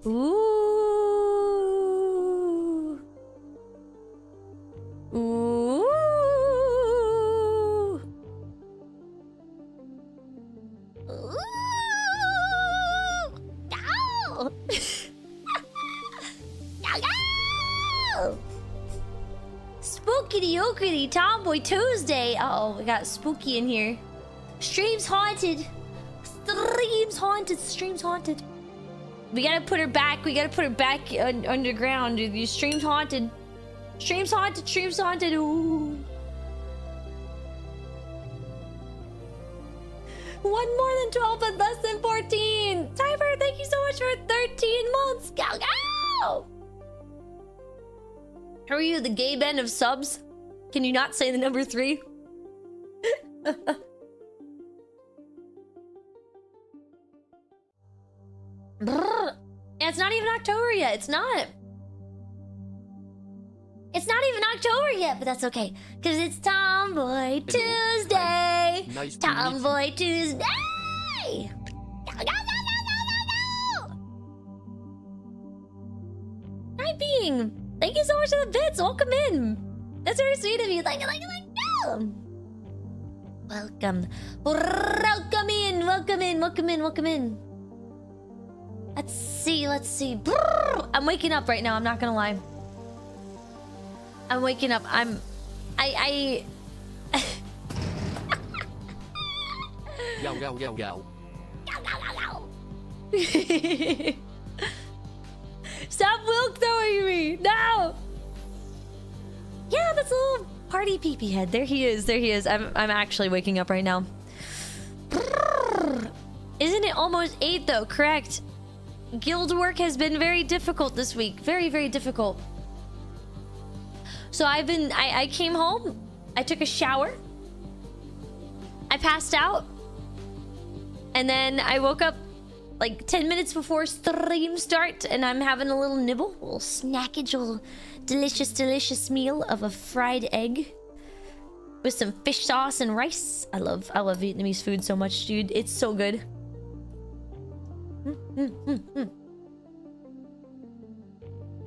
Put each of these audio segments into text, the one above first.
Ooh. Ooh. Ooh. Ow. Ow. Spookity okity Tomboy Tuesday. Uh oh, we got spooky in here. Stream's haunted. Stream's haunted. Stream's haunted. We gotta put her back. We gotta put her back underground. Dude. Stream's haunted. Stream's haunted. Stream's haunted. Ooh. One more than 12, but less than 14. Cyber, thank you so much for 13 months. Go, go! How are you, the gay band of subs? Can you not say the number 3? It's not even October yet. It's not. It's not even October yet, but that's okay. Because it's Tomboy Tuesday. Nice Tomboy Tuesday. Go, go, go, go, go, go, go. Hi, Being. Thank you so much for the bits. Welcome in. That's very sweet of you. Thank you, thank you, thank you. Welcome. Welcome in. Welcome in. Welcome in. Welcome in. Let's see. Let's see. I'm waking up right now. I'm not gonna lie. I'm waking up. I Go, go, go, go. Stop milk throwing me! No! Yeah, that's a little party peepee head. There he is. There he is. I'm actually waking up right now. Isn't it almost 8 though? Correct. Guild work has been very difficult this week. Very, very difficult. So I came home. I took a shower. I passed out. And then I woke up like 10 minutes before stream start, and I'm having a little nibble, a little snackage, a little delicious, delicious meal of a fried egg with some fish sauce and rice. I love Vietnamese food so much, dude. It's so good.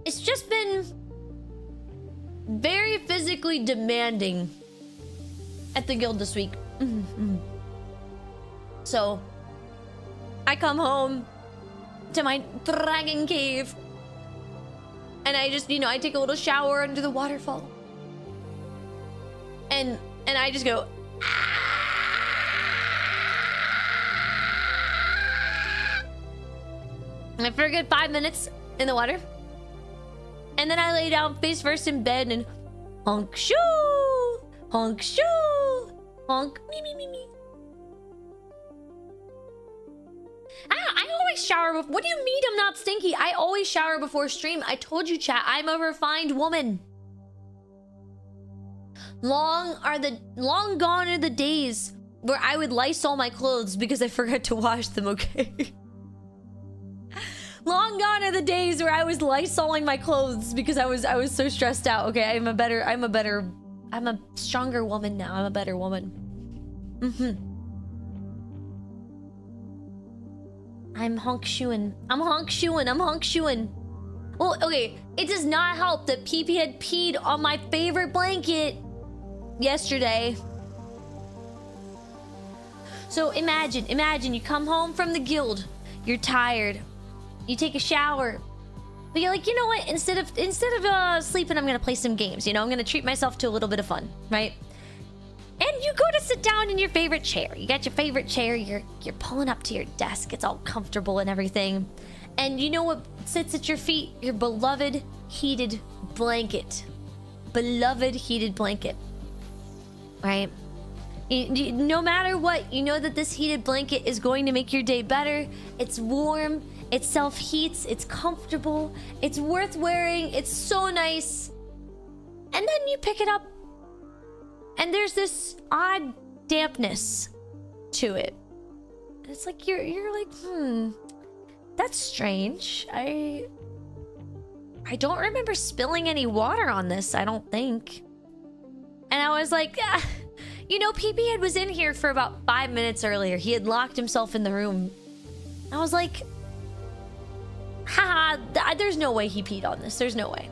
It's just been very physically demanding at the guild this week. So I come home to my dragon cave, and I just, I take a little shower under the waterfall, and I just go, and for a good 5 minutes in the water, and then I lay down face first in bed and honk shoo, honk shoo, honk me me me me. I always shower before. What do you mean I'm not stinky? I always shower before stream. I told you, chat, I'm a refined woman. Long gone are the days where I would Lysol my clothes because I forgot to wash them, okay? Long gone are the days where I was Lysoling my clothes because I was so stressed out. Okay, I'm a stronger woman now. I'm a better woman. I'm honk shooing. I'm honk shooing. I'm honk shooing. Well, okay, it does not help that PP had peed on my favorite blanket yesterday. So imagine you come home from the guild, you're tired, you take a shower, but you're like, you know what? Instead of sleeping, I'm gonna play some games. I'm gonna treat myself to a little bit of fun, right? And you go to sit down in your favorite chair. You got your favorite chair. You're pulling up to your desk. It's all comfortable and everything. And you know what sits at your feet? Your beloved heated blanket. Beloved heated blanket. Right? No matter what, you know that this heated blanket is going to make your day better. It's warm. It self-heats. It's comfortable. It's worth wearing. It's so nice. And then you pick it up, and there's this odd dampness to it. And it's like you're like, that's strange. I don't remember spilling any water on this, I don't think. And I was like, PP Head was in here for about 5 minutes earlier. He had locked himself in the room. I was like, haha, there's no way he peed on this. There's no way.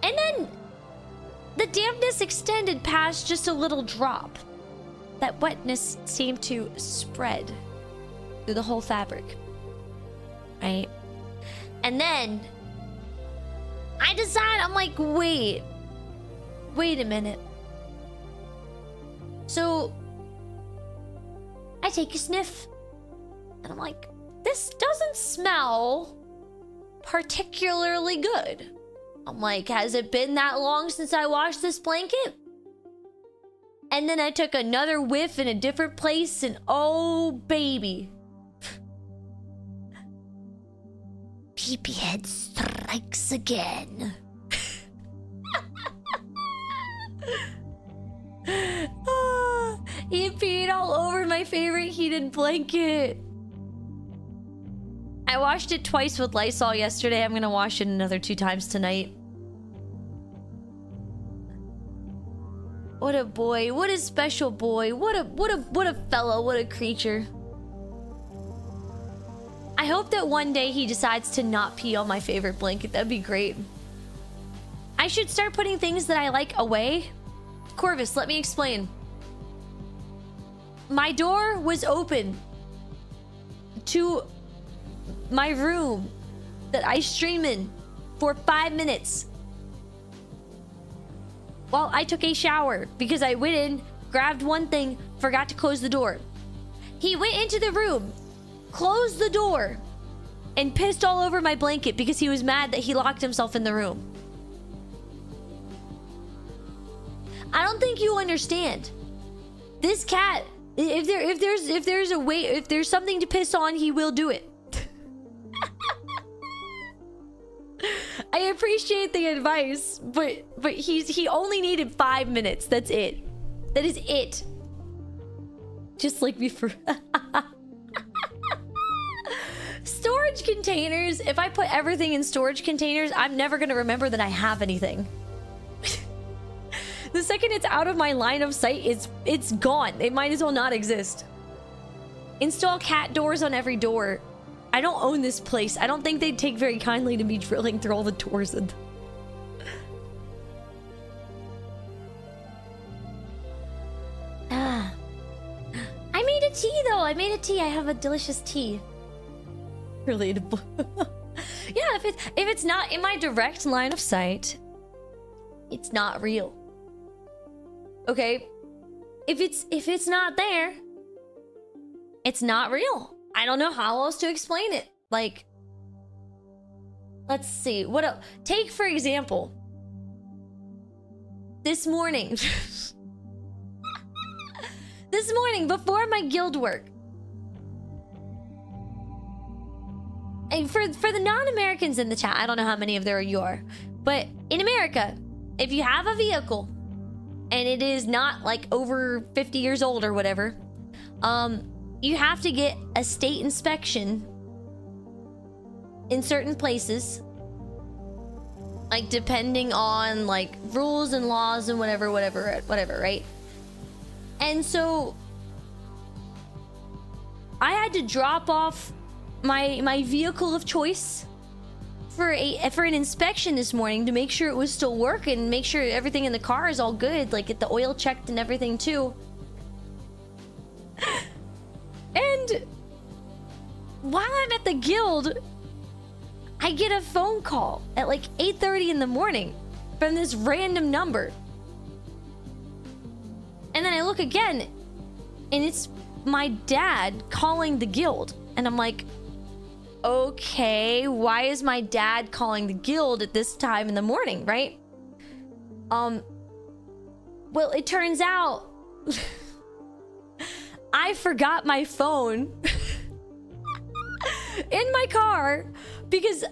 And then the dampness extended past just a little drop. That wetness seemed to spread through the whole fabric. Right? And then I decide, I'm like, wait a minute. So I take a sniff and I'm like, this doesn't smell particularly good. I'm like, has it been that long since I washed this blanket? And then I took another whiff in a different place, and oh baby, Peepee head strikes again. He peed all over my favorite heated blanket. I washed it twice with Lysol yesterday. I'm gonna wash it another 2 times tonight. What a boy, what a special boy, what a fellow, what a creature. I hope that one day he decides to not pee on my favorite blanket. That'd be great. I should start putting things that I like away. Corvus, let me explain. My door was open to my room that I stream in for 5 minutes while I took a shower because I went in, grabbed one thing, forgot to close the door. He went into the room, closed the door, and pissed all over my blanket because he was mad that he locked himself in the room. I don't think you understand. This cat, if there's a way, if there's something to piss on, he will do it. I appreciate the advice, but he only needed 5 minutes. That's it. That is it. Just like before. Storage containers. If I put everything in storage containers, I'm never gonna remember that I have anything. The second it's out of my line of sight, it's gone. It might as well not exist. Install cat doors on every door. I don't own this place. I don't think they'd take very kindly to me drilling through all the doors. I made a tea though. I made a tea. I have a delicious tea. Relatable. Yeah, if it's not in my direct line of sight, it's not real. Okay? If it's not there, it's not real. I don't know how else to explain it. Like, let's see. What else? Take, for example, this morning. This morning, before my guild work. And for the non-Americans in the chat, I don't know how many of there you are, but in America, if you have a vehicle and it is not like over 50 years old or whatever, you have to get a state inspection in certain places, like depending on like rules and laws and whatever, right? And so I had to drop off my vehicle of choice for an inspection this morning to make sure it was still working, make sure everything in the car is all good, like get the oil checked and everything too. And while I'm at the guild, I get a phone call at like 8:30 in the morning from this random number. And then I look again, and it's my dad calling the guild. And I'm like, okay, why is my dad calling the guild at this time in the morning, right? Well, it turns out I forgot my phone in my car because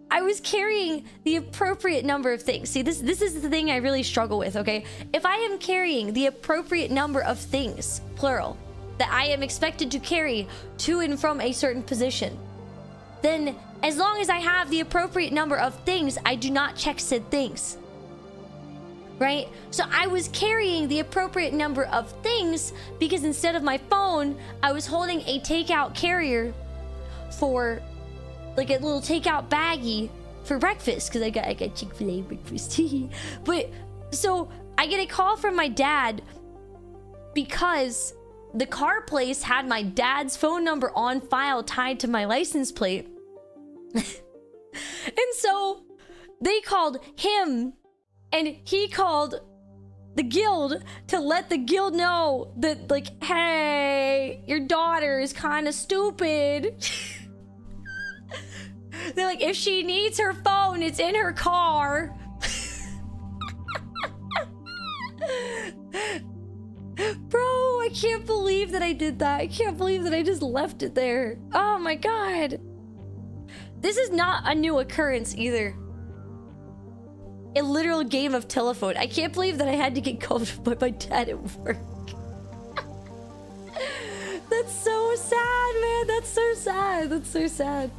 I was carrying the appropriate number of things. See, this is the thing I really struggle with, okay? If I am carrying the appropriate number of things, plural, that I am expected to carry to and from a certain position, then as long as I have the appropriate number of things, I do not check said things. Right? So I was carrying the appropriate number of things because instead of my phone, I was holding a takeout carrier for like a little takeout baggie for breakfast because I got Chick-fil-A breakfast. But so I get a call from my dad because the car place had my dad's phone number on file tied to my license plate. And so they called him and he called the guild to let the guild know that, like, hey, your daughter is kind of stupid. They're like, if she needs her phone, it's in her car. Bro, I can't believe that I did that. I can't believe that I just left it there. Oh my god. This is not a new occurrence either. A literal game of telephone. I can't believe that I had to get called by my dad at work. That's so sad, man. That's so sad. That's so sad.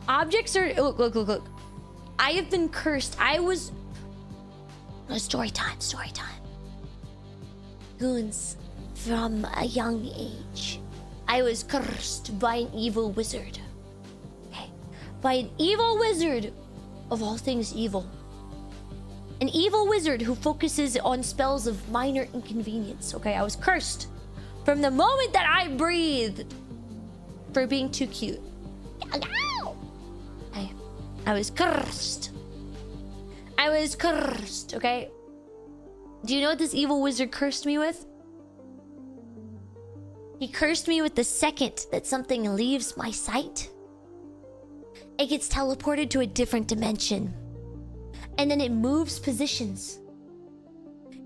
Objects are... Look. I have been cursed. I was... Story time. Goons, from a young age, I was cursed by an evil wizard. Okay? By an evil wizard of all things evil. An evil wizard who focuses on spells of minor inconvenience. Okay, I was cursed from the moment that I breathed for being too cute. Okay, I was cursed. Okay? Do you know what this evil wizard cursed me with? He cursed me with the second that something leaves my sight, it gets teleported to a different dimension. And then it moves positions.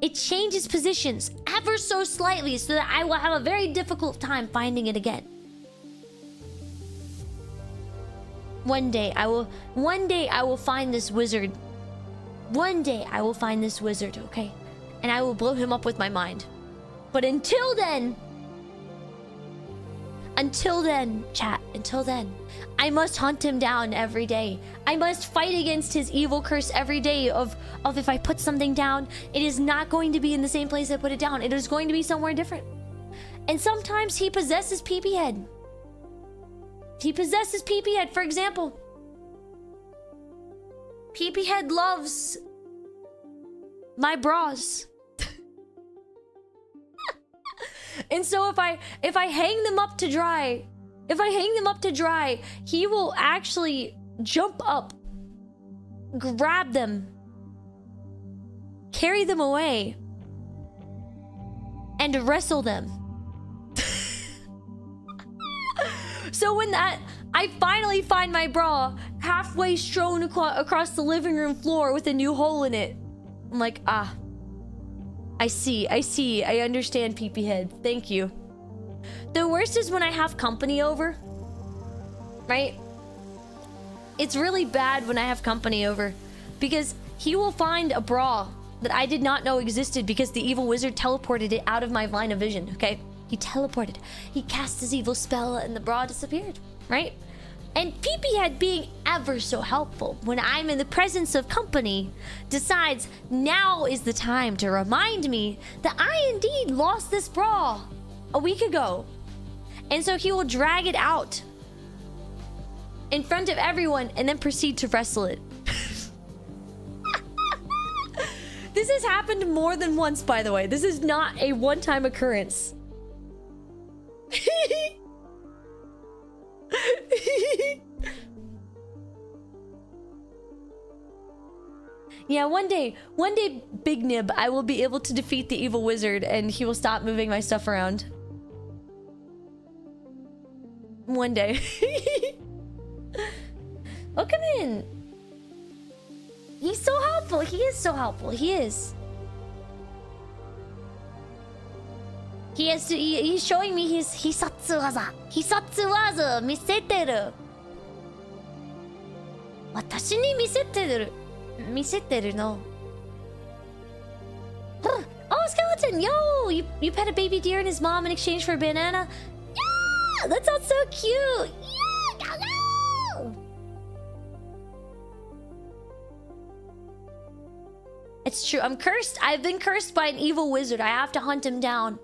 It changes positions ever so slightly so that I will have a very difficult time finding it again. One day I will find this wizard. One day I will find this wizard, okay? And I will blow him up with my mind. But until then, chat, I must hunt him down every day. I must fight against his evil curse every day of if I put something down, it is not going to be in the same place I put it down. It is going to be somewhere different. And sometimes he possesses Peepee Head. For example. Peepee Head loves my bras. And so if I hang them up to dry, he will actually jump up, grab them, carry them away, and wrestle them. So when I finally find my bra halfway strewn across the living room floor with a new hole in it, I'm like, I see. I understand, Peepee Head. Thank you. The worst is when I have company over, right? It's really bad when I have company over because he will find a bra that I did not know existed because the evil wizard teleported it out of my line of vision, okay? He teleported. He cast his evil spell and the bra disappeared, right? And Peepee Head, being ever so helpful when I'm in the presence of company, decides now is the time to remind me that I indeed lost this bra a week ago. And so he will drag it out in front of everyone and then proceed to wrestle it. This has happened more than once, by the way. This is not a one-time occurrence. Yeah, one day, Big Nib, I will be able to defeat the evil wizard and he will stop moving my stuff around. One day. Welcome in. He's so helpful. He is so helpful. He is. He's showing me his Hisatsu waza. Hisatsu waza 見せてる。私に見せてる。見せてるの。Oh, Skeleton! Yo! You pet a baby deer and his mom in exchange for a banana? Yeah! That sounds so cute! Yeah! Go! It's true. I'm cursed. I've been cursed by an evil wizard. I have to hunt him down.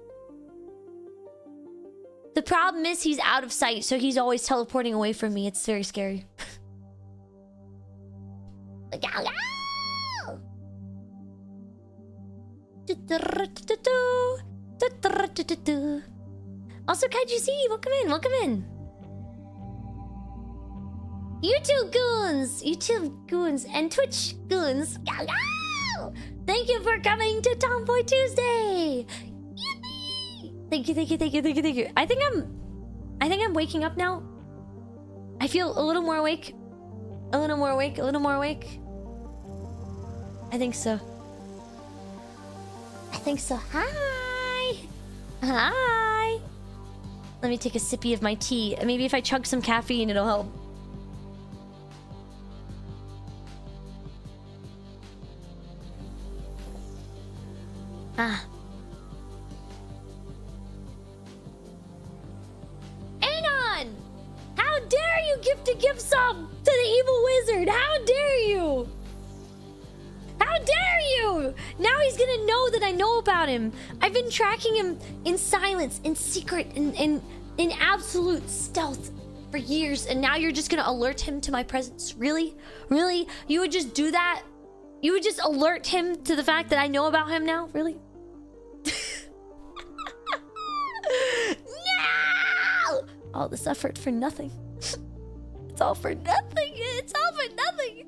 The problem is he's out of sight, so he's always teleporting away from me. It's very scary. Also, Kaiju C, welcome in, welcome in. YouTube goons, YouTube goons, and Twitch goons. Thank you for coming to Tomboy Tuesday. Yippee! Thank you, thank you, thank you, thank you, thank you. I think I'm waking up now. I feel a little more awake. A little more awake, a little more awake. I think so. I think so. Hi! Hi! Let me take a sippy of my tea. Maybe if I chug some caffeine, it'll help. Ah. Anon! How dare you gift a gift sub to the evil wizard? How dare you? How dare you? Now he's gonna know that I know about him. I've been tracking him in silence, in secret, in absolute stealth for years, and now you're just gonna alert him to my presence? Really? Really? You would just do that? You would just alert him to the fact that I know about him now? Really? No! All this effort for nothing. It's all for nothing. It's all for nothing.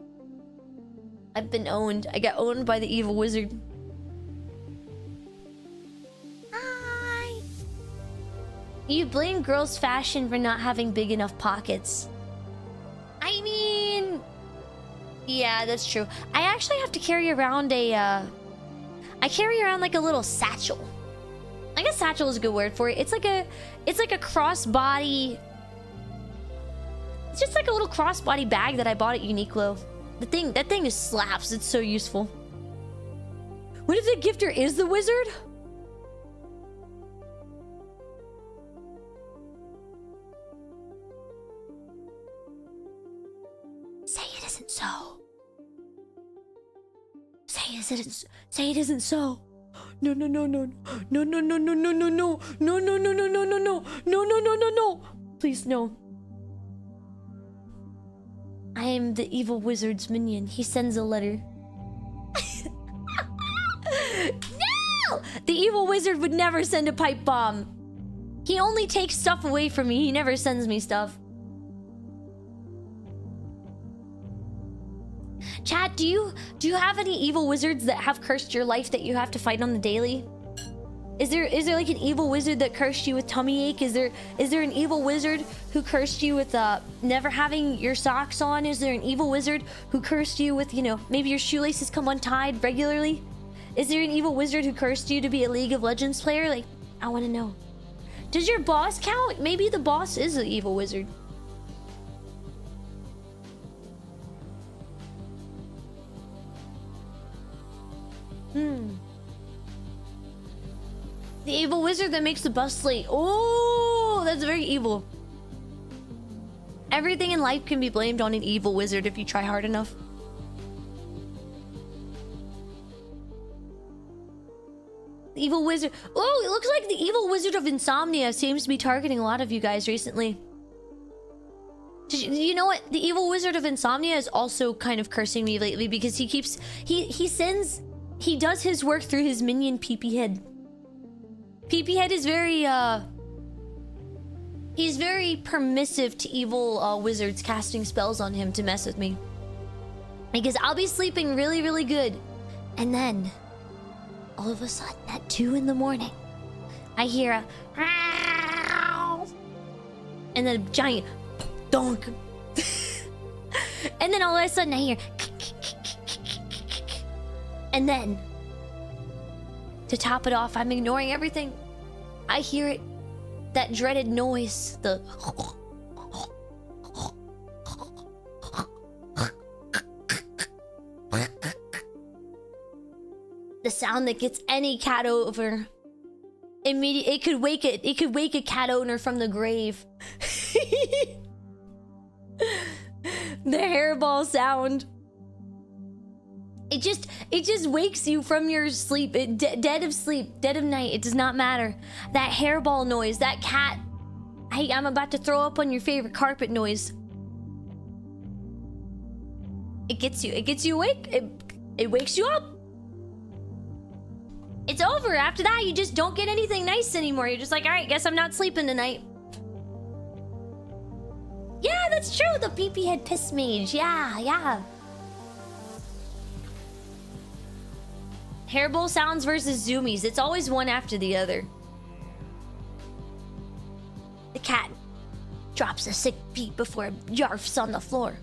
I've been owned. I got owned by the evil wizard. Hi. You blame girls' fashion for not having big enough pockets. I mean, yeah, that's true. I actually have to carry around I carry around like a little satchel. I guess satchel is a good word for it. It's like a crossbody. It's just like a little crossbody bag that I bought at Uniqlo. That thing is slaps. It's so useful. What if the gifter is the wizard? Say it isn't so. Say it isn't so. No. Please, no. I am the evil wizard's minion. He sends a letter. No! The evil wizard would never send a pipe bomb. He only takes stuff away from me. He never sends me stuff. Chat, do you have any evil wizards that have cursed your life that you have to fight on the daily? Is there like an evil wizard that cursed you with tummy ache? Is there an evil wizard who cursed you with never having your socks on? Is there an evil wizard who cursed you with, you know, maybe your shoelaces come untied regularly? Is there an evil wizard who cursed you to be a League of Legends player? Like, I want to know. Does your boss count? Maybe the boss is an evil wizard. The evil wizard that makes the bus late. Oh, that's very evil. Everything in life can be blamed on an evil wizard if you try hard enough. The evil wizard. Oh, it looks like the evil wizard of insomnia seems to be targeting a lot of you guys recently. You know what? The evil wizard of insomnia is also kind of cursing me lately because he does his work through his minion PP Head. PP Head is very he's very permissive to evil wizards casting spells on him to mess with me. Because I'll be sleeping really, really good, and then all of a sudden at 2 in the morning, I hear a and then a giant donk. And then all of a sudden I hear and then to top it off, I'm ignoring everything. I hear it, that dreaded noise, the sound that gets any cat over. It could wake a cat owner from the grave. The hairball sound. It just wakes you from your sleep. Dead of sleep, dead of night. It does not matter. That hairball noise, that cat Hey, I'm about to throw up on your favorite carpet noise. It gets you awake. It wakes you up. It's over. After that, you just don't get anything nice anymore. You're just like, all right, guess I'm not sleeping tonight. Yeah, that's true. The peepee head piss mage. Yeah. Hairbowl sounds versus zoomies. It's always one after the other. The cat drops a sick beat before it yarfs on the floor.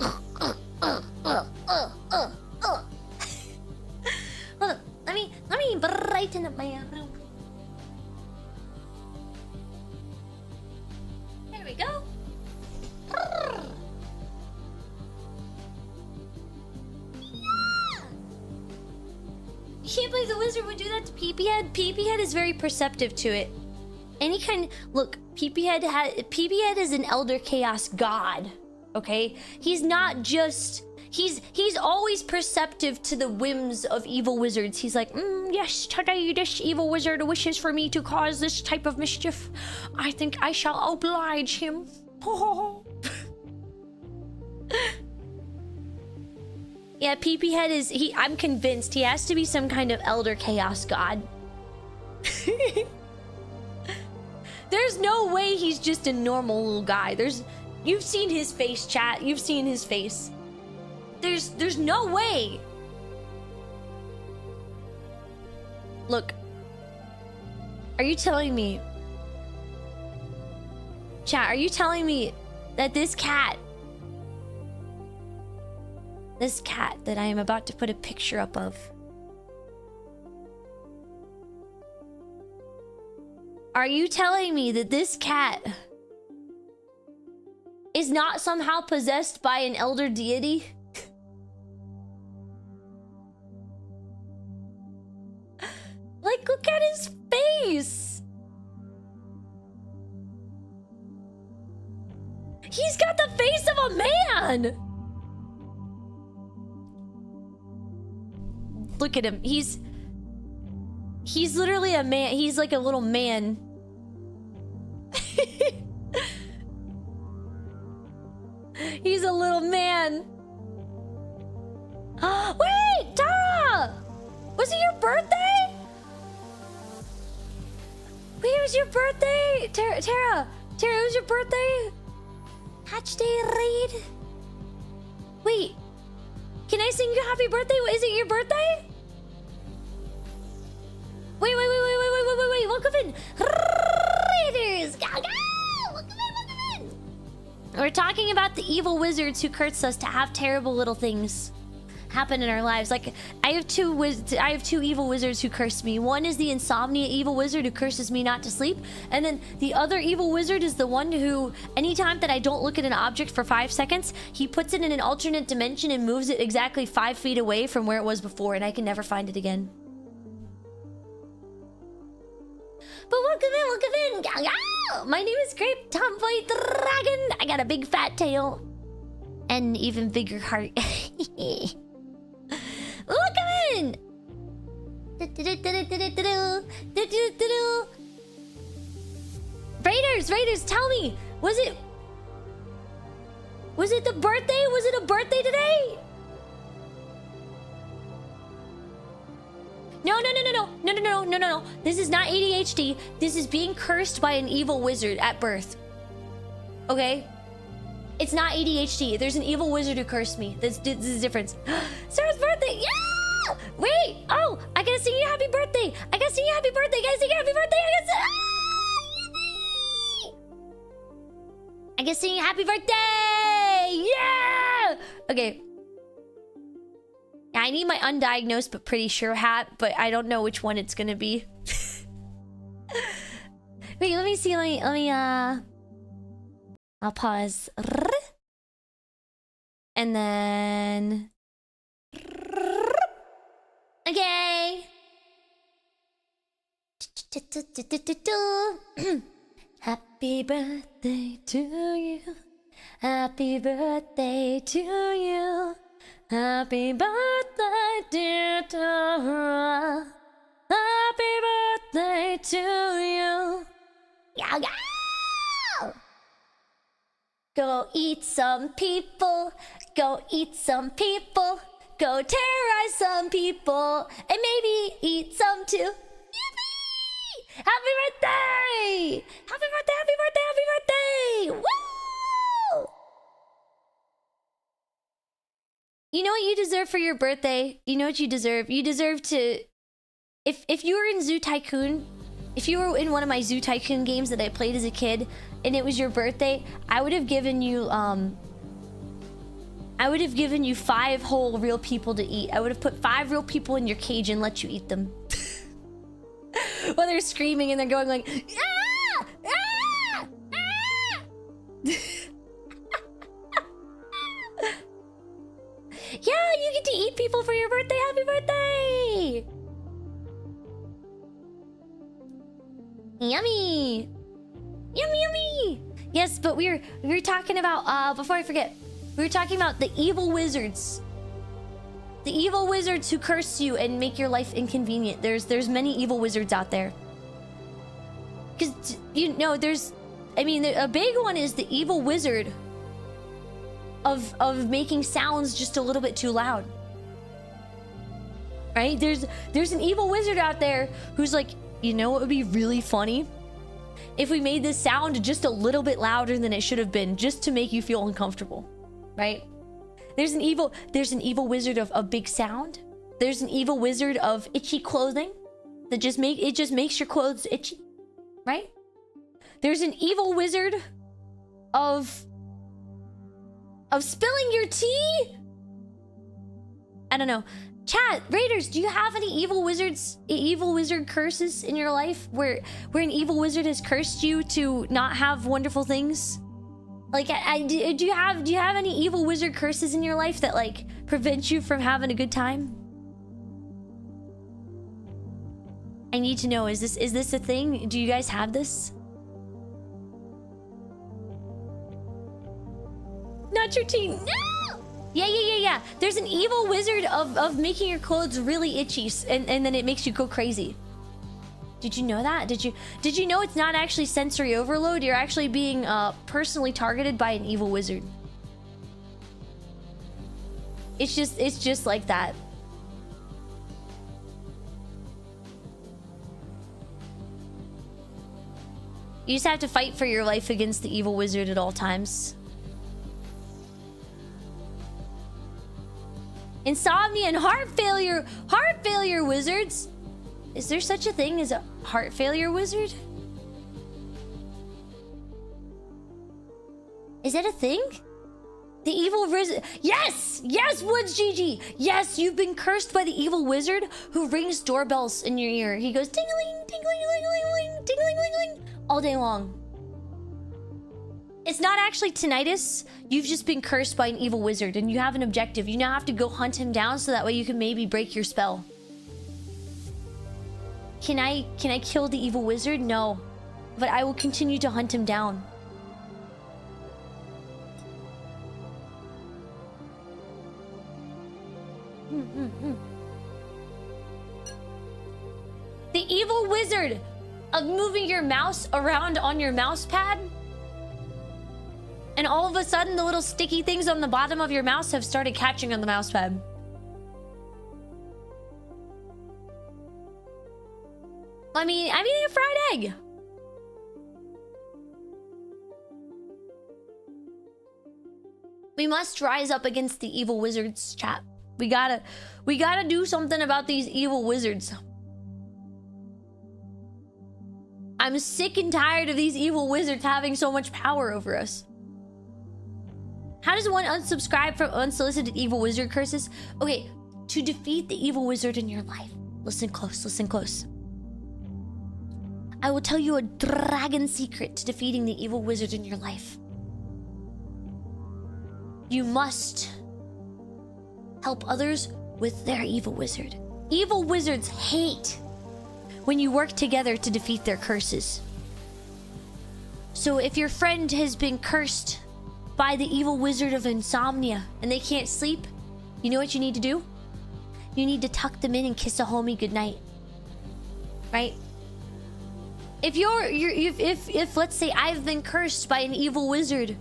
Hold on. Let me brighten up my room. There we go. You can't believe the wizard would do that to Peepee Head. Peepee Head is very perceptive to it. Any kind. Look, Peepee Head is an elder chaos god. Okay, he's not just. He's always perceptive to the whims of evil wizards. He's like, yes, today this evil wizard wishes for me to cause this type of mischief. I think I shall oblige him. Yeah, Peepee Head is I'm convinced he has to be some kind of elder chaos god. There's no way he's just a normal little guy. You've seen his face, chat. You've seen his face. There's no way. Look. Are you telling me? Chat, are you telling me that this cat that I am about to put a picture up of, are you telling me that this cat is not somehow possessed by an elder deity? Like, look at his face. He's got the face of a man. Look at him. He's literally a man. He's like a little man. He's a little man. Wait, Tara! Was it your birthday? Wait, it was your birthday? Tara, it was your birthday? Hatch day raid? Wait, can I sing you happy birthday? Is it your birthday? Wait, welcome in. Raiders! Welcome in! We're talking about the evil wizards who curse us to have terrible little things happen in our lives. Like, I have two evil wizards who curse me. One is the insomnia evil wizard who curses me not to sleep, and then the other evil wizard is the one who, anytime that I don't look at an object for 5 seconds, he puts it in an alternate dimension and moves it exactly 5 feet away from where it was before, and I can never find it again. But welcome in. My name is Grape Tomboy Dragon. I got a big fat tail and even bigger heart. Welcome in. Raiders, tell me, was it the birthday? Was it a birthday today? No. This is not ADHD. This is being cursed by an evil wizard at birth. Okay? It's not ADHD. There's an evil wizard who cursed me. This is the difference. Sarah's birthday! Yeah! Wait! Oh! I gotta sing you happy birthday! I gotta sing you happy birthday! I gotta sing you happy birthday! Yeah! Okay. I need my undiagnosed but pretty sure hat, but I don't know which one it's gonna be. Wait, let me see. Let me I'll pause. And then okay. Happy birthday to you. Happy birthday to you. Happy birthday, dear Tara. Happy birthday to you. Yeah. Go eat some people. Go eat some people. Go terrorize some people. And maybe eat some too. Yippee! Happy birthday! Happy birthday, happy birthday, happy birthday! Woo! You know what you deserve for your birthday? You know what you deserve? You deserve to... If you were in Zoo Tycoon, if you were in one of my Zoo Tycoon games that I played as a kid, and it was your birthday, I would have given you, I would have given you 5 whole real people to eat. I would have put 5 real people in your cage and let you eat them. While they're screaming and they're going like, ah! Ah! Ah! Yeah, you get to eat people for your birthday. Happy birthday! Yummy! Yummy, yummy! Yes, but we were talking about, before I forget, we were talking about the evil wizards. The evil wizards who curse you and make your life inconvenient. There's many evil wizards out there. Because, you know, a big one is the evil wizard of making sounds just a little bit too loud. Right? There's an evil wizard out there who's like, you know what would be really funny? If we made this sound just a little bit louder than it should have been, just to make you feel uncomfortable. Right? There's an evil wizard of big sound. There's an evil wizard of itchy clothing that just makes your clothes itchy. Right? There's an evil wizard of spilling your tea. I don't know. Chat, Raiders, do you have any evil wizard curses in your life where an evil wizard has cursed you to not have wonderful things? Like, do you have any evil wizard curses in your life that like prevent you from having a good time? I need to know, is this a thing? Do you guys have this? Not your tea. No! Yeah. There's an evil wizard of making your clothes really itchy and then it makes you go crazy. Did you know that? Did you know it's not actually sensory overload? You're actually being personally targeted by an evil wizard. It's just like that. You just have to fight for your life against the evil wizard at all times. Insomnia and heart failure wizards. Is there such a thing as a heart failure wizard? Is that a thing? The evil wizard. Yes, Woods GG. Yes, you've been cursed by the evil wizard who rings doorbells in your ear. He goes tingling, tingling, ling, tingling, ling, ling, all day long. It's not actually tinnitus. You've just been cursed by an evil wizard and you have an objective. You now have to go hunt him down so that way you can maybe break your spell. Can I kill the evil wizard? No. But I will continue to hunt him down. The evil wizard of moving your mouse around on your mouse pad. And all of a sudden, the little sticky things on the bottom of your mouse have started catching on the mouse pad. I'm eating a fried egg. We must rise up against the evil wizards, chat. We gotta do something about these evil wizards. I'm sick and tired of these evil wizards having so much power over us. How does one unsubscribe from unsolicited evil wizard curses? Okay, to defeat the evil wizard in your life. Listen close, listen close. I will tell you a dragon secret to defeating the evil wizard in your life. You must help others with their evil wizard. Evil wizards hate when you work together to defeat their curses. So if your friend has been cursed by the evil wizard of insomnia and they can't sleep, you know what you need to do? You need to tuck them in and kiss a homie goodnight. Right? If let's say I've been cursed by an evil wizard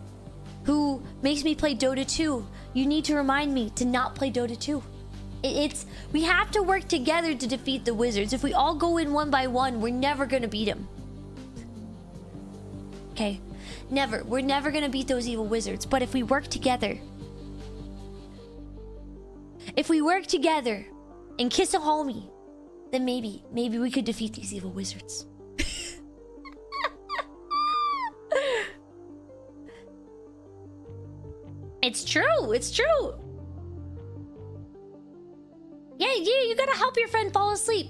who makes me play Dota 2. You need to remind me to not play Dota 2. We have to work together to defeat the wizards. If we all go in one by one, we're never gonna beat them. Okay? Never. We're never gonna beat those evil wizards. But if we work together... If we work together and kiss a homie, then maybe we could defeat these evil wizards. It's true. It's true. Yeah, you gotta help your friend fall asleep.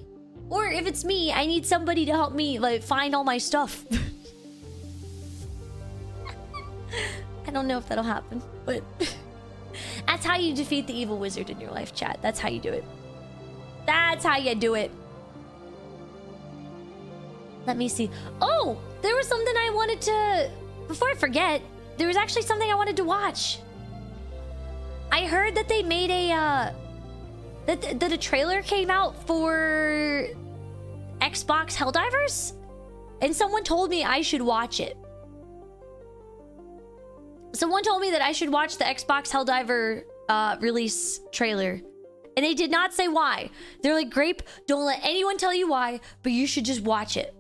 Or if it's me, I need somebody to help me, like, find all my stuff. I don't know if that'll happen, but... That's how you defeat the evil wizard in your life, chat. That's how you do it. That's how you do it. Let me see. Oh, there was something I wanted to... Before I forget, there was actually something I wanted to watch. I heard that they made a... That a trailer came out for Xbox Helldivers, and someone told me I should watch it. Someone told me that I should watch the Xbox Helldiver release trailer, and they did not say why. They're like, Grape, don't let anyone tell you why, but you should just watch it.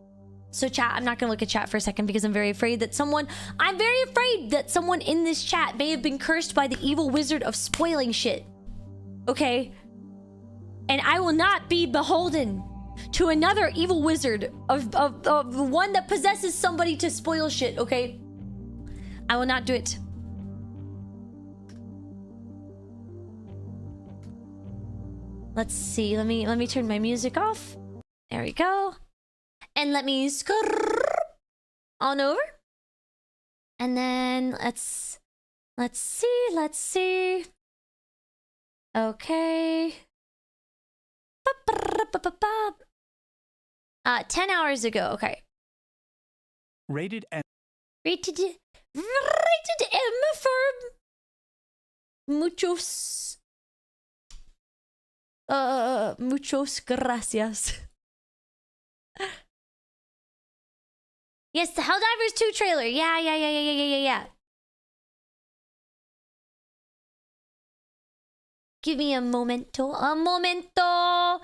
So chat, I'm not gonna look at chat for a second because I'm very afraid that someone in this chat may have been cursed by the evil wizard of spoiling shit. Okay? And I will not be beholden to another evil wizard of one that possesses somebody to spoil shit, okay? I will not do it. Let's see. Let me turn my music off. There we go. And let me scrub on over. And then let's see. Okay. 10 hours ago. Okay. Rated M. Rated M for muchos gracias. Yes, the Helldivers 2 trailer. Yeah. Give me a momento. Un momento.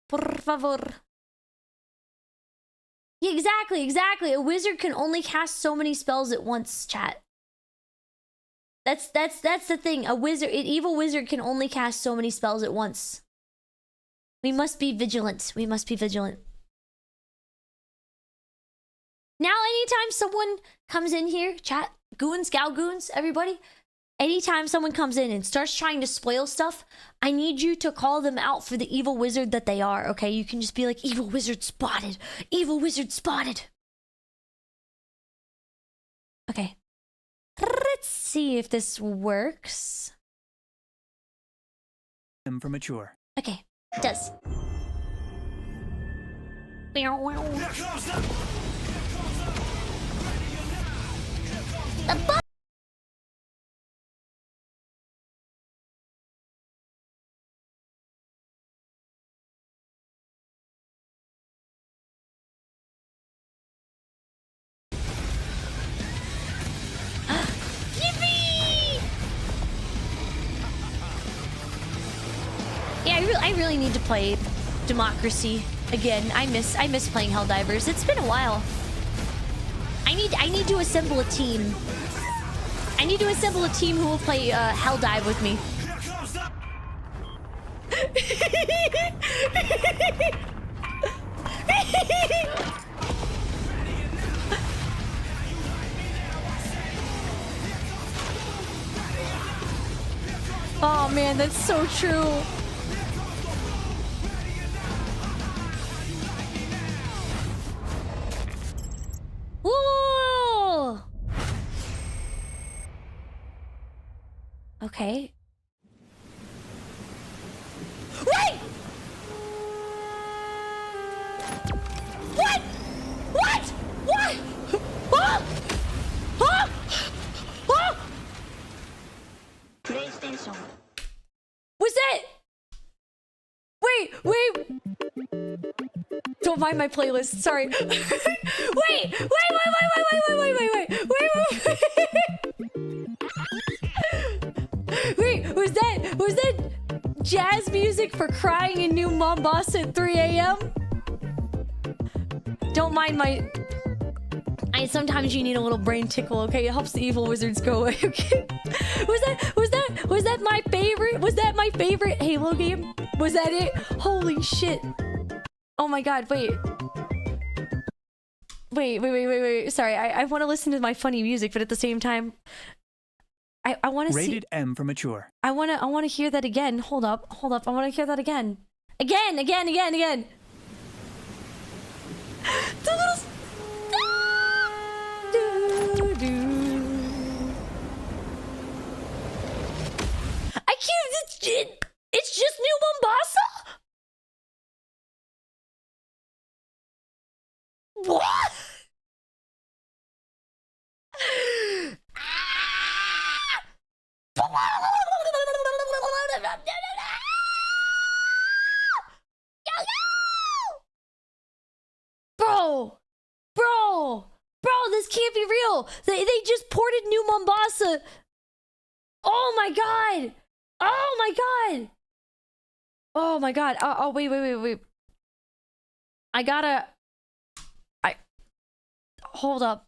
Por favor. Yeah, exactly. A wizard can only cast so many spells at once, chat. That's the thing. An evil wizard can only cast so many spells at once. We must be vigilant. Now, anytime someone comes in here, chat, goons, gal goons, everybody, anytime someone comes in and starts trying to spoil stuff, I need you to call them out for the evil wizard that they are, okay? You can just be like, evil wizard spotted. Evil wizard spotted. Okay. Let's see if this works. M for mature. Okay, it does. The bu- Yeah, I really need to play Democracy again. I miss playing Helldivers. It's been a while. I need to assemble a team. I need to assemble a team who will play Helldive with me. Oh man, that's so true. Whoa! Okay. Wait! What? What? What? Huh? Huh? Huh? PlayStation. What's that? Wait. mind my playlist. Sorry. Wait. Wait, was that jazz music for crying in New Mombasa at 3 a.m.? Don't mind my... sometimes you need a little brain tickle, okay? It helps the evil wizards go away, okay? Was that my favorite? Was that my favorite Halo game? Was that it? Holy shit. Oh my god, wait. Wait. Sorry, I want to listen to my funny music, but at the same time... I want to see... Rated M for mature. I want to hear that again. Hold up. I want to hear that again. Again. The little... I can't... It's just New Mombasa? What? Bro, this can't be real. They just ported New Mombasa. Oh my god. Oh, wait. Hold up.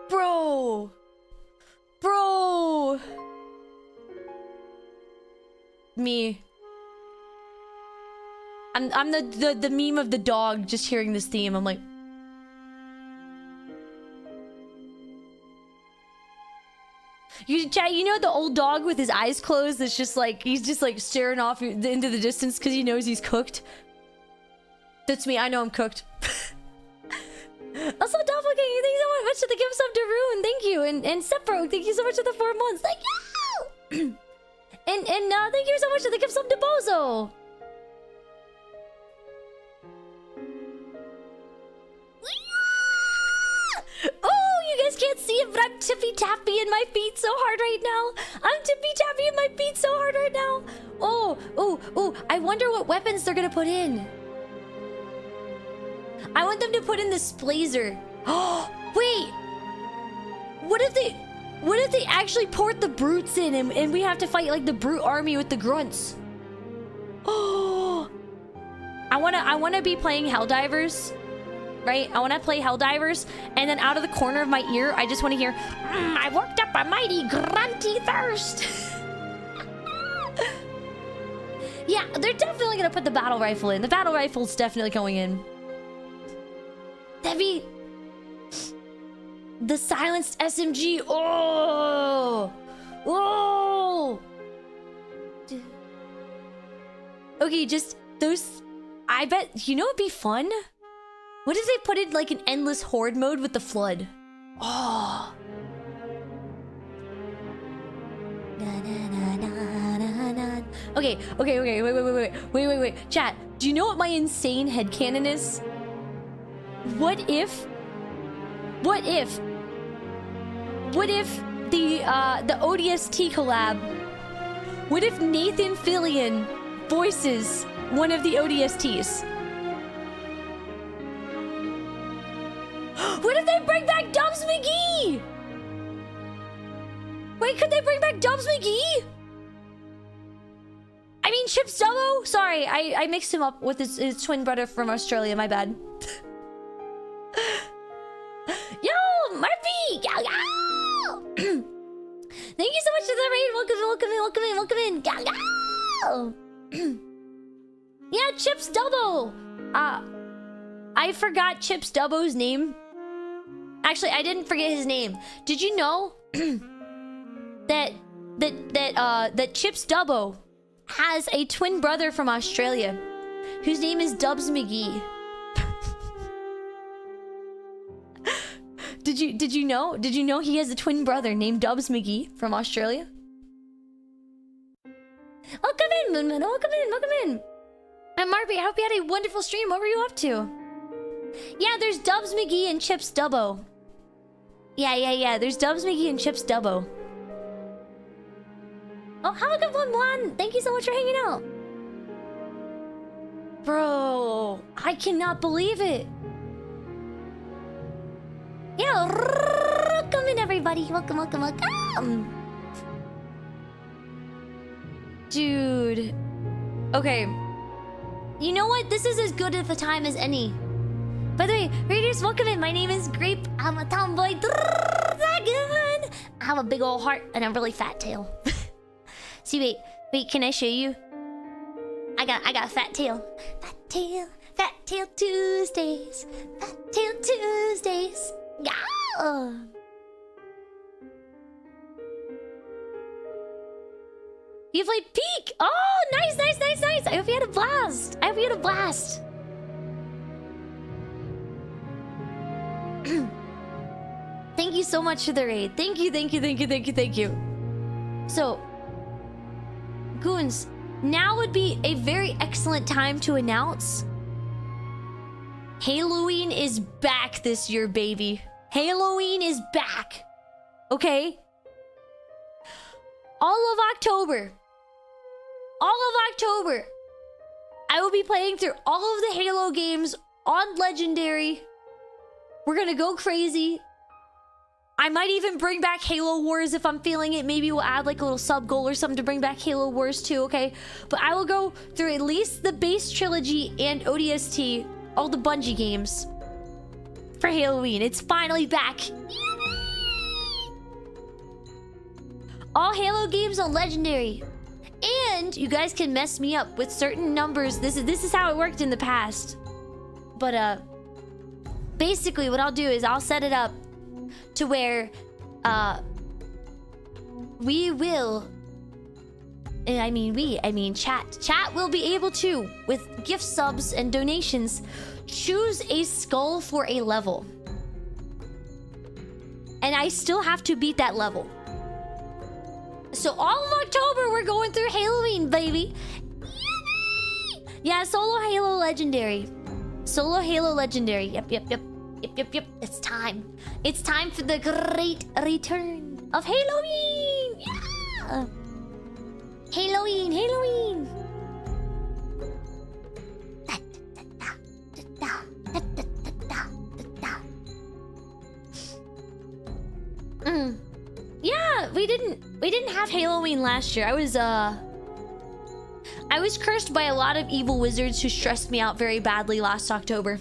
Bro. Me. I'm the meme of the dog just hearing this theme. I'm like, you know the old dog with his eyes closed that's just like, he's just like staring off into the distance because he knows he's cooked? That's me. I know I'm cooked. Also, Doppelganger, thank you so much for the gift sub to Rune. Thank you. And Sepro, thank you so much for the 4 months. Thank you. and thank you so much for the gift sub to Bozo. Oh, you guys can't see it, but I'm tippy-tappy in my feet so hard right now. Oh, I wonder what weapons they're gonna put in. I want them to put in this blazer. Oh, wait. What if they actually port the brutes in and we have to fight like the brute army with the grunts? Oh, I wanna be playing Helldivers. Right? I want to play Helldivers, and then out of the corner of my ear, I just want to hear, I worked up a mighty grunty thirst. Yeah, they're definitely going to put the battle rifle in. The battle rifle's definitely going in. That'd be... the silenced SMG. Oh! Okay, just those... I bet... You know what'd be fun? What if they put in like an endless horde mode with the flood? Oh. Okay, wait. Chat, do you know what my insane headcanon is? What if the ODST collab, what if Nathan Fillion voices one of the ODSTs? What if they bring back Dubs McGee? Wait, could they bring back Dubs McGee? I mean, Chip Stubbo? Sorry, I mixed him up with his twin brother from Australia, my bad. Yo, Murphy! Yo! Thank you so much for the raid. Welcome in. Yeah, Chip Stubbo. I forgot Chip Stubbo's name. Actually, I didn't forget his name. Did you know that Chip Stubbo has a twin brother from Australia whose name is Dubs McGee? Did you know? Did you know he has a twin brother named Dubs McGee from Australia? Welcome in, Moonman. Welcome in. And Marby, I hope you had a wonderful stream. What were you up to? Yeah, there's Dubs McGee and Chips Dubbo. Yeah. There's Dubs McGee and Chips Dubbo. Oh, have a good one, Juan. Thank you so much for hanging out. Bro, I cannot believe it. Yeah, welcome in, everybody. Welcome. Dude. Okay. You know what? This is as good of a time as any. By the way, readers, welcome in. My name is Grape. I'm a tomboy dragon. I have a big old heart and a really fat tail. See, wait, can I show you? I got a fat tail. Fat tail Tuesdays. Fat tail Tuesdays. Yeah. You played Peak! Oh, nice. I hope you had a blast. Thank you so much for the raid. Thank you. So, Goons, now would be a very excellent time to announce Halloween is back this year, baby. Halloween is back. Okay? All of October, I will be playing through all of the Halo games on Legendary. We're gonna go crazy. I might even bring back Halo Wars if I'm feeling it. Maybe we'll add like a little sub goal or something to bring back Halo Wars too, okay? But I will go through at least the base trilogy and ODST, all the Bungie games for Halloween. It's finally back. All Halo games on Legendary. And you guys can mess me up with certain numbers. This is how it worked in the past. But basically what I'll do is I'll set it up to where we will, and I mean chat will be able to, with gift subs and donations, choose a skull for a level. And I still have to beat that level. So all of October we're going through Halloween, baby. Yeah, solo Halo Legendary. Yep. It's time. It's time for the great return of Halloween. Yeah. Halloween. Yeah, we didn't have Halloween last year. I was cursed by a lot of evil wizards who stressed me out very badly last October.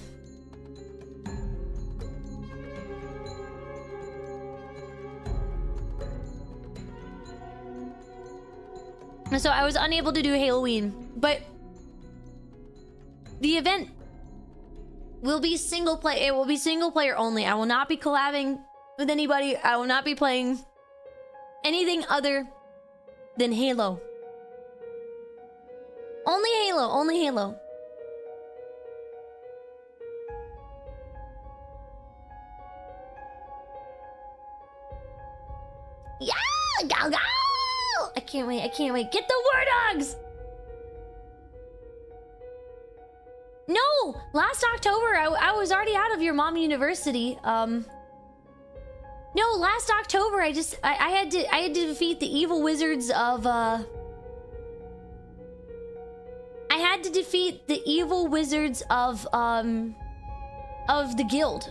So I was unable to do Halloween, but the event will be single player. It will be single player only. I will not be collabing with anybody. I will not be playing anything other than Halo. Only Halo. Yeah, go! I can't wait. Get the War Dogs! No! Last October, I was already out of your mom university. No, last October, I had to defeat the evil wizards of, I had to defeat the evil wizards of the guild.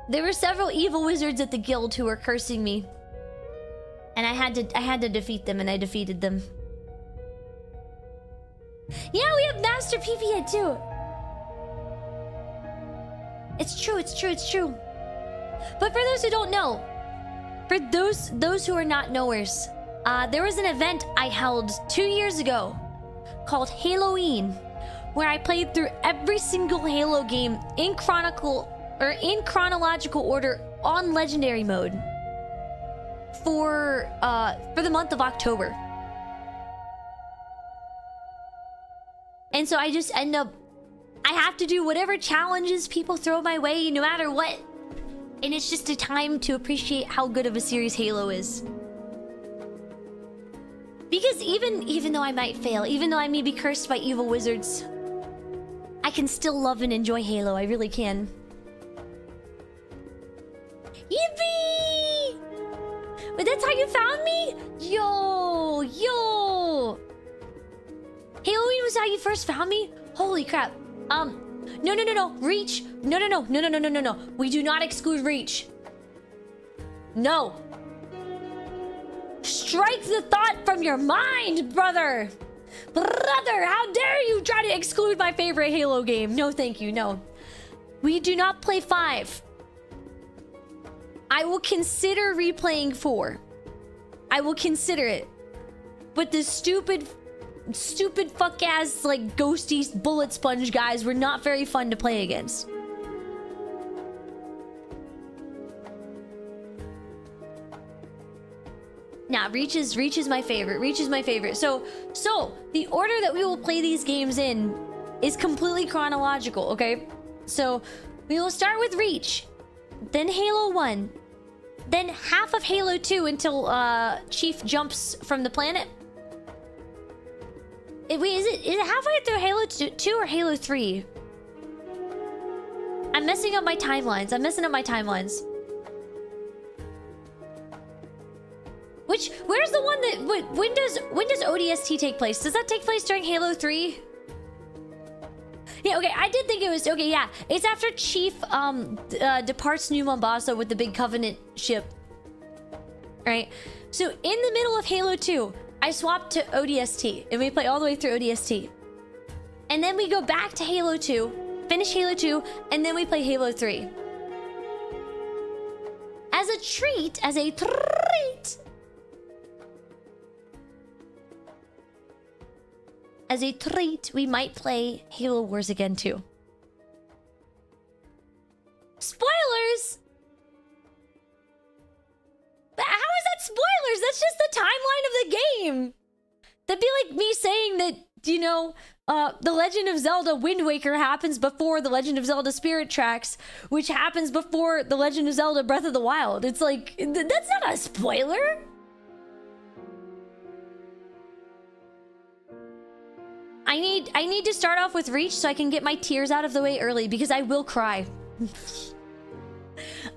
There were several evil wizards at the guild who were cursing me. And I had to defeat them, and I defeated them. Yeah, we have Master PPA too. It's true. But for those who don't know, for those who are not knowers, there was an event I held 2 years ago called Halloween, where I played through every single Halo game in chronological order on Legendary mode for the month of October. And so I just end up, I have to do whatever challenges people throw my way, no matter what. And it's just a time to appreciate how good of a series Halo is. Because even though I might fail, even though I may be cursed by evil wizards, I can still love and enjoy Halo. I really can. Yippee! But that's how you found me? Yo! Yo! Halloween was how you first found me? Holy crap. No. Reach. No. We do not exclude Reach. No. Strike the thought from your mind, brother. Brother, how dare you try to exclude my favorite Halo game? No, thank you. No. We do not play 5. I will consider replaying 4. I will consider it. But the stupid fuck ass like ghosty bullet sponge guys were not very fun to play against. Nah, Reach is my favorite. Reach is my favorite. So the order that we will play these games in is completely chronological, okay? So we will start with Reach, then Halo 1, then half of Halo 2 until Chief jumps from the planet. Wait, is it halfway through Halo 2 or Halo 3? I'm messing up my timelines. Where's the one that when does ODST take place? Does that take place during Halo 3? Yeah, okay, I did think it was okay, yeah. It's after Chief departs New Mombasa with the big Covenant ship. Right? So in the middle of Halo 2, I swapped to ODST and we play all the way through ODST. And then we go back to Halo 2, finish Halo 2, and then we play Halo 3. As a treat, we might play Halo Wars again too. Spoilers! But how is that spoilers? That's just the timeline of the game. That'd be like me saying that, you know, The Legend of Zelda Wind Waker happens before The Legend of Zelda Spirit Tracks, which happens before The Legend of Zelda Breath of the Wild. It's like, that's not a spoiler. I need to start off with Reach so I can get my tears out of the way early because I will cry.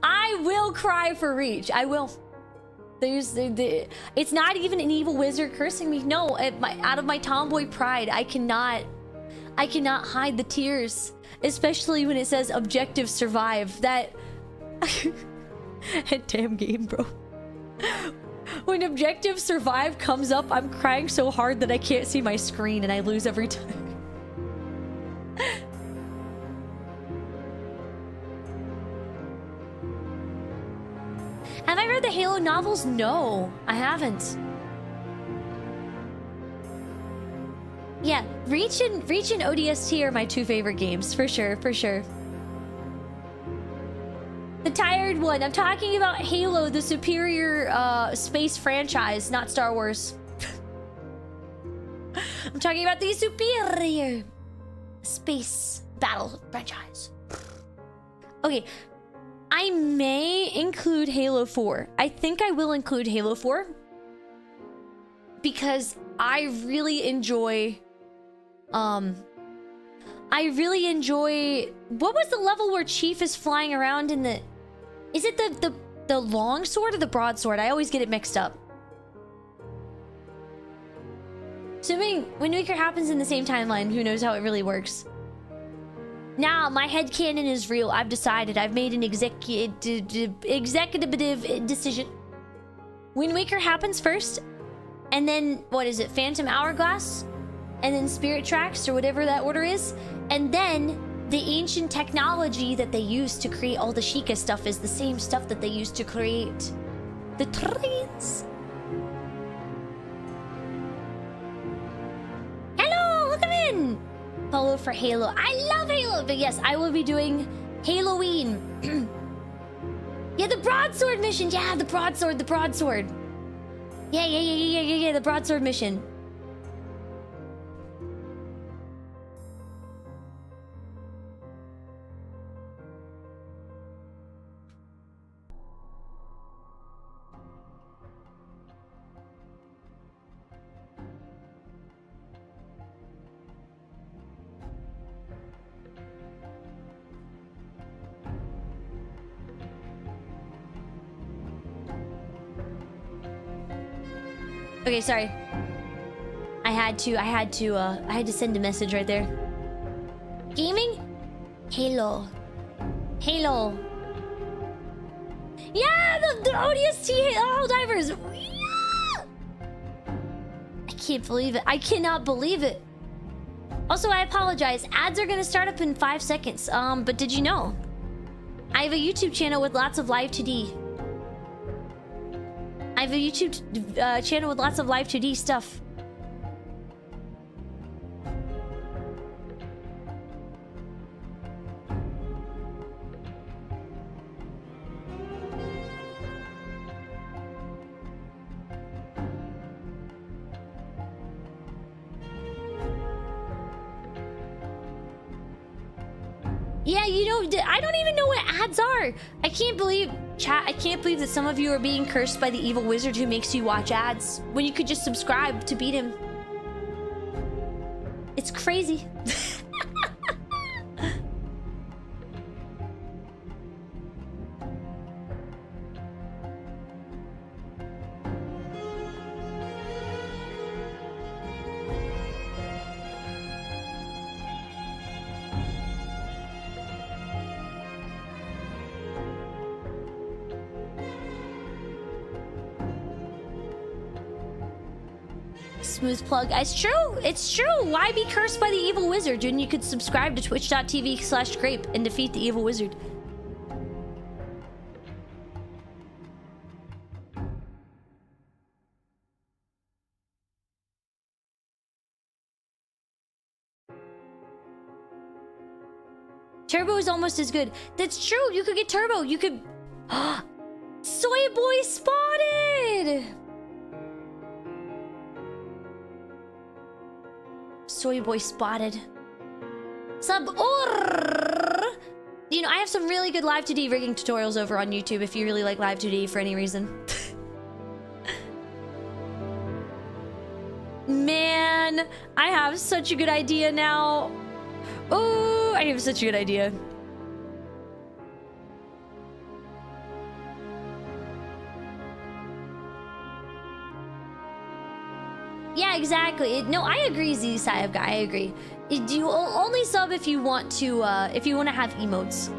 I will cry for Reach. I will. It's not even an evil wizard cursing me. No, out of my tomboy pride, I cannot hide the tears, especially when it says objective survive. That damn game, bro. When objective survive comes up, I'm crying so hard that I can't see my screen and I lose every time. Have I read the Halo novels? No, I haven't. Yeah, Reach and ODST are my 2 favorite games, for sure. The tired one. I'm talking about Halo, the superior space franchise, not Star Wars. I'm talking about the superior space battle franchise. Okay, I may include Halo 4. I think I will include Halo 4 because I really enjoy what was the level where Chief is flying around in the... Is it the long sword or the broadsword? I always get it mixed up. Assuming Wind Waker happens in the same timeline, who knows how it really works. Now, my headcanon is real. I've decided. I've made an executive decision. Wind Waker happens first, and then, what is it, Phantom Hourglass? And then Spirit Tracks, or whatever that order is. And then the ancient technology that they used to create all the Sheikah stuff is the same stuff that they used to create the trains. Hello, welcome in. Follow for Halo. I love Halo, but yes, I will be doing Halloween. Yeah, the broadsword mission. Yeah, the broadsword. Yeah, the broadsword mission. Okay, sorry. I had to send a message right there. Gaming? Halo. Halo. Yeah, the ODST Helldivers. Yeah! I can't believe it. I cannot believe it. Also, I apologize. Ads are gonna start up in 5 seconds. But did you know? I have a YouTube channel with lots of live 2D. I have a YouTube channel with lots of live 2D stuff. Yeah, you know, I don't even know what ads are. I can't believe, chat, I can't believe that some of you are being cursed by the evil wizard who makes you watch ads when you could just subscribe to beat him. It's crazy. Smooth plug. It's true. It's true. Why be cursed by the evil wizard when you could subscribe to twitch.tv/grape and defeat the evil wizard? Turbo is almost as good. That's true. You could get Turbo. You could... Soy Boy spotted! Soy Boy spotted. Sub or you know, I have some really good live 2D rigging tutorials over on YouTube if you really like live 2D for any reason. Man, I have such a good idea now. Oh, I have such a good idea. Yeah, exactly. No, I agree, Z-Side guy. I agree. You only sub if you want to have emotes.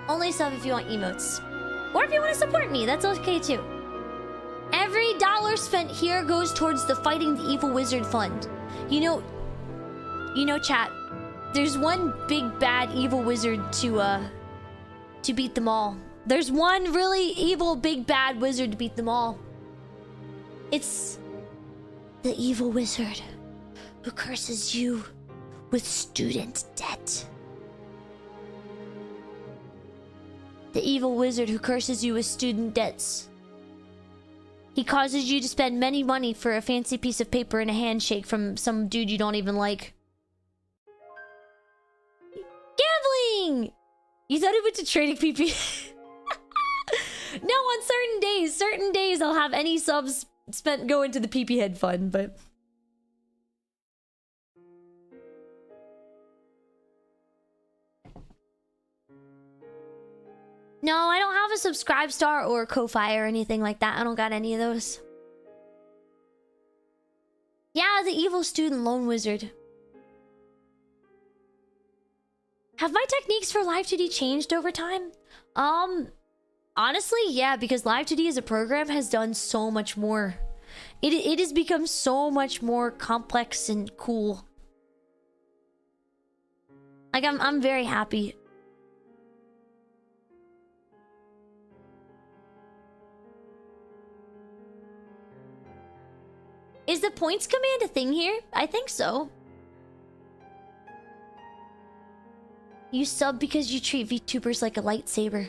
Only sub if you want emotes, or if you want to support me. That's okay too. Every dollar spent here goes towards the Fighting the Evil Wizard Fund. You know, chat. There's one big bad evil wizard to beat them all. There's one really evil big bad wizard to beat them all. It's the evil wizard who curses you with student debt. The evil wizard who curses you with student debts. He causes you to spend many money for a fancy piece of paper and a handshake from some dude you don't even like. Gambling! You thought it went to trading PP? No, on certain days I'll have any subs spent go into the PP head fund, but... No, I don't have a subscribe star or Ko-Fi or anything like that. I don't got any of those. Yeah, the evil student loan wizard. Have my techniques for Live 2D changed over time? Honestly, yeah, because Live 2D as a program has done so much more. It has become so much more complex and cool. Like, I'm very happy. Is the points command a thing here? I think so. You sub because you treat VTubers like a lightsaber.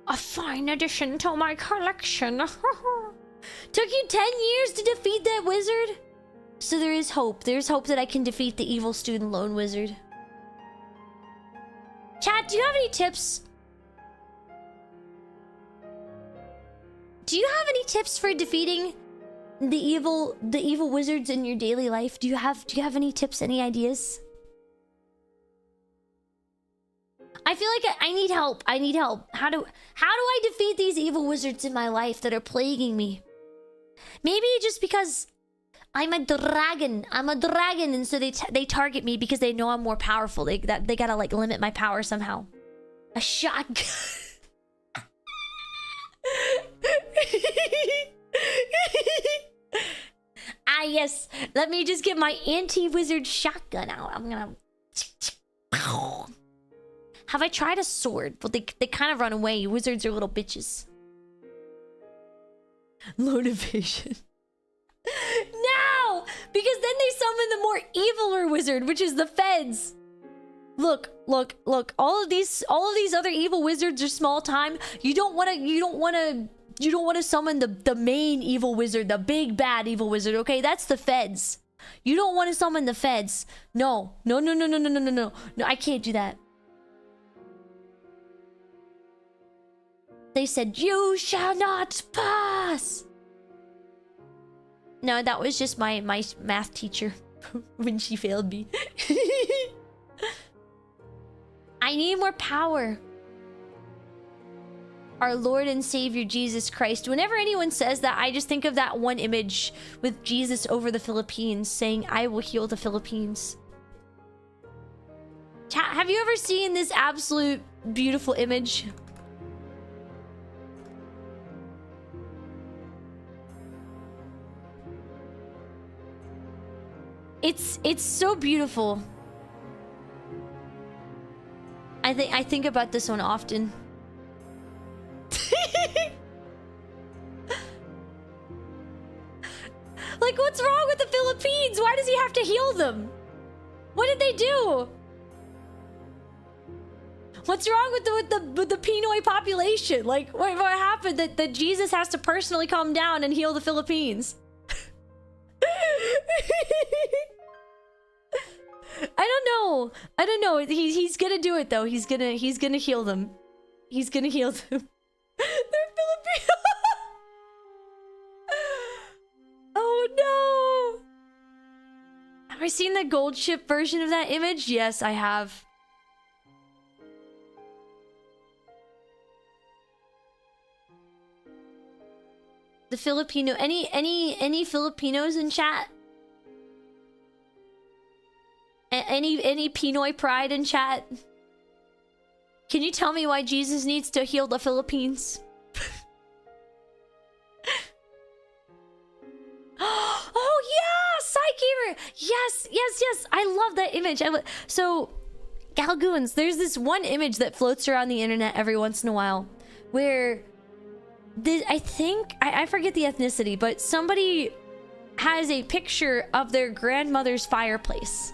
A fine addition to my collection. Took you 10 years to defeat that wizard? So there is hope. There's hope that I can defeat the evil student loan wizard. Chat, do you have any tips? Do you have any tips for defeating the evil wizards in your daily life? Do you have any tips, any ideas? I feel like I need help. I need help. How do I defeat these evil wizards in my life that are plaguing me? Maybe just because I'm a dragon. I'm a dragon, and so they target me because they know I'm more powerful. They gotta like limit my power somehow. A shotgun. Ah yes. Let me just get my anti-wizard shotgun out. I'm gonna. Have I tried a sword? Well, they kind of run away. Wizards are little bitches. Motivation. No! Because then they summon the more eviler wizard, which is the feds. Look. All of these other evil wizards are small time. You don't want to summon the main evil wizard, the big bad evil wizard, okay? That's the feds. You don't want to summon the feds. No, I can't do that. They said, "You shall not pass." No, that was just my math teacher when she failed me. I need more power. Our Lord and Savior Jesus Christ. Whenever anyone says that, I just think of that one image with Jesus over the Philippines saying, "I will heal the Philippines." Chat, have you ever seen this absolute beautiful image? It's so beautiful. I think about this one often. Like, what's wrong with the Philippines? Why does he have to heal them? What did they do? What's wrong with the Pinoy population? Like, what happened that Jesus has to personally come down and heal the Philippines? I don't know. He's gonna do it though. He's gonna heal them. He's gonna heal them. They're Filipino. Oh no! Have I seen the gold ship version of that image? Yes, I have. The Filipino, any Filipinos in chat? Any Pinoy pride in chat? Can you tell me why Jesus needs to heal the Philippines? Oh yeah, Psycheater. Yes. I love that image. So, Galgoons, there's this one image that floats around the internet every once in a while, where I forget the ethnicity, but somebody has a picture of their grandmother's fireplace.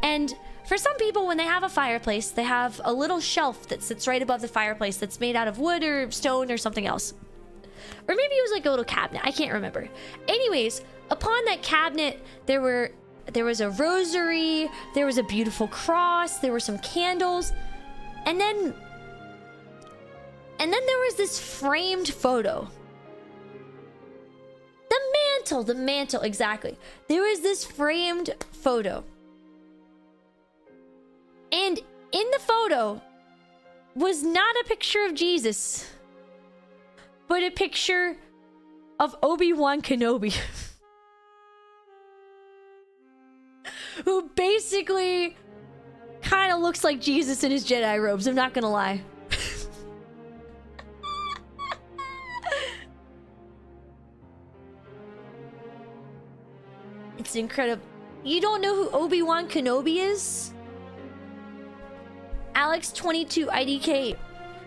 And for some people, when they have a fireplace, they have a little shelf that sits right above the fireplace that's made out of wood or stone or something else. Or maybe it was like a little cabinet. I can't remember. Anyways, upon that cabinet, there was a rosary, there was a beautiful cross, there were some candles, and then there was this framed photo. The mantle, exactly. There was this framed photo. And in the photo was not a picture of Jesus, but a picture of Obi-Wan Kenobi. Who basically kind of looks like Jesus in his Jedi robes, I'm not gonna lie. It's incredible. You don't know who Obi-Wan Kenobi is? Alex22 IDK.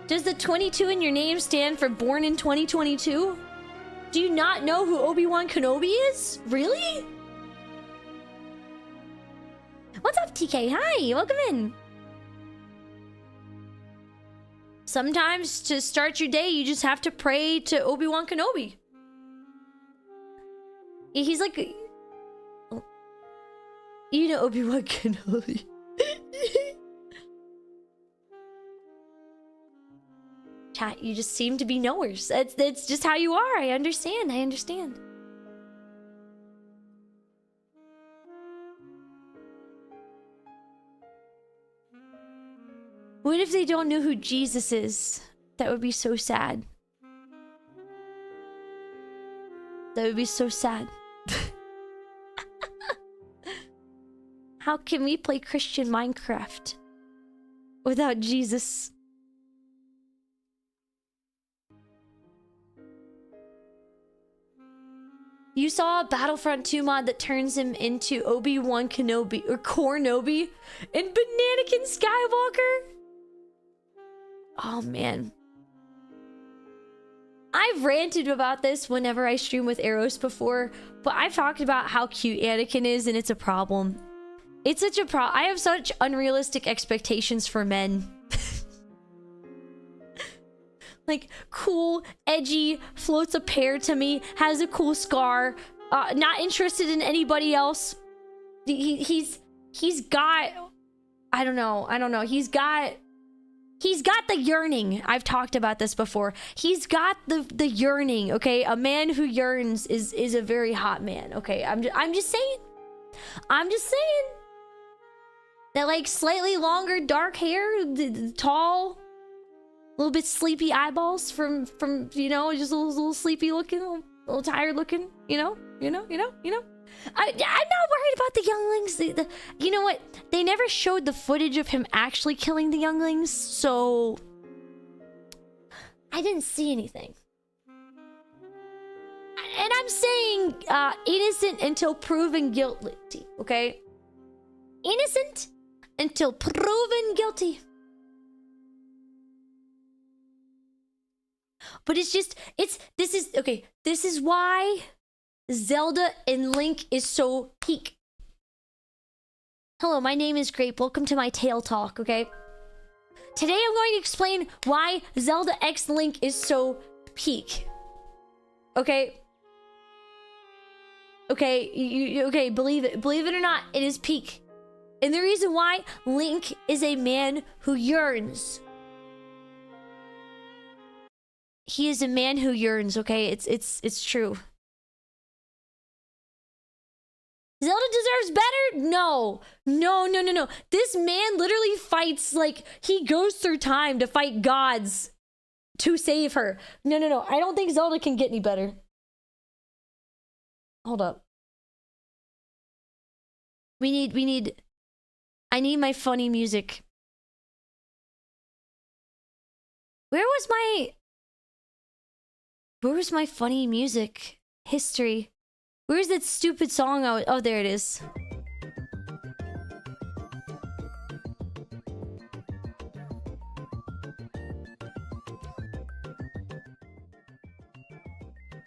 Does the 22 in your name stand for born in 2022? Do you not know who Obi-Wan Kenobi is? Really? What's up, TK? Hi, welcome in. Sometimes to start your day, you just have to pray to Obi-Wan Kenobi. He's like... You know Obi-Wan Kenobi. Chat, you just seem to be knowers. That's just how you are. I understand. What if they don't know who Jesus is? That would be so sad. That would be so sad. How can we play Christian Minecraft without Jesus? You saw a Battlefront 2 mod that turns him into Obi-Wan Kenobi or Cornobi and Bananakin Skywalker? Oh man. I've ranted about this whenever I stream with Eros before, but I've talked about how cute Anakin is and it's a problem. It's such a I have such unrealistic expectations for men. Like, cool, edgy, floats a pear to me, has a cool scar, not interested in anybody else. He's got, I don't know. He's got the yearning. I've talked about this before. He's got the yearning, okay? A man who yearns is a very hot man, okay? I'm just saying. I'm just saying. That, like, slightly longer dark hair, tall, a little bit sleepy eyeballs from you know, just a little sleepy looking, a little tired looking, you know. I'm not worried about the younglings. You know what? They never showed the footage of him actually killing the younglings, so I didn't see anything. And I'm saying innocent until proven guilty, okay? Innocent until proven guilty. But this is why Zelda and Link is so peak. Hello, my name is Grape. Welcome to my tail talk, okay? Today I'm going to explain why Zelda X Link is so peak. Okay? Okay, believe it. Believe it or not, it is peak. And the reason why, Link is a man who yearns. He is a man who yearns, okay? It's true. Zelda deserves better? No. This man literally fights, like, he goes through time to fight gods to save her. No. I don't think Zelda can get any better. Hold up. I need my funny music. Where was my funny music history? Where's that stupid song? Oh, there it is.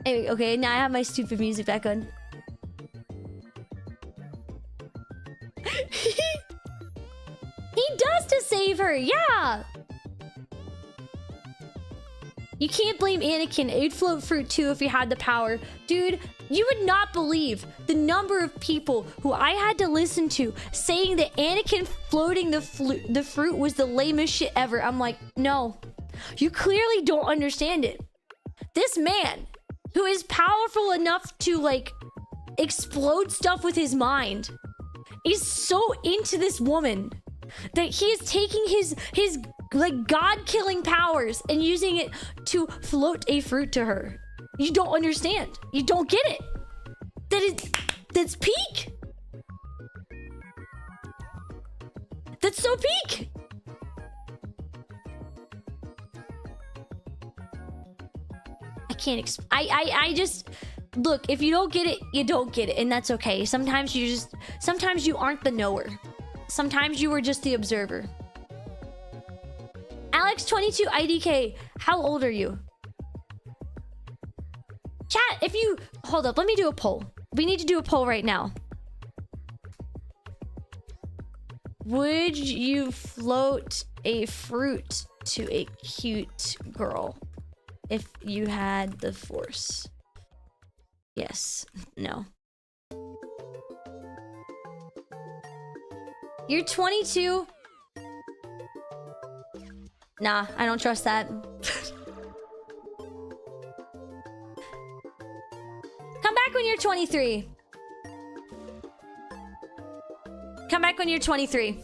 Okay, now I have my stupid music back on. He does to save her, yeah! You can't blame Anakin. It'd float fruit too if he had the power. Dude, you would not believe the number of people who I had to listen to saying that Anakin floating the fruit was the lamest shit ever. I'm like, no. You clearly don't understand it. This man, who is powerful enough to, like, explode stuff with his mind, is so into this woman that he is taking his like god-killing powers and using it to float a fruit to her. You don't understand. You don't get it. That's peak. That's so peak. I can't I just look, if you don't get it, you don't get it, and that's okay. Sometimes you aren't the knower. Sometimes you were just the observer. Alex22 IDK, how old are you? Chat, if you... Hold up, let me do a poll. We need to do a poll right now. Would you float a fruit to a cute girl if you had the force? Yes. No. You're 22? Nah, I don't trust that. Come back when you're 23. Come back when you're 23.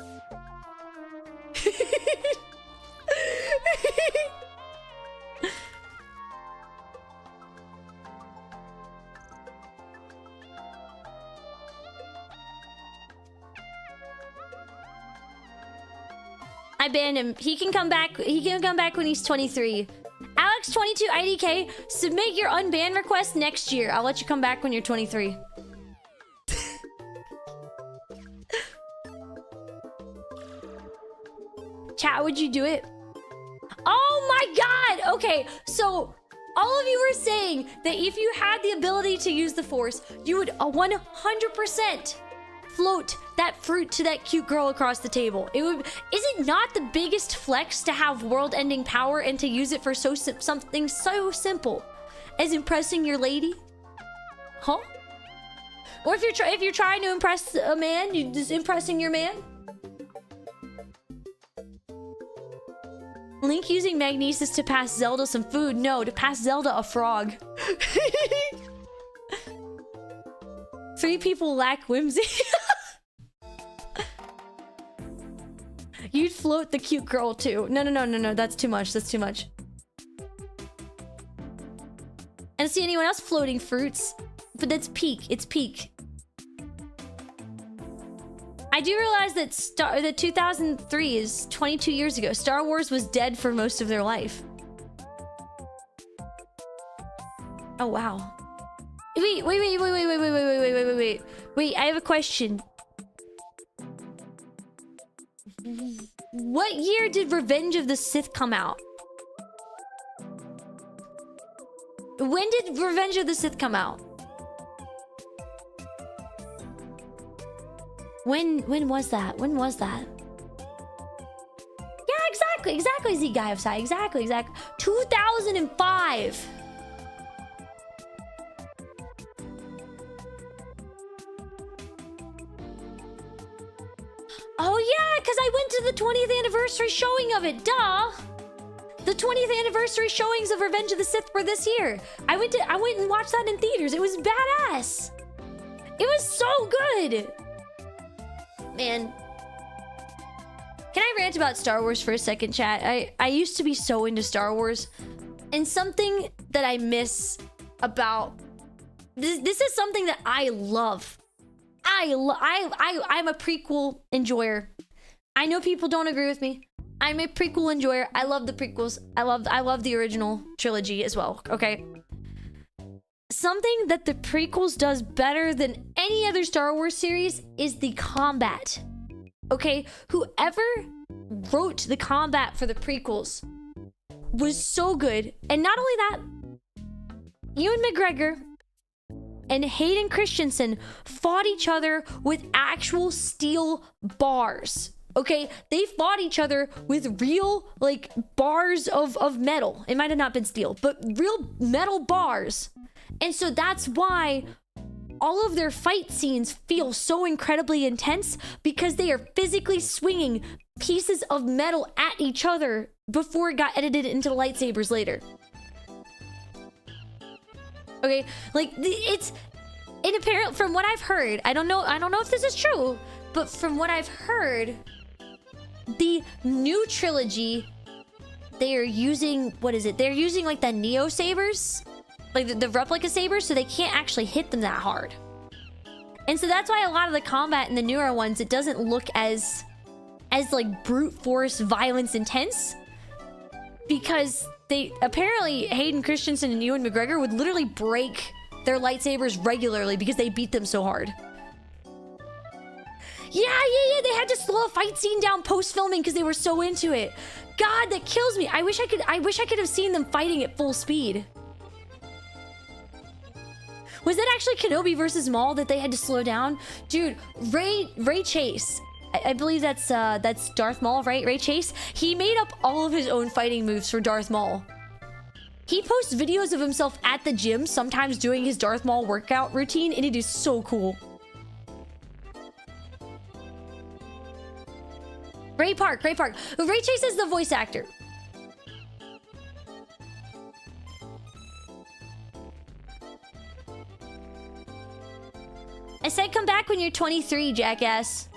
I banned him. He can come back. He can come back when he's 23. Alex22 IDK, submit your unban request next year. I'll let you come back when you're 23. Chat, would you do it? Oh my god! Okay, so all of you were saying that if you had the ability to use the Force, you would 100% float that fruit to that cute girl across the table. It would. Is it not the biggest flex to have world-ending power and to use it for something so simple as impressing your lady? Huh? Or if you're trying to impress a man, you just impressing your man. Link using magnesis to pass Zelda some food. No, to pass Zelda a frog. 3 people lack whimsy. You'd float the cute girl too. No. That's too much. That's too much. I don't see anyone else floating fruits. But that's peak. It's peak. I do realize that 2003 is 22 years ago. Star Wars was dead for most of their life. Oh, wow. Wait. Wait, I have a question. What year did Revenge of the Sith come out? When did Revenge of the Sith come out? When was that? When was that? Yeah, exactly, Z Guy of Sai. Exactly. 2005. Oh yeah, because I went to the 20th anniversary showing of it. Duh. The 20th anniversary showings of Revenge of the Sith were this year. I went and watched that in theaters. It was badass. It was so good. Man, can I rant about Star Wars for a second, chat? I used to be so into Star Wars, and something that I miss about this is something that I love. I'm a prequel enjoyer. I know people don't agree with me. I'm a prequel enjoyer. I love the prequels. I love the original trilogy as well. Okay. Something that the prequels does better than any other Star Wars series is the combat. Okay, whoever wrote the combat for the prequels was so good. And not only that, Ewan McGregor and Hayden Christensen fought each other with actual steel bars. Okay, they fought each other with real, like, bars of metal. It might have not been steel, but real metal bars. And so that's why all of their fight scenes feel so incredibly intense, because they are physically swinging pieces of metal at each other before it got edited into lightsabers later. Okay, like it's apparent from what I've heard. I don't know if this is true, but from what I've heard, the new trilogy, they are using, what is it? They're using like the Neo sabers. Like the replica sabers, so they can't actually hit them that hard. And so that's why a lot of the combat in the newer ones, it doesn't look as like brute force violence intense, because they apparently Hayden Christensen and Ewan McGregor would literally break their lightsabers regularly because they beat them so hard. Yeah, they had to slow a fight scene down post filming because they were so into it. God, that kills me. I wish I could have seen them fighting at full speed. Was that actually Kenobi versus Maul that they had to slow down? Dude, Ray Chase. I believe that's Darth Maul, right? Ray Chase. He made up all of his own fighting moves for Darth Maul. He posts videos of himself at the gym, sometimes doing his Darth Maul workout routine, and it is so cool. Ray Park. Ray Chase is the voice actor. I said come back when you're 23, jackass.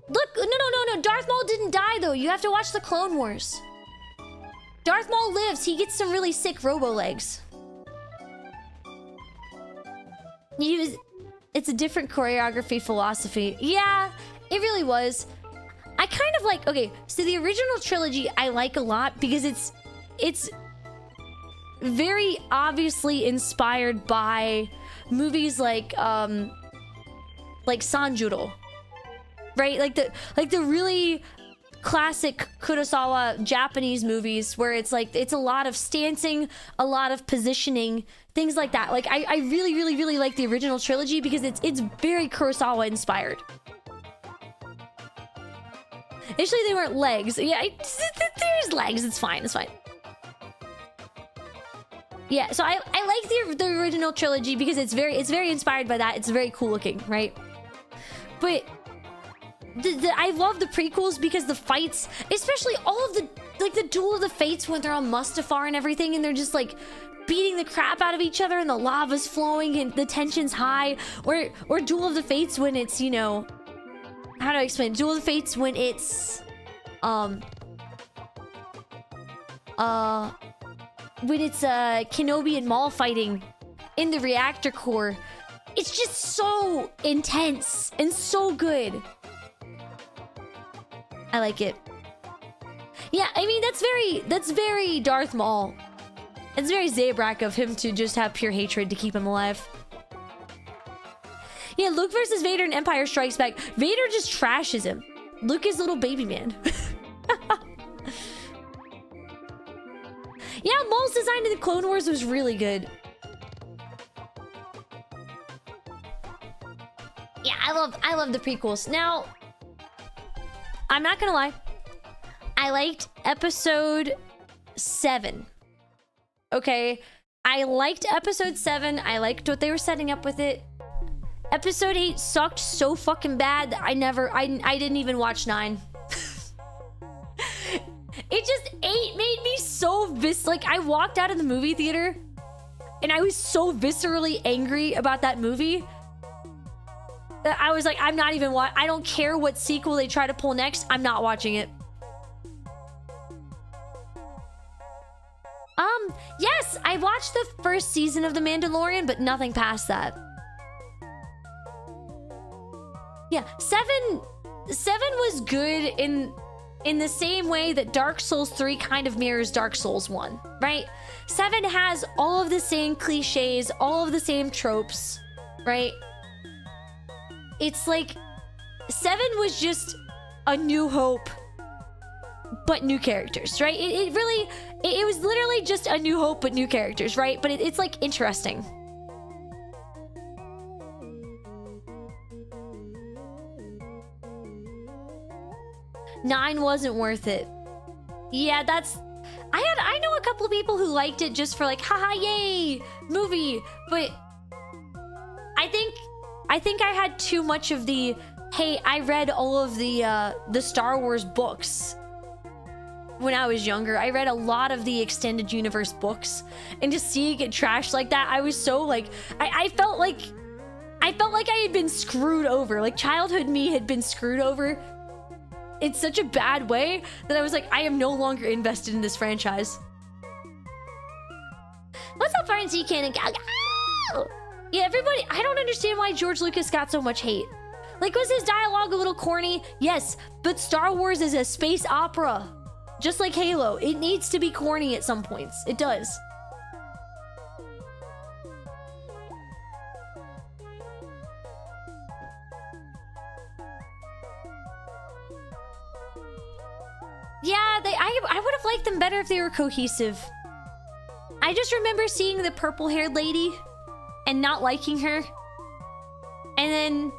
Look, no. Darth Maul didn't die, though. You have to watch the Clone Wars. Darth Maul lives. He gets some really sick robo legs. It's a different choreography philosophy. Yeah, it really was. I kind of like, okay, so the original trilogy I like a lot because it's very obviously inspired by movies like Sanjuro, right? Like the really classic Kurosawa Japanese movies where it's like it's a lot of stancing, a lot of positioning, things like that. Like I really like the original trilogy because it's very Kurosawa inspired. Initially they weren't legs. Yeah, there's legs. It's fine. It's fine. Yeah, so I like the original trilogy because it's very inspired by that. It's very cool looking, right? But I love the prequels because the fights, especially all of the Duel of the Fates when they're on Mustafar and everything, and they're just like beating the crap out of each other and the lava's flowing and the tension's high, or Duel of the Fates when it's, you know, how do I explain? Duel of the Fates when it's Kenobi and Maul fighting in the reactor core. It's just so intense and so good. I like it. Yeah, I mean that's very Darth Maul. It's very Zabrak of him to just have pure hatred to keep him alive. Yeah, Luke versus Vader in Empire Strikes Back. Vader just trashes him. Luke is little baby man. Yeah, Maul's design in the Clone Wars was really good. Yeah, I love the prequels. Now, I'm not gonna lie. I liked episode 7. Okay? I liked episode 7. I liked what they were setting up with it. Episode 8 sucked so fucking bad that I didn't even watch 9. It just 8 made me so like I walked out of the movie theater and I was so viscerally angry about that movie that I was like, I'm not even I don't care what sequel they try to pull next. I'm not watching it. Yes, I watched the first season of The Mandalorian, but nothing past that. Yeah, 7 was good in the same way that Dark Souls 3 kind of mirrors Dark Souls 1, right? 7 has all of the same cliches, all of the same tropes, right? It's like 7 was just a new hope, but new characters, right? It was literally just a new hope, but new characters, right? But it's like interesting. Nine wasn't worth it. Yeah, I know a couple of people who liked it just for like, haha, yay, movie. But I think I had too much of the, hey, I read all of the Star Wars books when I was younger. I read a lot of the extended universe books, and just seeing it trashed like that, I was so like, I felt like I had been screwed over. Like childhood me had been screwed over in such a bad way that I was like, I am no longer invested in this franchise. What's up, RNC Cannon? Yeah, everybody, I don't understand why George Lucas got so much hate. Like, was his dialogue a little corny? Yes, but Star Wars is a space opera. Just like Halo, it needs to be corny at some points. It does. Yeah, I would have liked them better if they were cohesive. I just remember seeing the purple-haired lady and not liking her. And then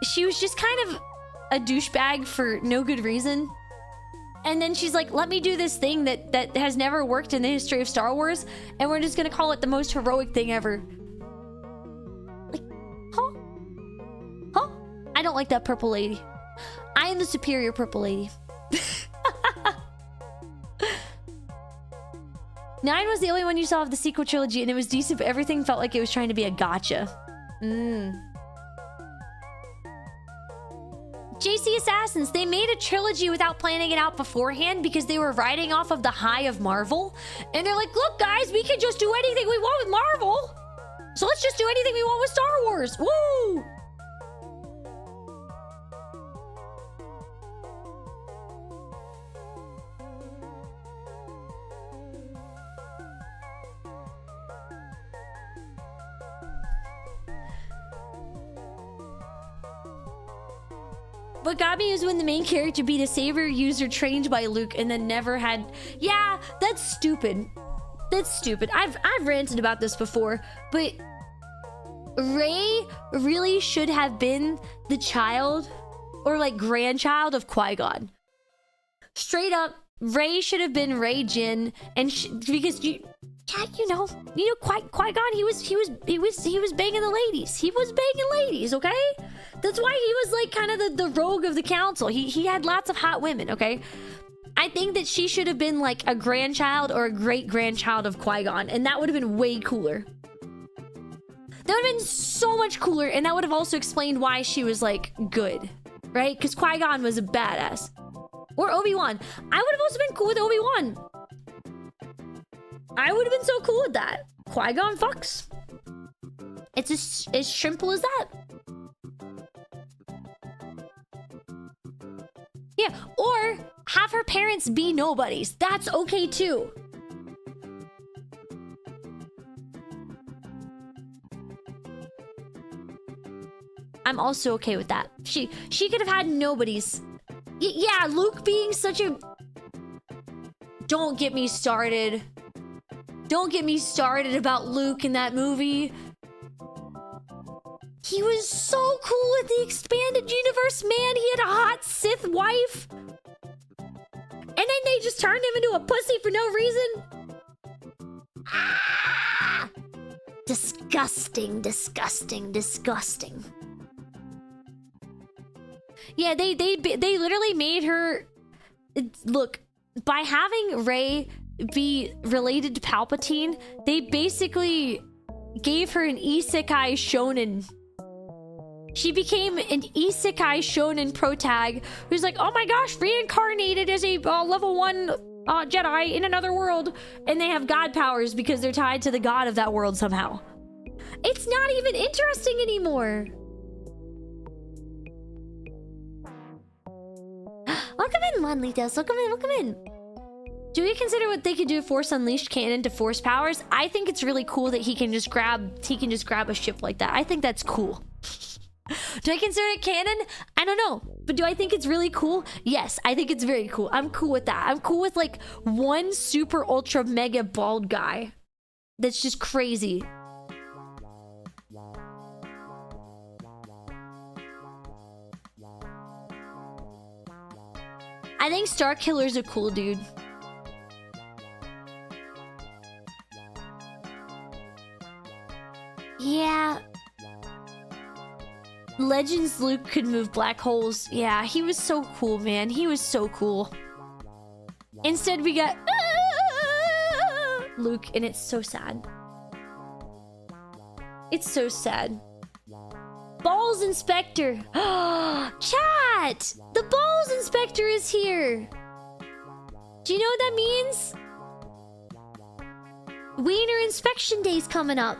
she was just kind of a douchebag for no good reason. And then she's like, let me do this thing that has never worked in the history of Star Wars, and we're just gonna call it the most heroic thing ever. Like, huh? Huh? I don't like that purple lady. I am the superior purple lady. 9 was the only one you saw of the sequel trilogy, and it was decent, but everything felt like it was trying to be a gotcha. JC Assassins, they made a trilogy without planning it out beforehand because they were riding off of the high of Marvel. And they're like, look guys, we can just do anything we want with Marvel. So let's just do anything we want with Star Wars. Woo! What got me is when the main character beat a Saber user trained by Luke and then never had... Yeah, that's stupid. That's stupid. I've ranted about this before, but Rey really should have been the child or like grandchild of Qui-Gon. Straight up, Rey should have been Rey Jin, and because you know Qui-Gon, he was banging the ladies. He was banging ladies, okay? That's why he was like kind of the rogue of the council. He had lots of hot women, okay? I think that she should have been like a grandchild or a great-grandchild of Qui-Gon, and that would have been way cooler. That would have been so much cooler, and that would have also explained why she was like good, right? Because Qui-Gon was a badass. Or Obi-Wan. I would have also been cool with Obi-Wan. I would have been so cool with that. Qui-Gon fucks. It's as simple as that. Yeah, or have her parents be nobodies. That's okay too. I'm also okay with that. She could have had nobodies. Yeah, Luke being such a... Don't get me started. Don't get me started about Luke in that movie. He was so cool with the expanded universe, man. He had a hot Sith wife. And then they just turned him into a pussy for no reason. Ah! Disgusting, disgusting, disgusting. Yeah, they literally made her... Look, by having Rey be related to Palpatine, they basically gave her an isekai shonen. She became an isekai shonen protag who's like, oh my gosh, reincarnated as a level 1 Jedi in another world, and they have god powers because they're tied to the god of that world somehow. It's not even interesting anymore. Welcome in, Monlitos. Welcome in, welcome in. Do we consider what they could do Force Unleashed canon to Force powers? I think it's really cool that he can just grab a ship like that. I think that's cool. Do I consider it canon? I don't know. But do I think it's really cool? Yes, I think it's very cool. I'm cool with that. I'm cool with like one super ultra mega bald guy that's just crazy. I think Starkiller's a cool dude. Yeah. Legends Luke could move black holes. Yeah, he was so cool, man. He was so cool. Instead, we got Luke, and it's so sad. It's so sad. Balls Inspector. Chat! The Balls Inspector is here. Do you know what that means? Wiener Inspection Day's coming up.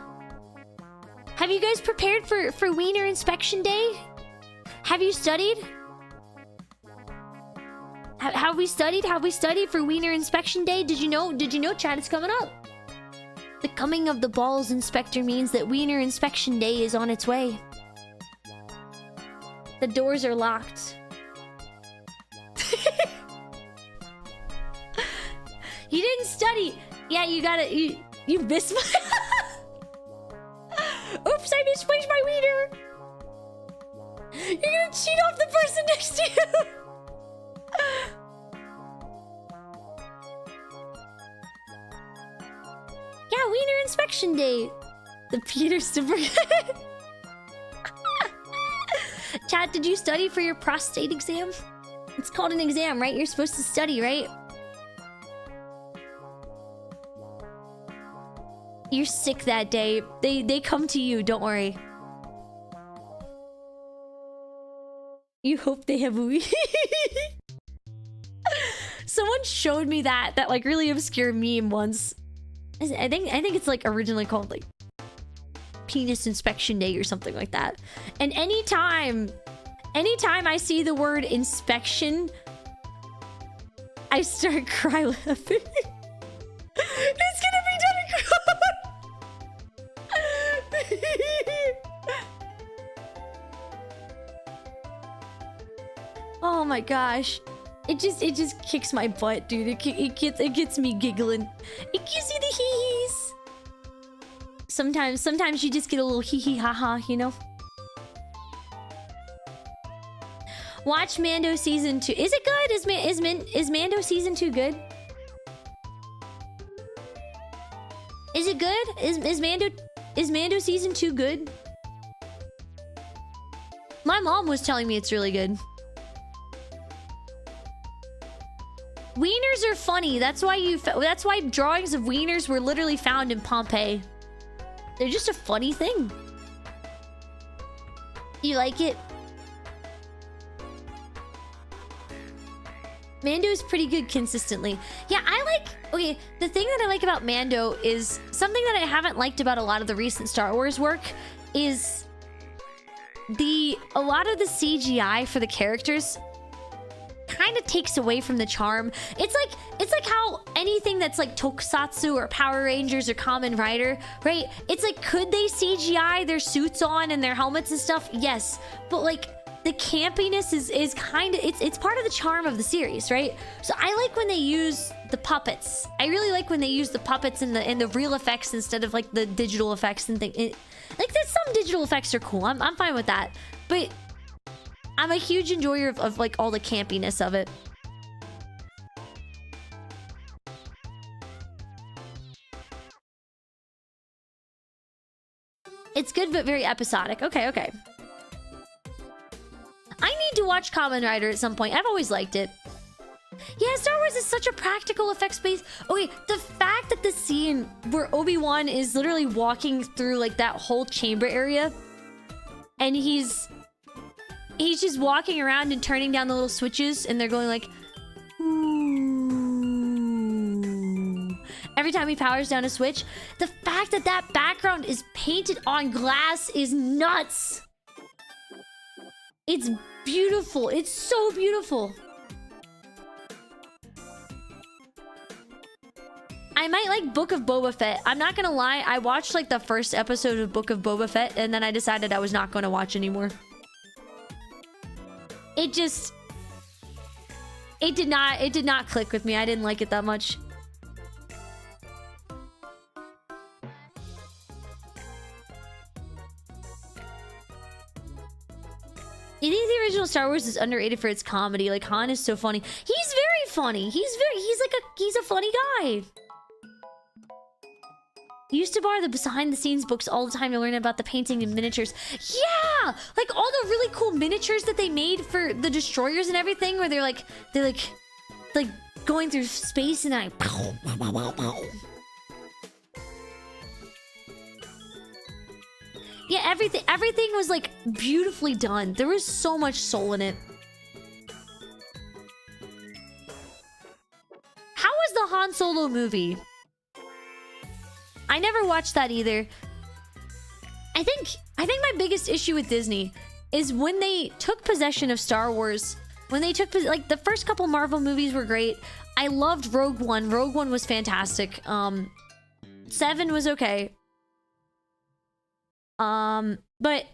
Have you guys prepared for Wiener Inspection Day? Have you studied? Have we studied? Have we studied for Wiener Inspection Day? Did you know, chat, it's coming up. The coming of the Balls Inspector means that Wiener Inspection Day is on its way. The doors are locked. You didn't study. Yeah, you gotta... You missed my... Oops, I misplaced my wiener. You're gonna cheat off the person next to you. Yeah, Wiener Inspection Day. The Peter Super... Chat, did you study for your prostate exam? It's called an exam, right? You're supposed to study, right? You're sick that day. They come to you, don't worry. You hope they have a wee. Someone showed me that like really obscure meme once. I think it's like originally called like penis inspection day or something like that. And anytime I see the word inspection, I start cry laughing. It's gonna be done. Oh my gosh. It just kicks my butt, dude. It gets me giggling. It gives you the hee-hees. Sometimes you just get a little hee-hee ha-ha, you know? Watch Mando season 2. Is it good? Is Mando season 2 good? Is it good? Is Mando season 2 good? My mom was telling me it's really good. Wieners are funny. That's why drawings of wieners were literally found in Pompeii. They're just a funny thing. You like it? Mando's pretty good consistently. Yeah, okay, the thing that I like about Mando is something that I haven't liked about a lot of the recent Star Wars work is a lot of the CGI for the characters kind of takes away from the charm. It's like how anything that's like Tokusatsu or Power Rangers or Kamen Rider, right? It's like, could they CGI their suits on and their helmets and stuff? Yes, but like the campiness is kind of it's part of the charm of the series, right? So I like when they use the puppets. I really like when they use the puppets and the real effects instead of like the digital effects and things. Like there's some digital effects are cool. I'm fine with that, but I'm a huge enjoyer of like all the campiness of it. It's good but very episodic. Okay. I need to watch Kamen Rider at some point. I've always liked it. Yeah, Star Wars is such a practical effects based. Okay, the fact that the scene where Obi-Wan is literally walking through like that whole chamber area and he's just walking around and turning down the little switches and they're going like ooh, every time he powers down a switch. The fact that that background is painted on glass is nuts. It's beautiful. It's so beautiful. I might like Book of Boba Fett. I'm not gonna lie. I watched like the first episode of Book of Boba Fett and then I decided I was not going to watch anymore. It did not click with me. I didn't like it that much. You think the original Star Wars is underrated for its comedy? Like Han is so funny. He's very funny. He's a funny guy. He used to borrow the behind the scenes books all the time to learn about the painting and miniatures. Yeah! Like all the really cool miniatures that they made for the destroyers and everything where they're like going through space and like yeah, everything was like beautifully done. There was so much soul in it. How was the Han Solo movie? I never watched that either. I think my biggest issue with Disney is when they took possession of Star Wars. When they took like the first couple Marvel movies were great. I loved Rogue One. Rogue One was fantastic. 7 was okay. But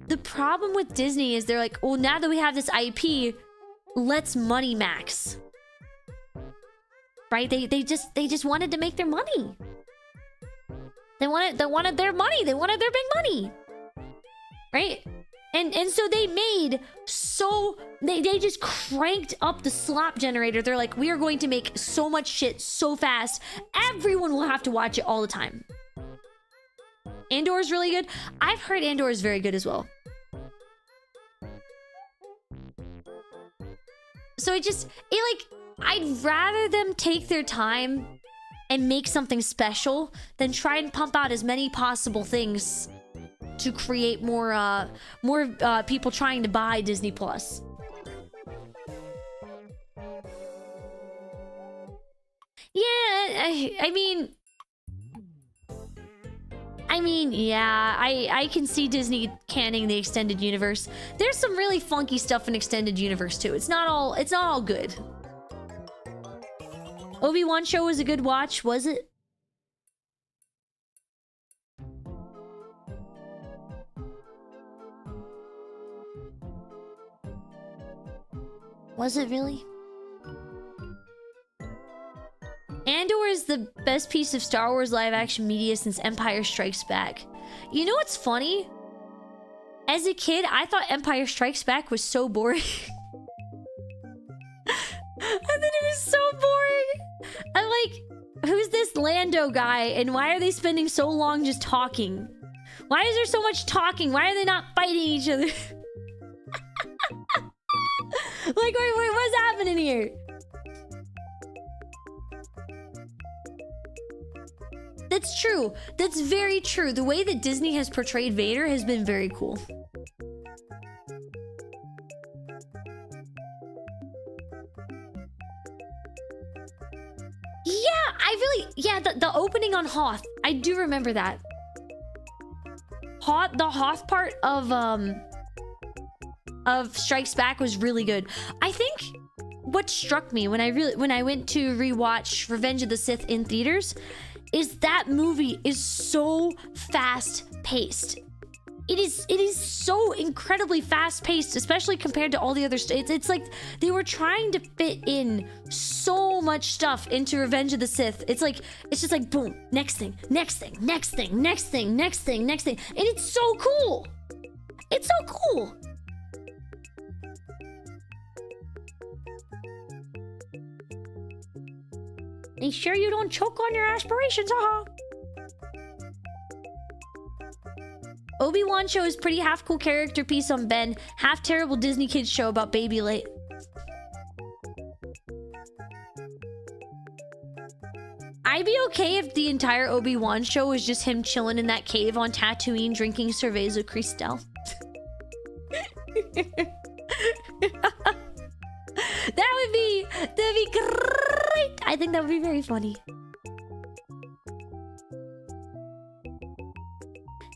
the problem with Disney is they're like, well, now that we have this IP, let's money max. Right? They just wanted to make their money. They wanted their money. They wanted their big money. Right? And so they just cranked up the slop generator. They're like, we are going to make so much shit so fast. Everyone will have to watch it all the time. Andor is really good. I've heard Andor is very good as well. So I'd rather them take their time and make something special than try and pump out as many possible things to create more people trying to buy Disney Plus. Yeah, I I mean, yeah, I can see Disney canning the extended universe. There's some really funky stuff in extended universe too. It's not all good. Obi-Wan show was a good watch, was it? Was it really? Andor is the best piece of Star Wars live-action media since Empire Strikes Back. You know what's funny? As a kid, I thought Empire Strikes Back was so boring. I thought it was so boring. I'm like, who's this Lando guy, and why are they spending so long just talking? Why is there so much talking? Why are they not fighting each other? Like, wait, what's happening here? That's true. That's very true. The way that Disney has portrayed Vader has been very cool. Yeah, the opening on Hoth. I do remember that. The Hoth part of Strikes Back was really good. I think what struck me when I went to rewatch Revenge of the Sith in theaters is that movie is so fast-paced. It is so incredibly fast-paced, especially compared to all the other stuff. It's like they were trying to fit in so much stuff into Revenge of the Sith. It's just like boom, next thing, next thing, next thing, next thing, next thing, next thing. And it's so cool. It's so cool. Are you sure you don't choke on your aspirations, haha? Obi-Wan show is pretty half cool character piece on Ben, half terrible Disney kids show about Baby Late. I'd be okay if the entire Obi-Wan show was just him chilling in that cave on Tatooine drinking Cerveza Cristal. That'd be great. I think that would be very funny.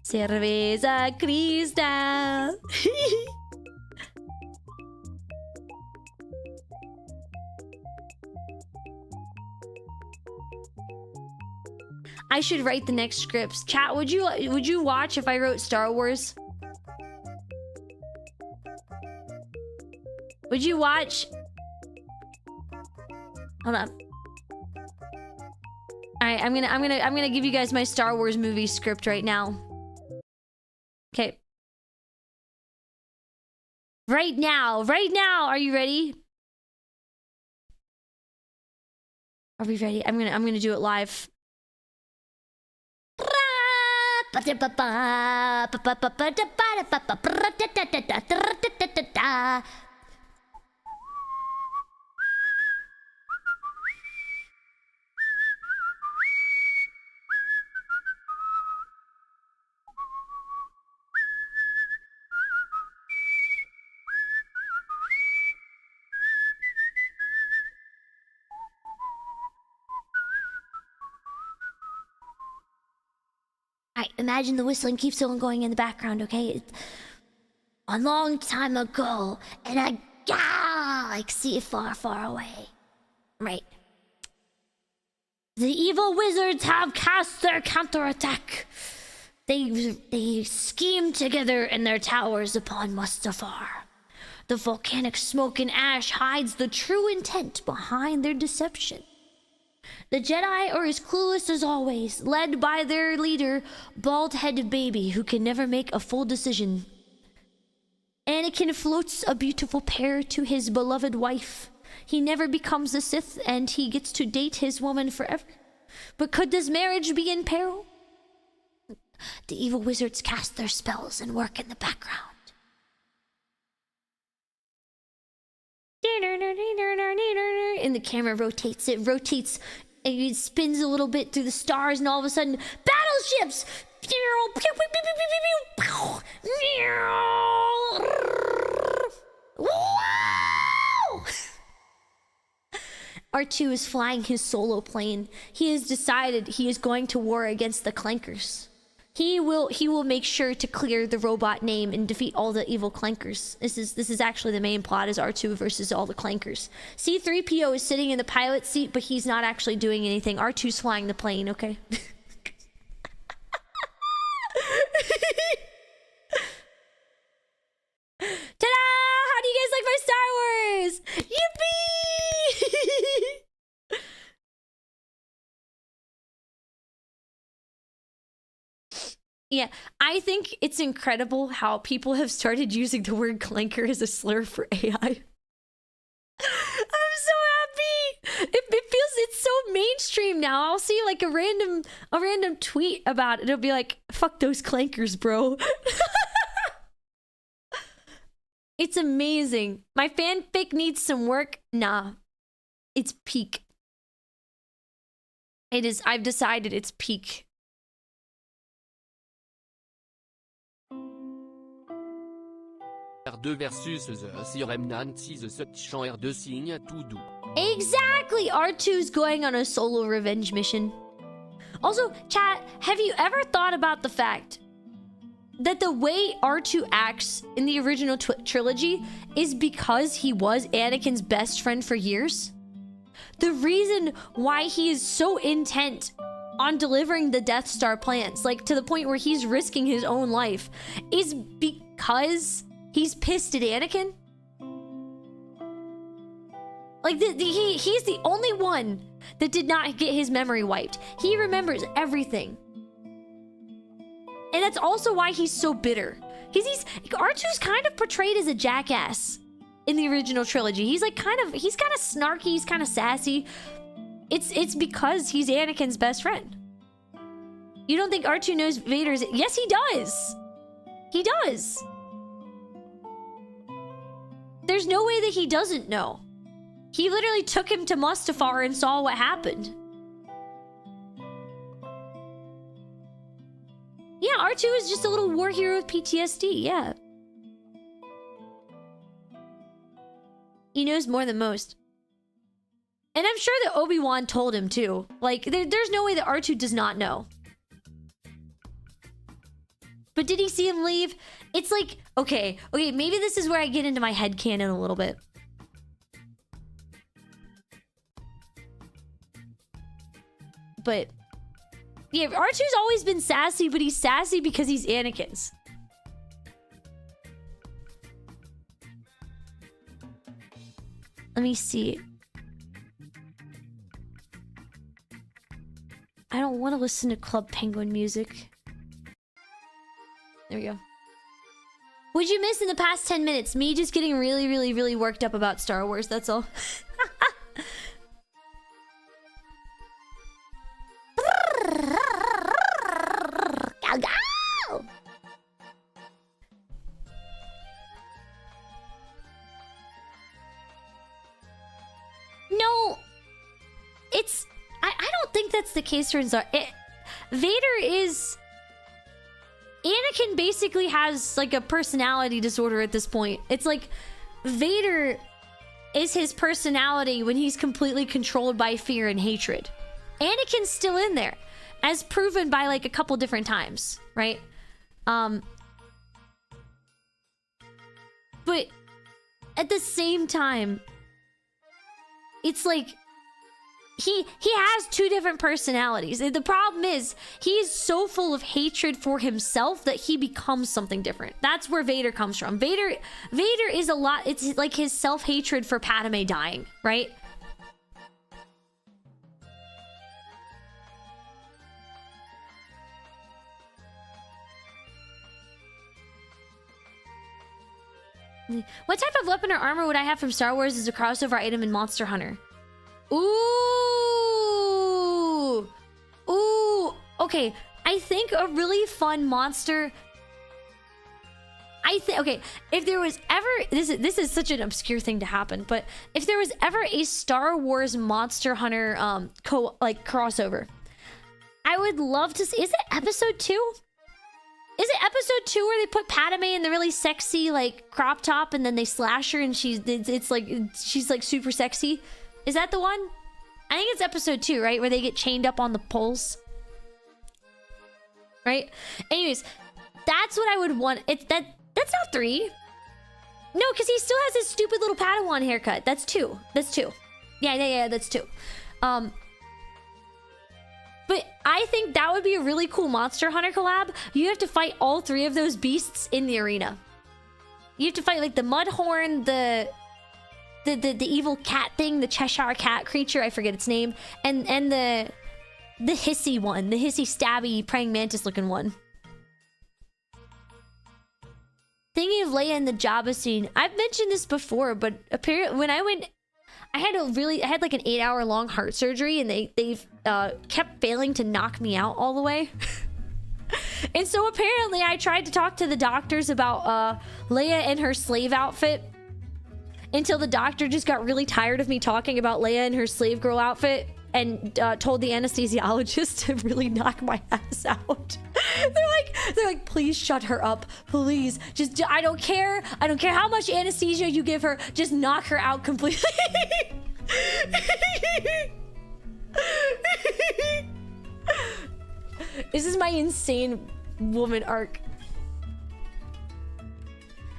Cerveza Cristal. I should write the next scripts. Chat, would you watch if I wrote Star Wars? Would you watch? Hold on. All right, I'm gonna give you guys my Star Wars movie script right now. Okay. Right now, are you ready? Are we ready? I'm gonna do it live. Imagine the whistling keeps on going in the background, okay? A long time ago, in a galaxy far, far away. Right. The evil wizards have cast their counterattack. They schemed together in their towers upon Mustafar. The volcanic smoke and ash hides the true intent behind their deception. The Jedi are as clueless as always, led by their leader, bald-headed baby who can never make a full decision. Anakin floats a beautiful pair to his beloved wife. He never becomes a Sith, and he gets to date his woman forever. But could this marriage be in peril? The evil wizards cast their spells and work in the background. And the camera rotates. It rotates. And it spins a little bit through the stars, and all of a sudden, battleships! R2 is flying his solo plane. He has decided he is going to war against the Clankers. he will make sure to clear the robot name and defeat all the evil clankers. This is actually the main plot, is R2 versus all the clankers. C-3PO is sitting in the pilot seat, but he's not actually doing anything. R2's flying the plane, okay? Ta-da! How do you guys like my Star Wars? Yippee! Yeah, I think it's incredible how people have started using the word clanker as a slur for AI. I'm so happy. It feels, it's so mainstream now. I'll see like a random tweet about it. It'll be like, "Fuck those clankers, bro." It's amazing. My fanfic needs some work. Nah, it's peak. It is. I've decided it's peak. R2 versus The Remnant, the Subchant R2 signe tout doux. Exactly! R2's going on a solo revenge mission. Also, chat, have you ever thought about the fact that the way R2 acts in the original trilogy is because he was Anakin's best friend for years? The reason why he is so intent on delivering the Death Star plans, like to the point where he's risking his own life, is because he's pissed at Anakin. Like, he's the only one that did not get his memory wiped. He remembers everything. And that's also why he's so bitter. R2's kind of portrayed as a jackass in the original trilogy. He's kind of snarky, he's kind of sassy. It's because he's Anakin's best friend. You don't think R2 knows Vader's... Yes, he does. He does. There's no way that he doesn't know. He literally took him to Mustafar and saw what happened. Yeah, R2 is just a little war hero with PTSD, yeah. He knows more than most. And I'm sure that Obi-Wan told him too. Like, there's no way that R2 does not know. But did he see him leave? It's like, okay, maybe this is where I get into my headcanon a little bit. But yeah, R2's always been sassy, but he's sassy because he's Anakin's. Let me see. I don't want to listen to Club Penguin music. There we go. What'd you miss in the past 10 minutes? Me just getting really, really, really worked up about Star Wars, that's all. No, it's... I don't think that's the case for Vader is... Anakin basically has like a personality disorder at this point. It's like Vader is his personality when he's completely controlled by fear and hatred. Anakin's still in there, as proven by like a couple different times, right? But at the same time, it's like he has two different personalities. The problem is he's so full of hatred for himself that he becomes something different. That's where Vader comes from. Vader is a lot. It's like his self-hatred for Padme dying, right? What type of weapon or armor would I have from Star Wars as a crossover item in Monster Hunter? Ooh! Ooh! Okay, I think a really fun monster... okay, if there was ever... This is such an obscure thing to happen, but if there was ever a Star Wars Monster Hunter crossover, I would love to see... Is it episode 2? Is it episode 2 where they put Padme in the really sexy like crop top and then they slash her and she's like super sexy? Is that the one? I think it's episode 2, right? Where they get chained up on the poles. right? Anyways, that's what I would want. That's not 3. No, because he still has his stupid little Padawan haircut. That's 2. That's 2. Yeah, that's 2. But I think that would be a really cool Monster Hunter collab. You have to fight all 3 of those beasts in the arena. You have to fight like the Mudhorn, the evil cat thing, the Cheshire cat creature, I forget its name, and the hissy one, the hissy stabby praying mantis looking one. Thinking of Leia in the Jabba scene, I've mentioned this before, but apparently when I went, I had like an 8-hour long heart surgery, and they kept failing to knock me out all the way. And so apparently I tried to talk to the doctors about Leia and her slave outfit, until the doctor just got really tired of me talking about Leia and her slave girl outfit, and told the anesthesiologist to really knock my ass out. they're like, please shut her up, please. Just, I don't care how much anesthesia you give her, just knock her out completely. This is my insane woman arc.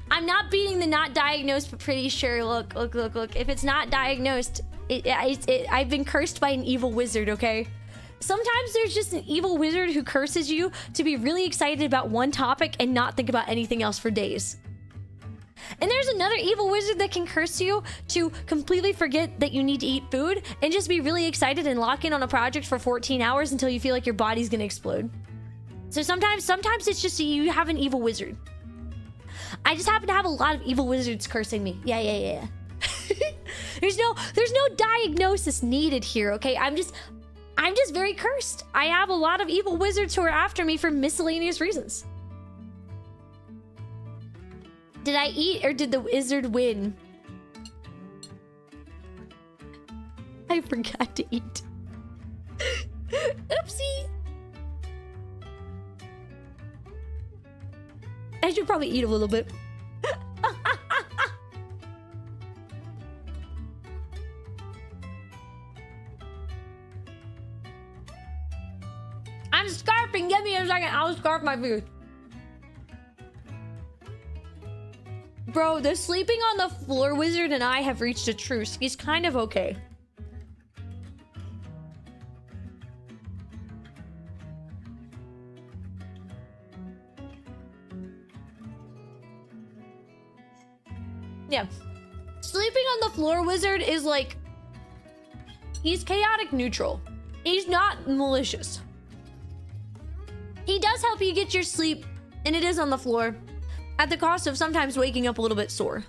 I'm not beating the not diagnosed, but pretty sure. Look. If it's not diagnosed, I've been cursed by an evil wizard, okay? Sometimes there's just an evil wizard who curses you to be really excited about one topic and not think about anything else for days. And there's another evil wizard that can curse you to completely forget that you need to eat food and just be really excited and lock in on a project for 14 hours until you feel like your body's gonna explode. So sometimes it's just you have an evil wizard. I just happen to have a lot of evil wizards cursing me. Yeah. There's no diagnosis needed here, okay? I'm just very cursed. I have a lot of evil wizards who are after me for miscellaneous reasons. Did I eat or did the wizard win? I forgot to eat. Oopsie. I should probably eat a little bit. I'm scarfing. Give me a second. I'll scarf my food. Bro, the sleeping on the floor wizard and I have reached a truce. He's kind of okay. Yeah. Sleeping on the floor wizard is like... he's chaotic neutral. He's not malicious. He does help you get your sleep, and it is on the floor, at the cost of sometimes waking up a little bit sore.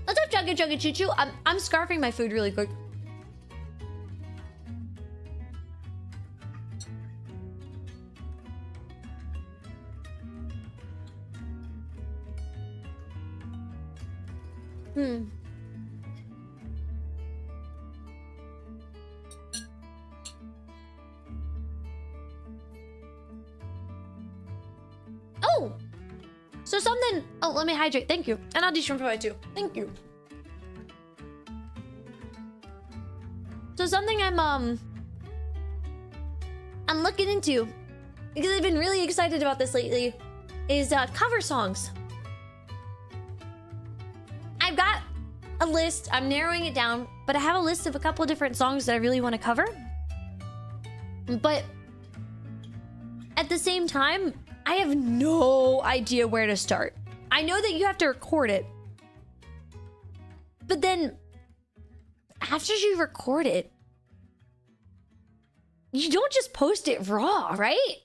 What's up, Chugga Chugga Choo Choo? I'm scarfing my food really quick. Oh! So something... oh, let me hydrate. Thank you. And I'll do shrimp pie too. Thank you. So something I'm looking into, because I've been really excited about this lately, is cover songs. I've got a list. I'm narrowing it down, but I have a list of a couple of different songs that I really want to cover. But at the same time, I have no idea where to start. I know that you have to record it, but then after you record it, you don't just post it raw, right?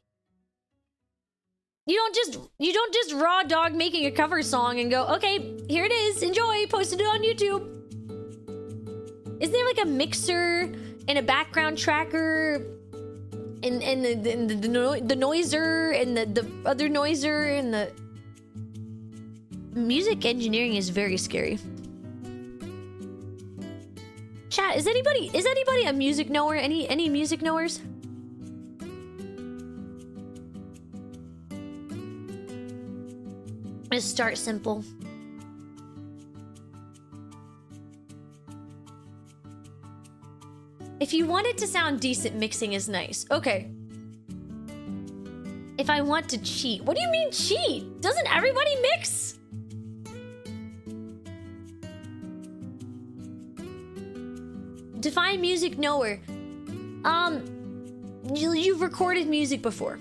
You don't just raw dog making a cover song and go, okay, here it is, enjoy, posted it on YouTube. Isn't there like a mixer and a background tracker and the noiser and the other noiser and the... music engineering is very scary. Chat, is anybody a music knower? Any music knowers? Let's start simple. If you want it to sound decent, mixing is nice. Okay. If I want to cheat. What do you mean cheat? Doesn't everybody mix? Define music knower. You've recorded music before.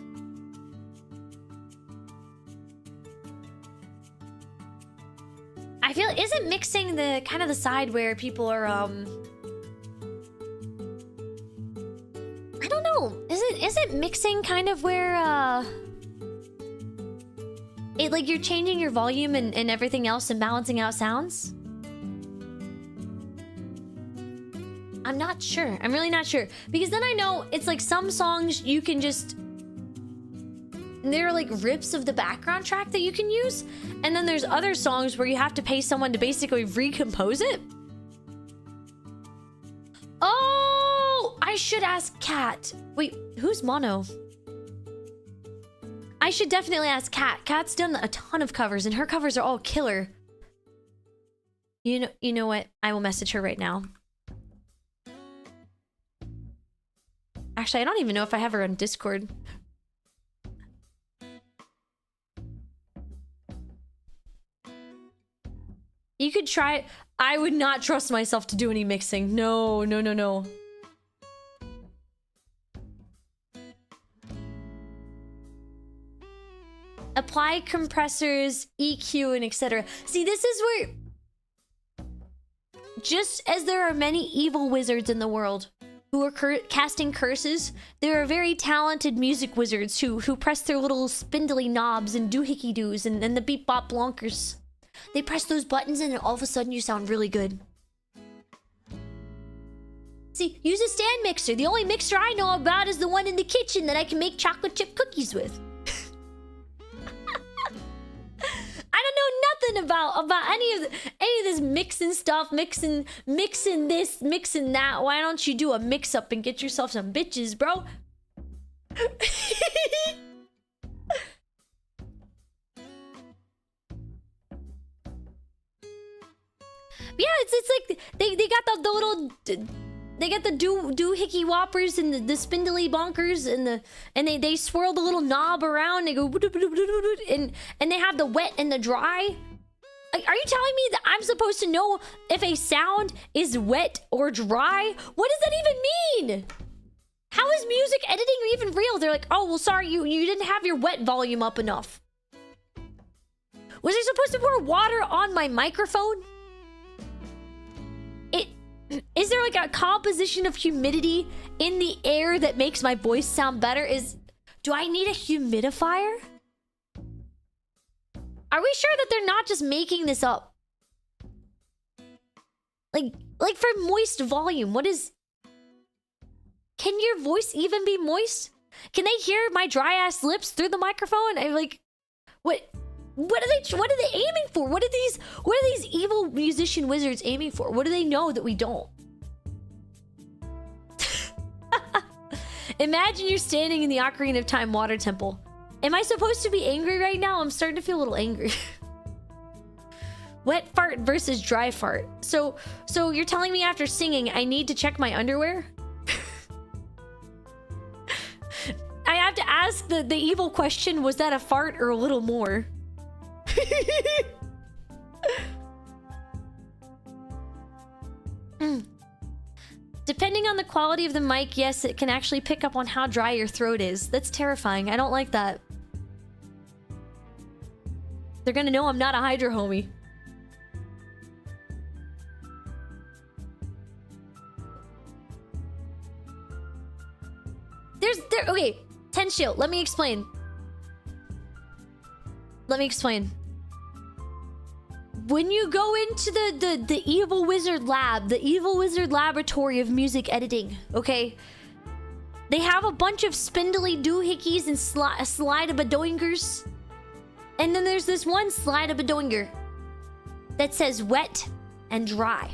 I feel, isn't mixing the kind of the side where people are I don't know. Isn't mixing kind of where it, like, you're changing your volume and everything else and balancing out sounds? I'm not sure. I'm really not sure. Because then I know it's like some songs you can just... They're like rips of the background track that you can use. And then there's other songs where you have to pay someone to basically recompose it. Oh! I should ask Kat. Wait, who's Mono? I should definitely ask Kat. Kat's done a ton of covers and her covers are all killer. You know what? I will message her right now. Actually, I don't even know if I have her on Discord. You could try. I would not trust myself to do any mixing. No, no, no, no. Apply compressors, EQ, and etc. See, this is where... Just as there are many evil wizards in the world who are casting curses, there are very talented music wizards who press their little spindly knobs and doohickey-doos and the beep-bop blonkers. They press those buttons and all of a sudden you sound really good. See, use a stand mixer. The only mixer I know about is the one in the kitchen that I can make chocolate chip cookies with. I don't know nothing about any of this mixing stuff, mixing this, mixing that. Why don't you do a mix up and get yourself some bitches, bro? Yeah, it's like they got the little, they got the doohickey whoppers and the spindly bonkers and they swirl the little knob around. They go and they have the wet and the dry. Are you telling me that I'm supposed to know if a sound is wet or dry? What does that even mean? How is music editing even real? They're like, oh well, sorry, you didn't have your wet volume up enough. Was I supposed to pour water on my microphone? Is there like a composition of humidity in the air that makes my voice sound better? Do I need a humidifier? Are we sure that they're not just making this up? Like for moist volume, what is... Can your voice even be moist? Can they hear my dry ass lips through the microphone? I'm like, what are they aiming for? What are these evil musician wizards aiming for? What do they know that we don't? Imagine you're standing in the Ocarina of Time water temple. Am I supposed to be angry right now? I'm starting to feel a little angry. Wet fart versus dry fart. So you're telling me after singing I need to check my underwear? I have to ask the evil question, was that a fart or a little more? Depending on the quality of the mic, yes, it can actually pick up on how dry your throat is. That's terrifying. I don't like that. They're gonna know I'm not a Hydra homie. Okay, Tenshio, let me explain. When you go into the evil wizard lab, the evil wizard laboratory of music editing, okay? They have a bunch of spindly doohickeys and slide-a-badoingers. And then there's this one slide-a-badoinger that says wet and dry.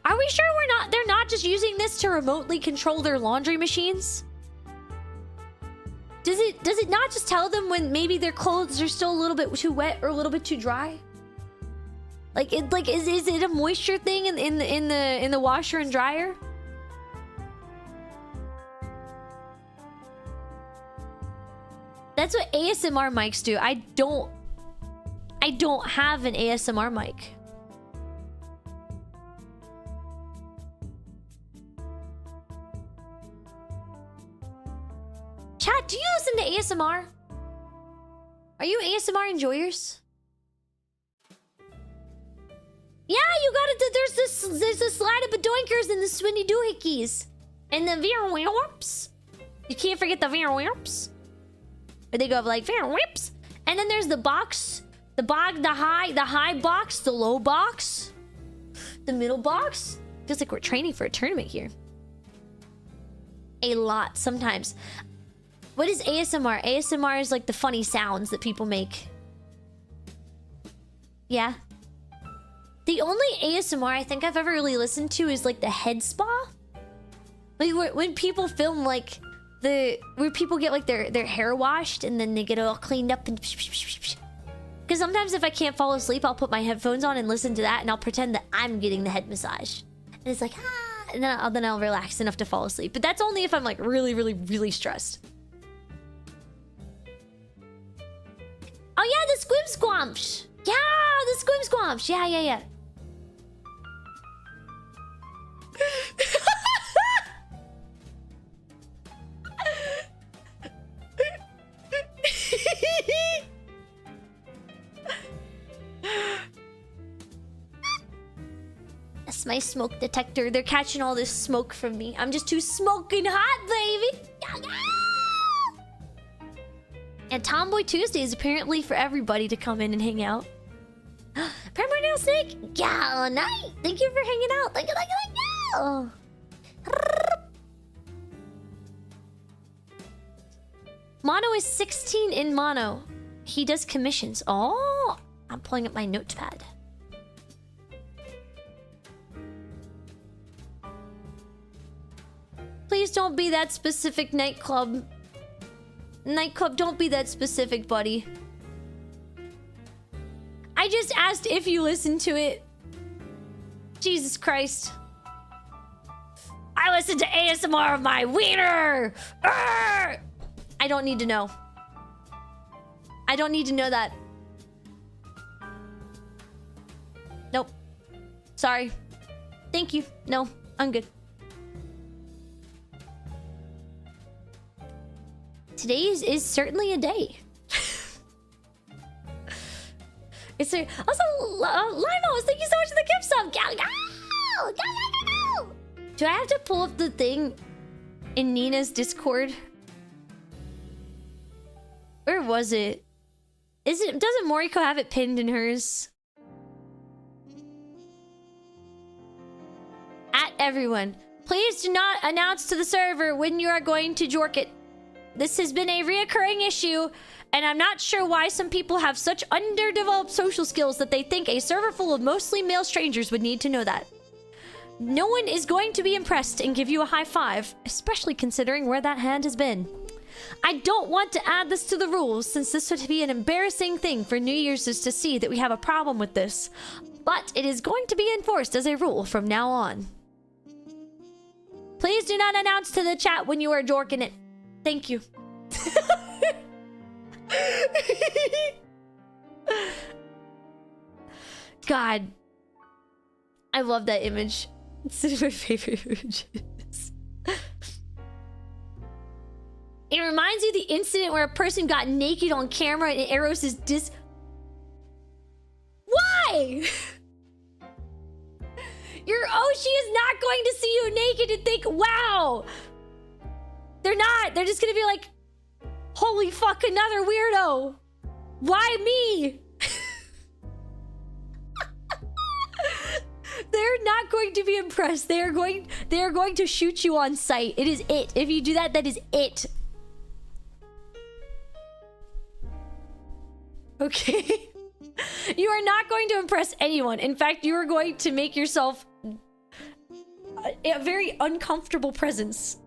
Are we sure they're not just using this to remotely control their laundry machines? Does it not just tell them when maybe their clothes are still a little bit too wet or a little bit too dry? Like is it a moisture thing in the washer and dryer? That's what ASMR mics do. I don't have an ASMR mic. Chat, do you listen to ASMR? Are you ASMR enjoyers? Yeah, you gotta do. There's the slide of bedoinkers and the swinny doohickeys. And the veer-wimps. You can't forget the veer-wimps. Where they go like veer-wimps. And then there's the box. The high box, the low box. The middle box. Feels like we're training for a tournament here. A lot, sometimes. What is ASMR? ASMR is like the funny sounds that people make. Yeah. The only ASMR I think I've ever really listened to is like the head spa. Like when people film like where people get like their hair washed and then they get it all cleaned up and because sometimes if I can't fall asleep, I'll put my headphones on and listen to that and I'll pretend that I'm getting the head massage. And it's like, ah, and then I'll relax enough to fall asleep. But that's only if I'm like really, really, really stressed. Oh yeah, the squim squamps. Yeah, the squim squamps. Yeah. That's my smoke detector. They're catching all this smoke from me. I'm just too smoking hot, baby. And Tomboy Tuesday is apparently for everybody to come in and hang out. Primordial Snake, yeah, night. Thank you for hanging out. Thank you. Mono is 16 in mono. He does commissions. Oh, I'm pulling up my notepad. Please don't be that specific, Nightclub. Nightclub, don't be that specific, buddy. I just asked if you listened to it. Jesus Christ. I listen to ASMR of my wiener! Arrgh! I don't need to know. I don't need to know that. Nope. Sorry. Thank you. No, I'm good. Today is certainly a day. It's a, also Limos, thank you so much for the gift sub. Go. Do I have to pull up the thing in Nina's Discord? Where was it? Doesn't Moriko have it pinned in hers? At everyone, please do not announce to the server when you are going to jork it. This has been a reoccurring issue, and I'm not sure why some people have such underdeveloped social skills that they think a server full of mostly male strangers would need to know that. No one is going to be impressed and give you a high five, especially considering where that hand has been. I don't want to add this to the rules, since this would be an embarrassing thing for New Year's to see that we have a problem with this. But it is going to be enforced as a rule from now on. Please do not announce to the chat when you are jorking it. Thank you. God. I love that image. It's one of my favorite images. It reminds you of the incident where a person got naked on camera and Eros is Why? Your Oshi is not going to see you naked and think, wow. They're not. They're just gonna be like, holy fuck, another weirdo. Why me? They're not going to be impressed. They are going to shoot you on sight. It is it. If you do that, that is it. Okay. You are not going to impress anyone. In fact, you are going to make yourself a very uncomfortable presence.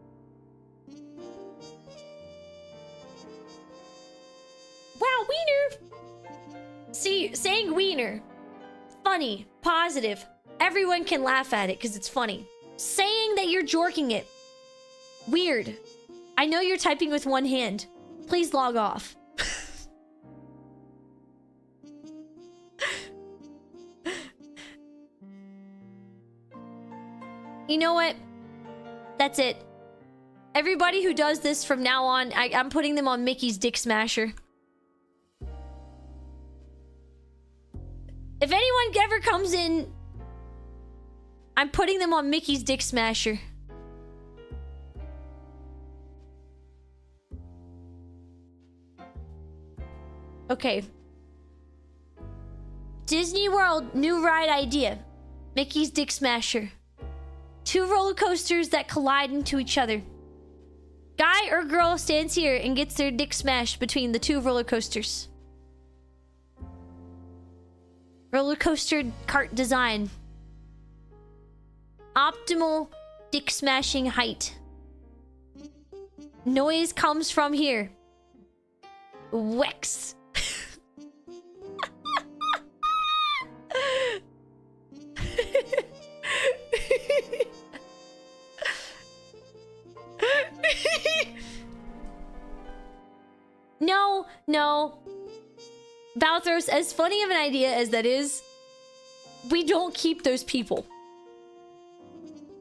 Wow, wiener. See, saying wiener. funny. Positive. Everyone can laugh at it because it's funny. Saying that you're jorking it. Weird. I know you're typing with one hand. Please log off. You know what? That's it. Everybody who does this from now on, I'm putting them on Mickey's Dick Smasher. If anyone ever comes in, I'm putting them on Mickey's Dick Smasher. Okay. Disney World new ride idea. Mickey's Dick Smasher. 2 roller coasters that collide into each other. Guy or girl stands here and gets their dick smashed between the 2 roller coasters. Roller coaster cart design. Optimal dick smashing height. Noise comes from here. Wex. No. Valthros, as funny of an idea as that is, we don't keep those people.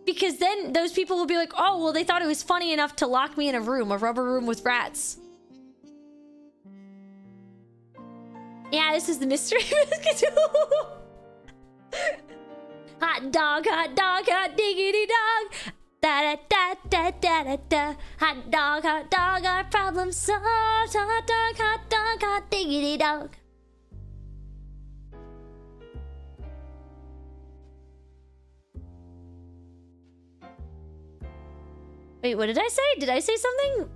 Because then those people will be like, oh, well, they thought it was funny enough to lock me in a rubber room with rats. Yeah, this is the mystery biscuit. Hot dog, hot diggity dog. Da da da da da da. Hot dog, our problem solved. Hot diggity dog. Wait, what did I say? Did I say something?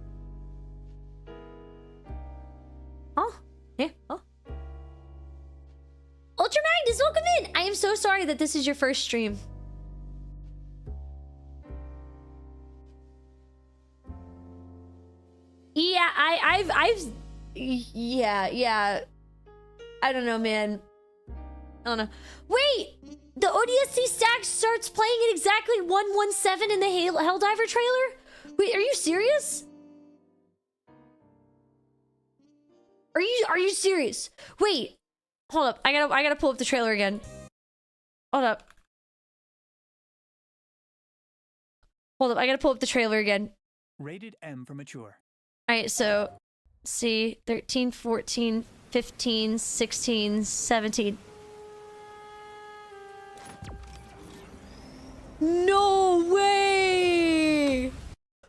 Oh, yeah. Oh. Ultra Magnus, welcome in. I am so sorry that this is your first stream. Yeah, yeah. I don't know, man. I don't know. Wait, the ODST stack starts playing at exactly 117 in the Helldiver trailer? Wait, are you serious? Are you serious? Wait, hold up. I gotta pull up the trailer again. Hold up. I gotta pull up the trailer again. Rated M for mature. Alright, so see 13, 14, 15, 16, 17. No way!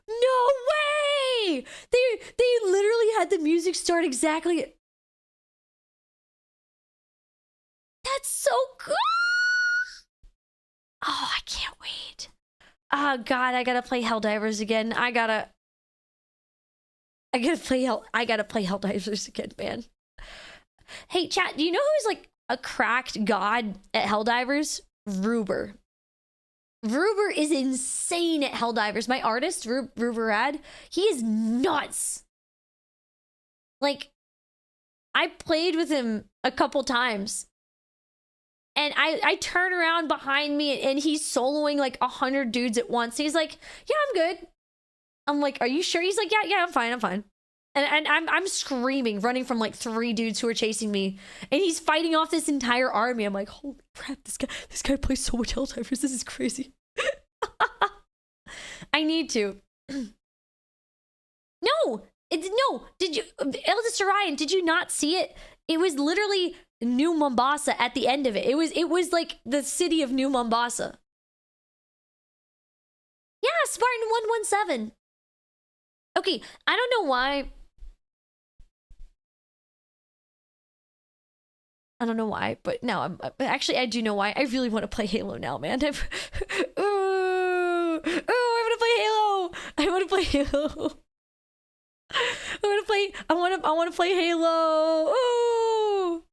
No way! They literally had the music start exactly. That's so good! Oh, I can't wait. Oh god, I gotta play Helldivers again. I gotta play Helldivers again, man. Hey, chat, do you know who's like a cracked god at Helldivers? Ruber. Ruber is insane at Helldivers. My artist, Ruberad, he is nuts. Like, I played with him a couple times. And I turn around behind me and he's soloing like 100 dudes at once. He's like, yeah, I'm good. I'm like, are you sure? He's like, yeah, I'm fine. And I'm screaming, running from like 3 dudes who are chasing me. And he's fighting off this entire army. I'm like, holy crap, this guy plays so much Helldivers. This is crazy. I need to. No, did you, Eldest Orion, did you not see it? It was literally New Mombasa at the end of it. It was like the city of New Mombasa. Yeah, Spartan 117. Okay, I don't know why. I don't know why, but now actually I do know why. I really want to play Halo now, man. I want to play Halo. I want to play Halo. Ooh.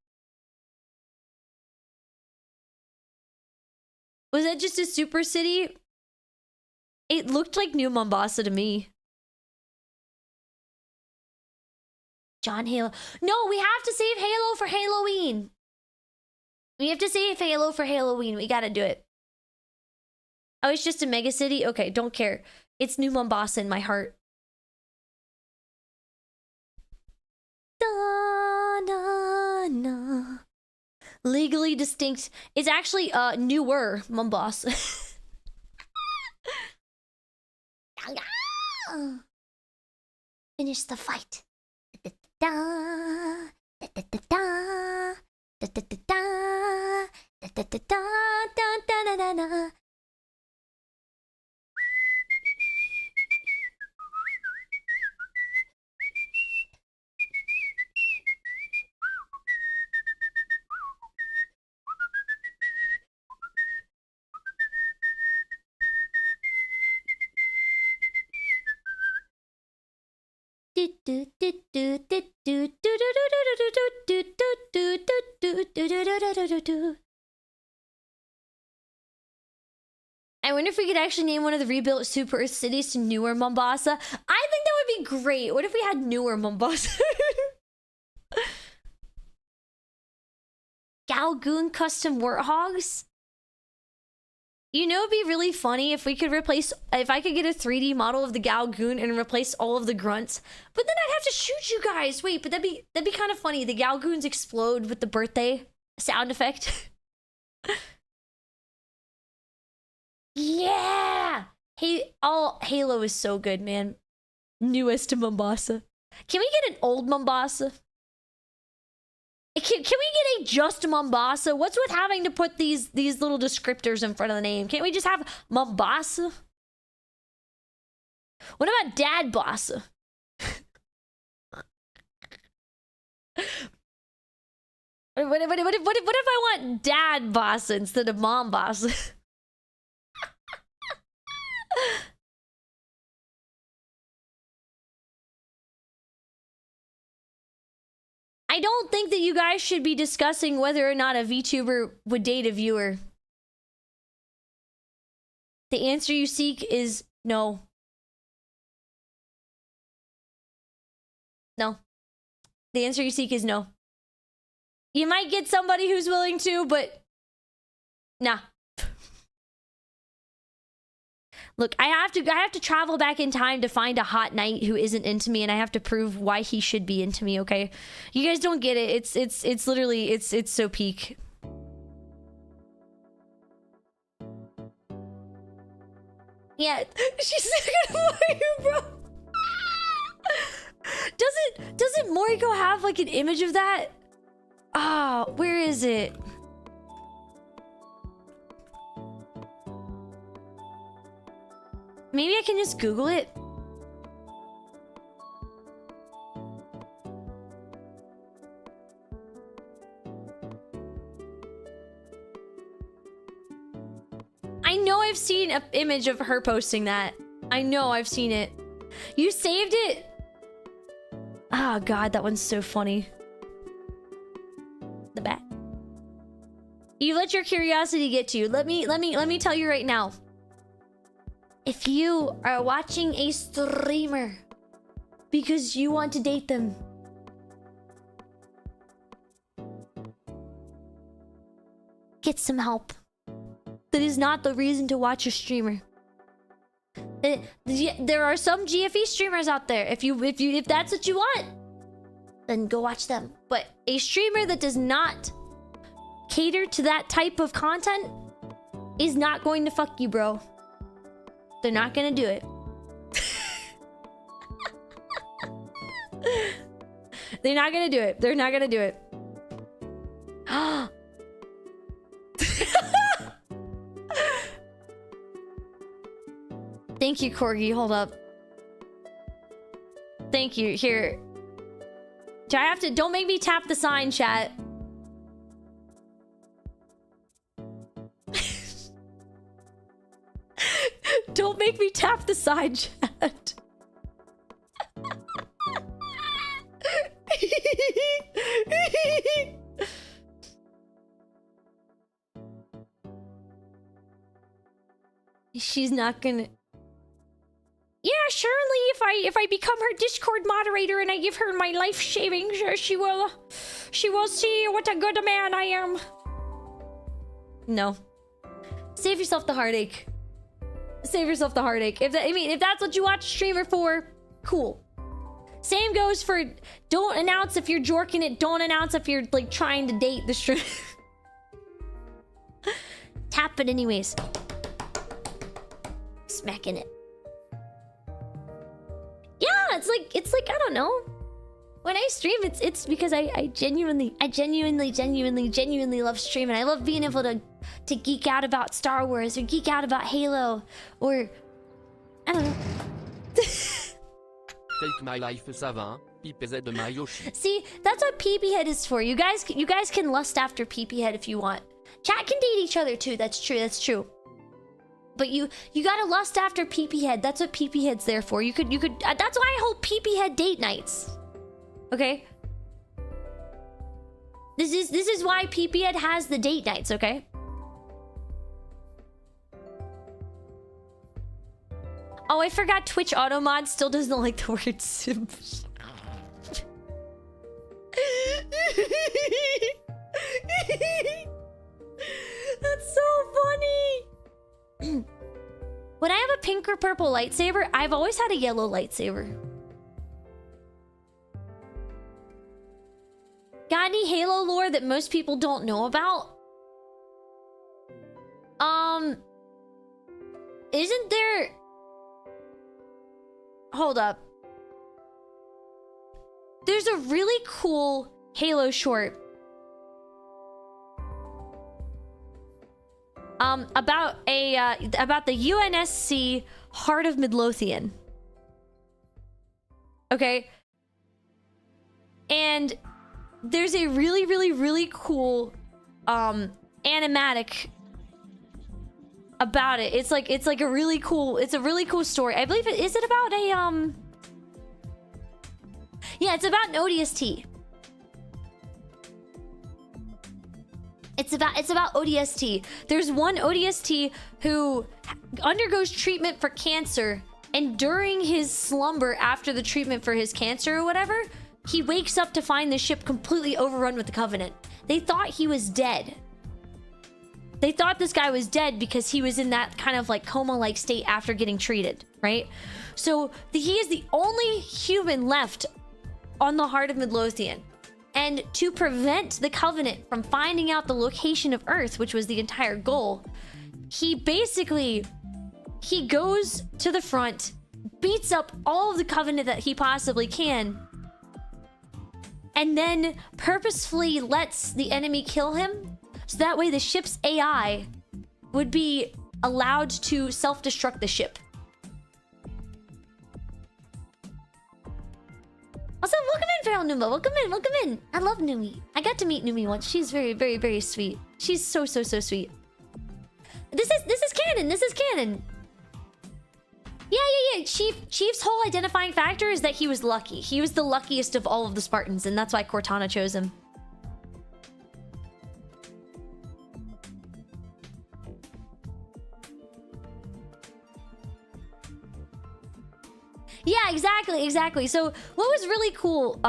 Was that just a super city? It looked like New Mombasa to me. John Halo. No, we have to save Halo for Halloween. We have to say Halo for Halloween. We gotta do it. Oh, it's just a mega city? Okay, don't care. It's New Mombasa in my heart. Da, na, na. Legally distinct. It's actually newer Mombasa. Finish the fight. Da, da, da, da, da, da, da, da, da, da, da, da, da, da, da, da, da. I wonder if we could actually name one of the rebuilt super cities to Newer Mombasa. I think that would be great. What if we had Newer Mombasa? Galgoon custom warthogs? You know, it'd be really funny if we could replace, if I could get a 3D model of the Galgoon and replace all of the grunts. But then I'd have to shoot you guys. Wait, but that'd be kind of funny. The Galgoons explode with the birthday sound effect. Yeah! Hey, Halo is so good, man. Newest to Mombasa. Can we get an old Mombasa? Can we get a just Mombasa? What's with having to put these little descriptors in front of the name? Can't we just have Mombasa? What about Dad Bossa? What if I want Dad Bossa instead of Mom Bossa? I don't think that you guys should be discussing whether or not a VTuber would date a viewer. The answer you seek is no. No. The answer you seek is no. You might get somebody who's willing to, but nah. Look, I have to travel back in time to find a hot knight who isn't into me, and I have to prove why he should be into me, okay? You guys don't get it. It's literally it's so peak. Yeah, she's gonna buy you, bro. Doesn't Moriko have like an image of that? Ah, where is it? Maybe I can just Google it. I know I've seen an image of her posting that. I know I've seen it. You saved it? Oh god, that one's so funny. The bat. You let your curiosity get to you. Let me tell you right now. If you are watching a streamer because you want to date them, get some help. That is not the reason to watch a streamer. There are some GFE streamers out there. If that's what you want, then go watch them. But a streamer that does not cater to that type of content is not going to fuck you, bro. They're not gonna do it. They're not gonna do it. They're not gonna do it. Thank you, Corgi. Hold up. Thank you. Here. Do I have to... Don't make me tap the sign, chat. Don't make me tap the sign, chat. She's not gonna... Yeah, surely if I become her Discord moderator and I give her my life savings, she will see what a good man I am. No. Save yourself the heartache. Save yourself the heartache. If that's what you watch a streamer for, cool. Same goes for don't announce if you're jorking it. Don't announce if you're like trying to date the streamer. Tap it anyways. Smacking it. Yeah, it's like I don't know. When I stream, it's because I genuinely love streaming. I love being able to geek out about Star Wars or geek out about Halo or I don't know. Take my life, ça va, PPZ de my Yoshi. See, that's what PP Head is for. You guys can lust after PP Head if you want. Chat can date each other too. That's true. But you gotta lust after PP Head. That's what PP Head's there for. You could. That's why I hold PP Head date nights. Okay. This is why PP Head has the date nights. Okay. Oh, I forgot Twitch Automod still doesn't like the word simp. That's so funny. When I have a pink or purple lightsaber, I've always had a yellow lightsaber. Got any Halo lore that most people don't know about? Isn't there... Hold up. There's a really cool Halo short. About the UNSC Heart of Midlothian. Okay. And there's a really cool animatic about it. It's like a really cool story. I believe it is it about a yeah, it's about an ODST. It's about ODST. There's one ODST who undergoes treatment for cancer, and during his slumber after the treatment for his cancer or whatever, he wakes up to find the ship completely overrun with the Covenant. They thought he was dead. They thought this guy was dead because he was in that kind of like coma-like state after getting treated, right? So he is the only human left on the Heart of Midlothian. And to prevent the Covenant from finding out the location of Earth, which was the entire goal, he goes to the front, beats up all of the Covenant that he possibly can, and then purposefully lets the enemy kill him, so that way the ship's AI would be allowed to self-destruct the ship. Also, welcome in, Feral Numa. Welcome in. I love Numi. I got to meet Numi once. She's very sweet. She's so sweet. This is canon. This is canon. Yeah. Chief's whole identifying factor is that he was lucky. He was the luckiest of all of the Spartans, and that's why Cortana chose him. Yeah, exactly. So what was really cool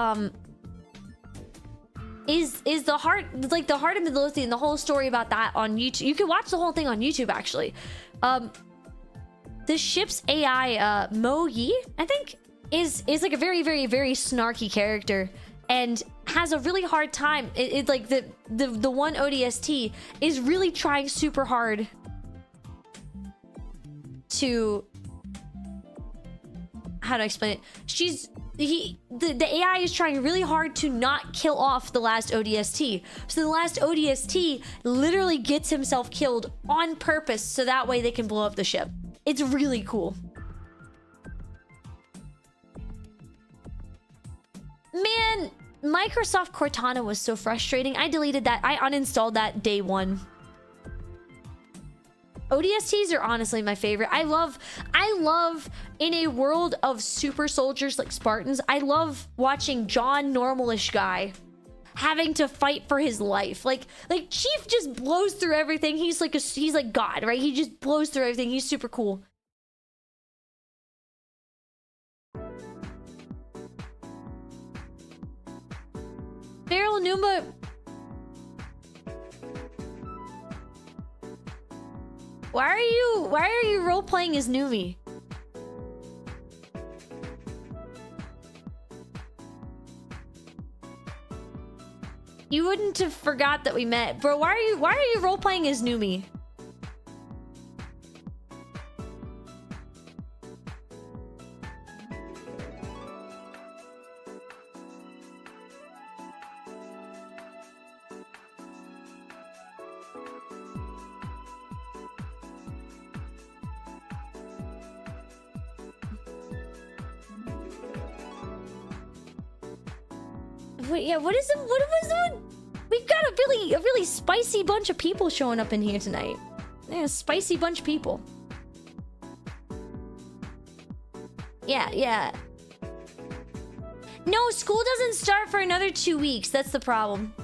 is the heart, like the Heart of Midlothian, the whole story about that on YouTube. You can watch the whole thing on YouTube actually. The ship's AI, Mo Yi, I think, is like a very snarky character and has a really hard time. It's like the one ODST is really trying super hard to, how to explain it? The AI is trying really hard to not kill off the last ODST. So the last ODST literally gets himself killed on purpose so that way they can blow up the ship. It's really cool. Man, Microsoft Cortana was so frustrating. I deleted that. I uninstalled that day one. ODSTs are honestly my favorite. I love in a world of super soldiers like Spartans, I love watching John Normalish guy having to fight for his life. Like Chief just blows through everything. He's like God, right? He just blows through everything. He's super cool. Feral Numa. Why are you role playing as Numi? You wouldn't have forgot that we met, bro. Why are you role playing as Numi? Wait, yeah, what was it? We've got a really spicy bunch of people showing up in here tonight. Yeah, a spicy bunch of people. Yeah. No, school doesn't start for another 2 weeks. That's the problem.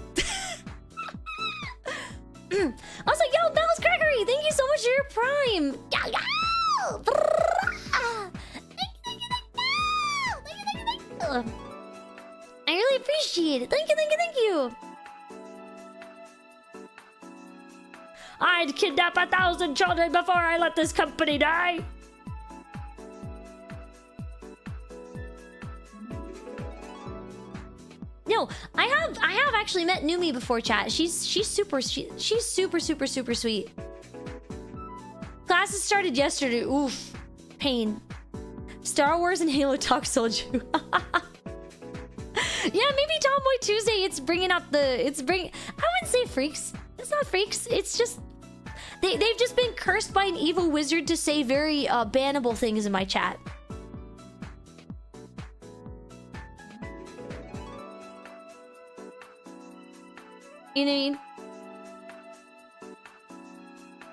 Also, yo, Bells Gregory, thank you so much for your prime. Thank you. I really appreciate it. Thank you. I'd kidnap 1,000 children before I let this company die. No, I have actually met Numi before, chat. She's super sweet. Classes started yesterday. Oof, pain. Star Wars and Halo talk Soju. Yeah, maybe Tomboy Tuesday. It's bringing up the. I wouldn't say freaks. It's not freaks. It's just they've just been cursed by an evil wizard to say very bannable things in my chat. You know what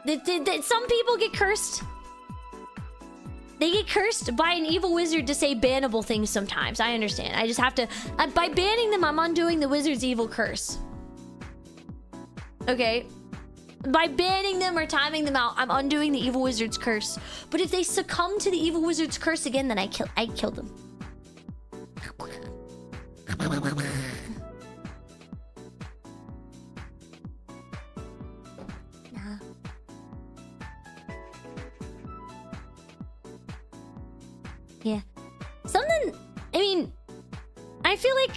I mean? Some people get cursed. They get cursed by an evil wizard to say bannable things sometimes. I understand. I just have to... by banning them, I'm undoing the wizard's evil curse. Okay? By banning them or timing them out, I'm undoing the evil wizard's curse. But if they succumb to the evil wizard's curse again, then I kill them. Yeah. Something... I mean... I feel like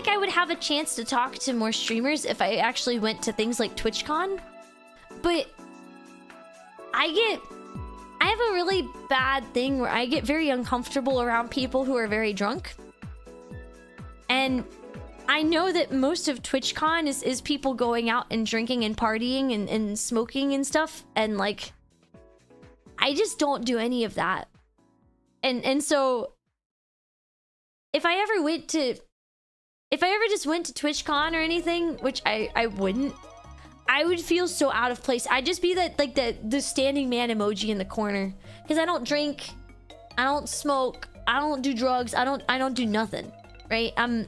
I would have a chance to talk to more streamers if I actually went to things like TwitchCon. But... I have a really bad thing where I get very uncomfortable around people who are very drunk. And... I know that most of TwitchCon is people going out and drinking and partying and smoking and stuff. And like... I just don't do any of that. And so if I ever just went to TwitchCon or anything, which I wouldn't, I would feel so out of place. I'd just be that like the standing man emoji in the corner, because I don't drink, I don't smoke, I don't do drugs, I don't do nothing, right? I'm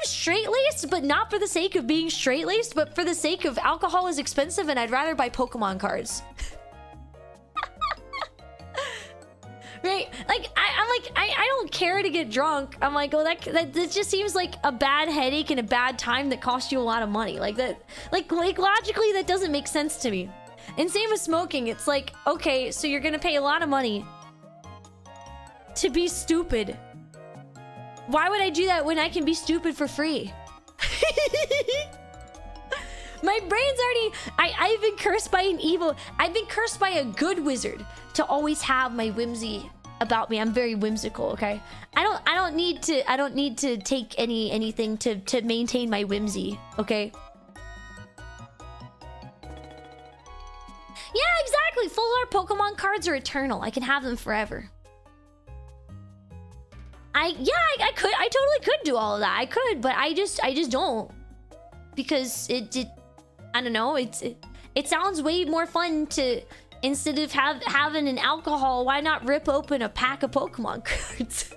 straight-laced, but not for the sake of being straight-laced, but for the sake of alcohol is expensive and I'd rather buy Pokemon cards. Right? Like, I don't care to get drunk. I'm like, oh, that just seems like a bad headache and a bad time that costs you a lot of money. Like that, like logically, that doesn't make sense to me. And same with smoking. It's like, okay, so you're gonna pay a lot of money to be stupid. Why would I do that when I can be stupid for free? My brain's already... I've been cursed by an evil... I've been cursed by a good wizard to always have my whimsy about me. I'm very whimsical, okay? I don't need to take anything to maintain my whimsy, okay? Yeah, exactly. Full art Pokemon cards are eternal. I can have them forever. I totally could do all of that. I could, but I just don't. Because it I don't know, it sounds way more fun to, instead of having an alcohol, why not rip open a pack of Pokemon cards?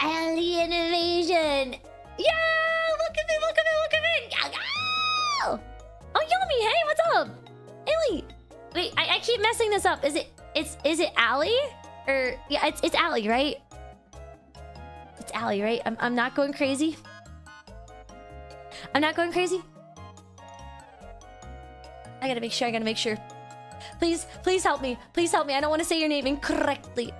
Alien invasion! Yeah! Look at me! Oh, Yomi, hey, what's up? Ellie! Wait, I keep messing this up. Is it Allie? Or yeah, it's Allie, right? It's Allie, right? I'm not going crazy. I'm not going crazy? I gotta make sure. Please, please help me. Please help me. I don't want to say your name incorrectly.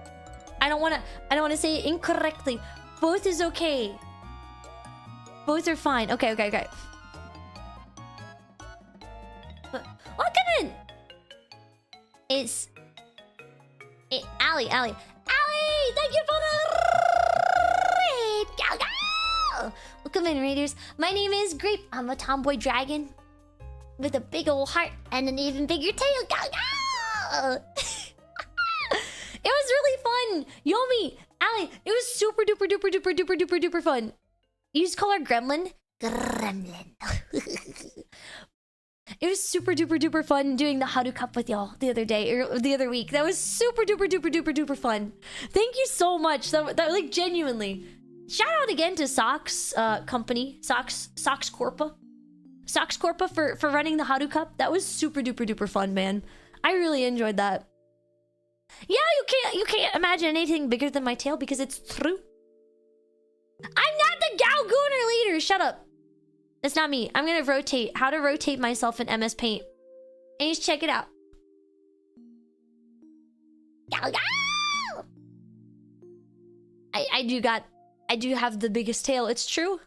I don't want to say it incorrectly. Both is okay. Both are fine. Okay. Welcome in. Ali. Ali, thank you for the raid. Go. Welcome in, raiders. My name is Grape. I'm a tomboy dragon with a big old heart and an even bigger tail. Go. It was really fun. Yomi, Ali, it was super duper fun. You just call her Gremlin? Gremlin. It was super duper fun doing the Haru Cup with y'all the other day, or the other week. That was super duper fun. Thank you so much. That like genuinely. Shout out again to Socks company, Socks Corpa. Socks Corpa for running the Haru Cup. That was super duper fun, man. I really enjoyed that. Yeah, you can't imagine anything bigger than my tail because it's true. I'm not the Galgooner leader. Shut up. That's not me. I'm gonna rotate. How to rotate myself in MS Paint. And just check it out. I do have the biggest tail. It's true.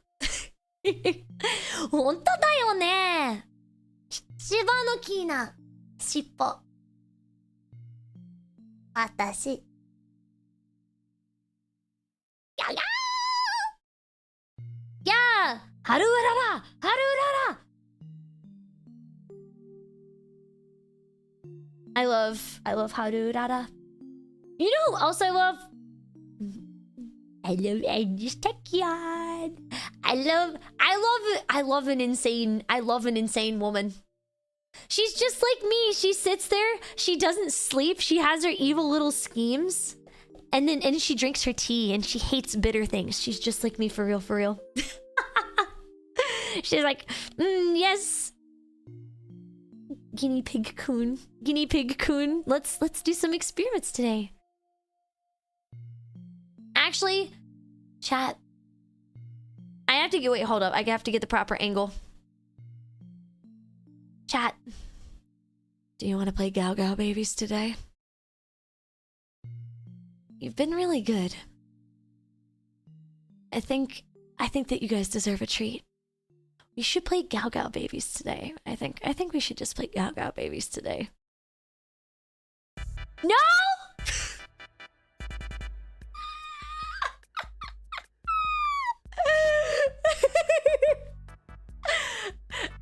本当だよね。芝の木な尻尾。私。Yeah! Haru-urara! Haru-urara! I love Haru-urara. You know who else I love? I love Agnes Tekion. I love an insane woman. She's just like me. She sits there, she doesn't sleep, she has her evil little schemes. And she drinks her tea and she hates bitter things. She's just like me for real. She's like, yes. Guinea pig coon. Let's do some experiments today. Actually, chat. I have to get, wait, hold up. I have to get the proper angle. Chat. Do you want to play Gao Gao Babies today? You've been really good. I think that you guys deserve a treat. We should play Gao Gao Babies today. I think we should just play Gao Gao Babies today. No!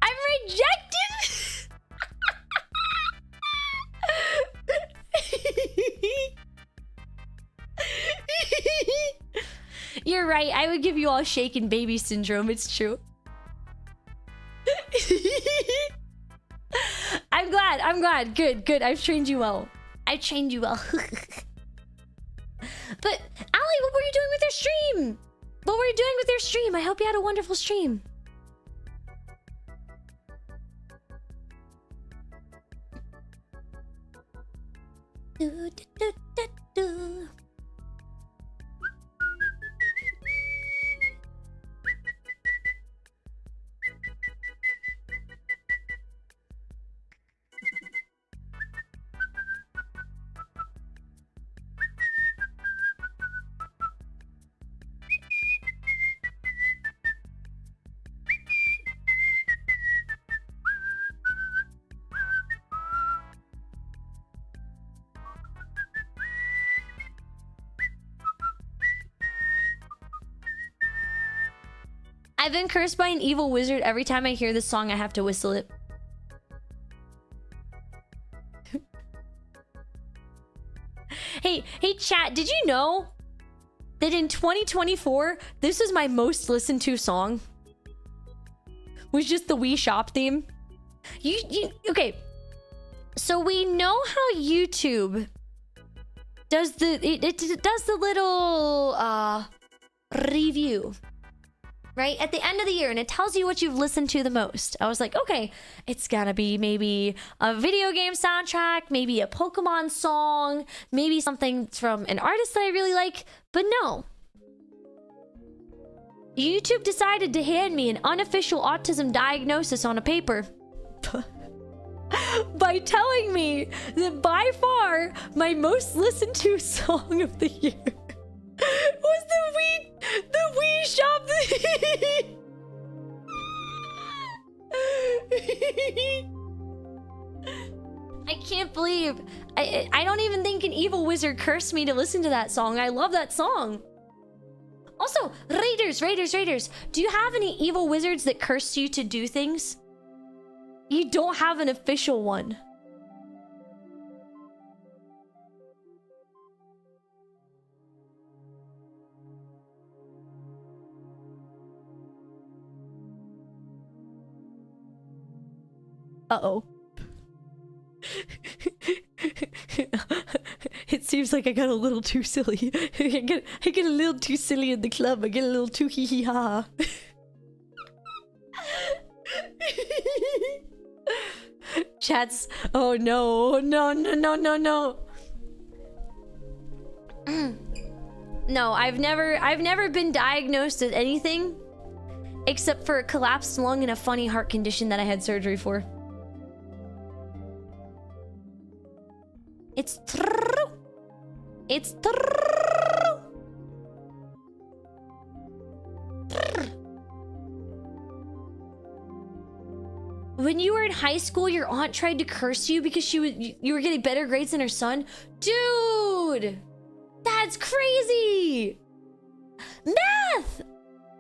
I'm rejected! You're right. I would give you all shaken baby syndrome. It's true. I'm glad. Good. I've trained you well. But Ali, what were you doing with your stream? I hope you had a wonderful stream. Do. I've been cursed by an evil wizard. Every time I hear this song, I have to whistle it. Hey, chat, did you know that in 2024, this is my most listened to song? Was just the Wii Shop theme. Okay. So we know how YouTube does it does the little review. Right? At the end of the year, and it tells you what you've listened to the most. I was like, okay, it's gotta be maybe a video game soundtrack, maybe a Pokemon song, maybe something from an artist that I really like. But no. YouTube decided to hand me an unofficial autism diagnosis on a paper by telling me that by far my most listened to song of the year was the Wii Shop. I can't believe I don't even think an evil wizard cursed me to listen to that song. I love that song. Also, Raiders, do you have any evil wizards that curse you to do things? You don't have an official one. Uh-oh. It seems like I got a little too silly. I get a little too silly in the club. I get a little too hee hee ha. Chats. Oh no. No. No, I've never been diagnosed with anything except for a collapsed lung and a funny heart condition that I had surgery for. It's true. It's true. When you were in high school, your aunt tried to curse you because you were getting better grades than her son? Dude! That's crazy! Math!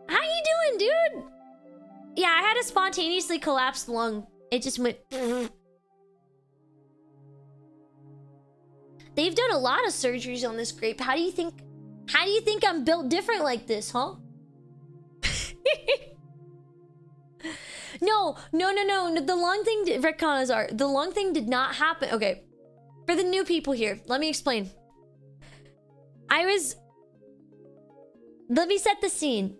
How you doing, dude? Yeah, I had a spontaneously collapsed lung. It just went... They've done a lot of surgeries on this grape. How do you think I'm built different like this, huh? No. The lung thing, Retconazar, the lung thing did not happen. Okay. For the new people here, let me explain. Let me set the scene.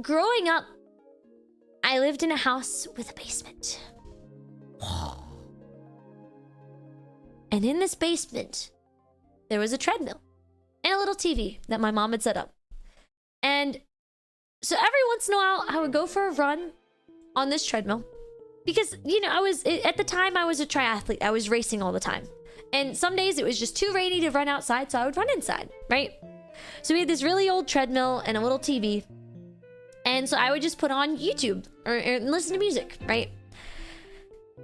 Growing up, I lived in a house with a basement. And in this basement, there was a treadmill and a little TV that my mom had set up. And so every once in a while, I would go for a run on this treadmill. Because, you know, at the time, I was a triathlete. I was racing all the time. And some days it was just too rainy to run outside, so I would run inside, right? So we had this really old treadmill and a little TV. And so I would just put on YouTube or listen to music, right?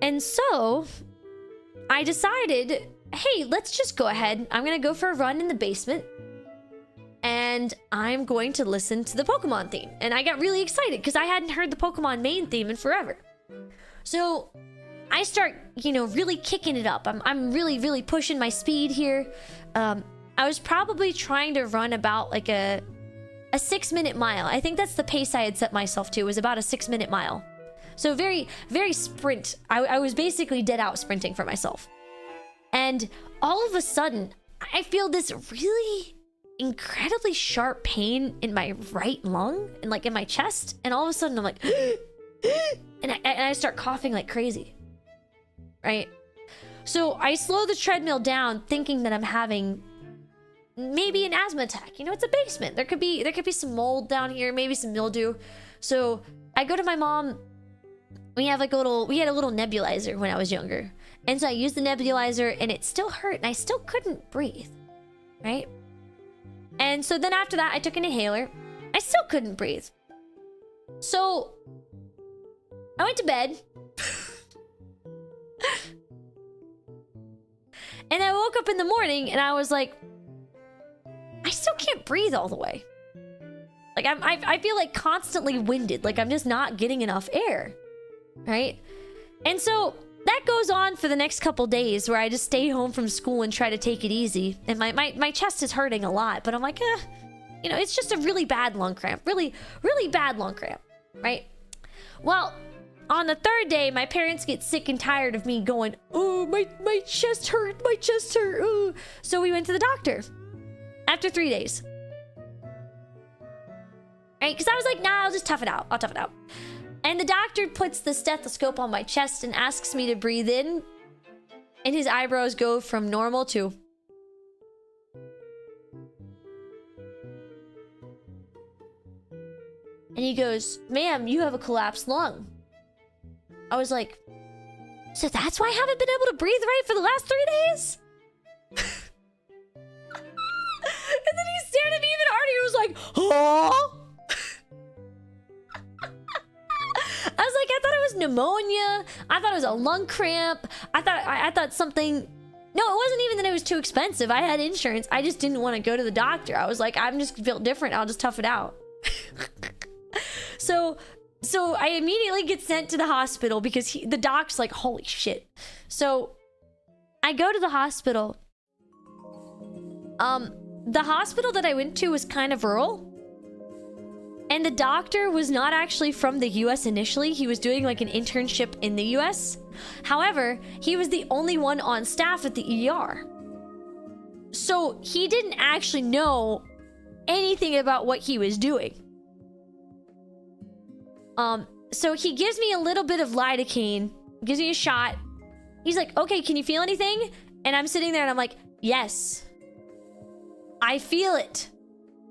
And so I decided, hey, let's just go ahead. I'm going to go for a run in the basement. And I'm going to listen to the Pokemon theme. And I got really excited because I hadn't heard the Pokemon main theme in forever. So I start, you know, really kicking it up. I'm really pushing my speed here. I was probably trying to run about like a 6-minute mile. I think that's the pace I had set myself to, was about a 6-minute mile. So very sprint. I was basically dead out sprinting for myself. And all of a sudden, I feel this really incredibly sharp pain in my right lung and like in my chest. And all of a sudden I'm like, and I start coughing like crazy, right? So I slow the treadmill down thinking that I'm having maybe an asthma attack. You know, it's a basement. There could be some mold down here, maybe some mildew. So I go to my mom. We had a little nebulizer when I was younger. And so I used the nebulizer and it still hurt and I still couldn't breathe, right? And so then after that, I took an inhaler. I still couldn't breathe. So I went to bed. And I woke up in the morning and I was like, I still can't breathe all the way. Like I feel like constantly winded. Like I'm just not getting enough air. Right? And so that goes on for the next couple days where I just stay home from school and try to take it easy. And my chest is hurting a lot, but I'm like, you know, it's just a really bad lung cramp. Really bad lung cramp, right? Well, on the third day, my parents get sick and tired of me going, oh, my chest hurt, oh. So we went to the doctor after 3 days. Right? Because I was like, nah, I'll just tough it out. I'll tough it out. And the doctor puts the stethoscope on my chest and asks me to breathe in. And his eyebrows go from normal to... And he goes, ma'am, you have a collapsed lung. I was like, so that's why I haven't been able to breathe right for the last 3 days? And then he stared at me even harder. He was like, huh? I was like, I thought it was pneumonia. I thought it was a lung cramp. I thought something. No, it wasn't even that it was too expensive. I had insurance. I just didn't want to go to the doctor. I was like, I'm just feel different. I'll just tough it out. So I immediately get sent to the hospital because the doc's like, holy shit. So I go to the hospital. The hospital that I went to was kind of rural. And the doctor was not actually from the US initially. He was doing like an internship in the US. However, he was the only one on staff at the ER. So he didn't actually know anything about what he was doing. So he gives me a little bit of lidocaine, gives me a shot. He's like, okay, can you feel anything? And I'm sitting there and I'm like, yes, I feel it.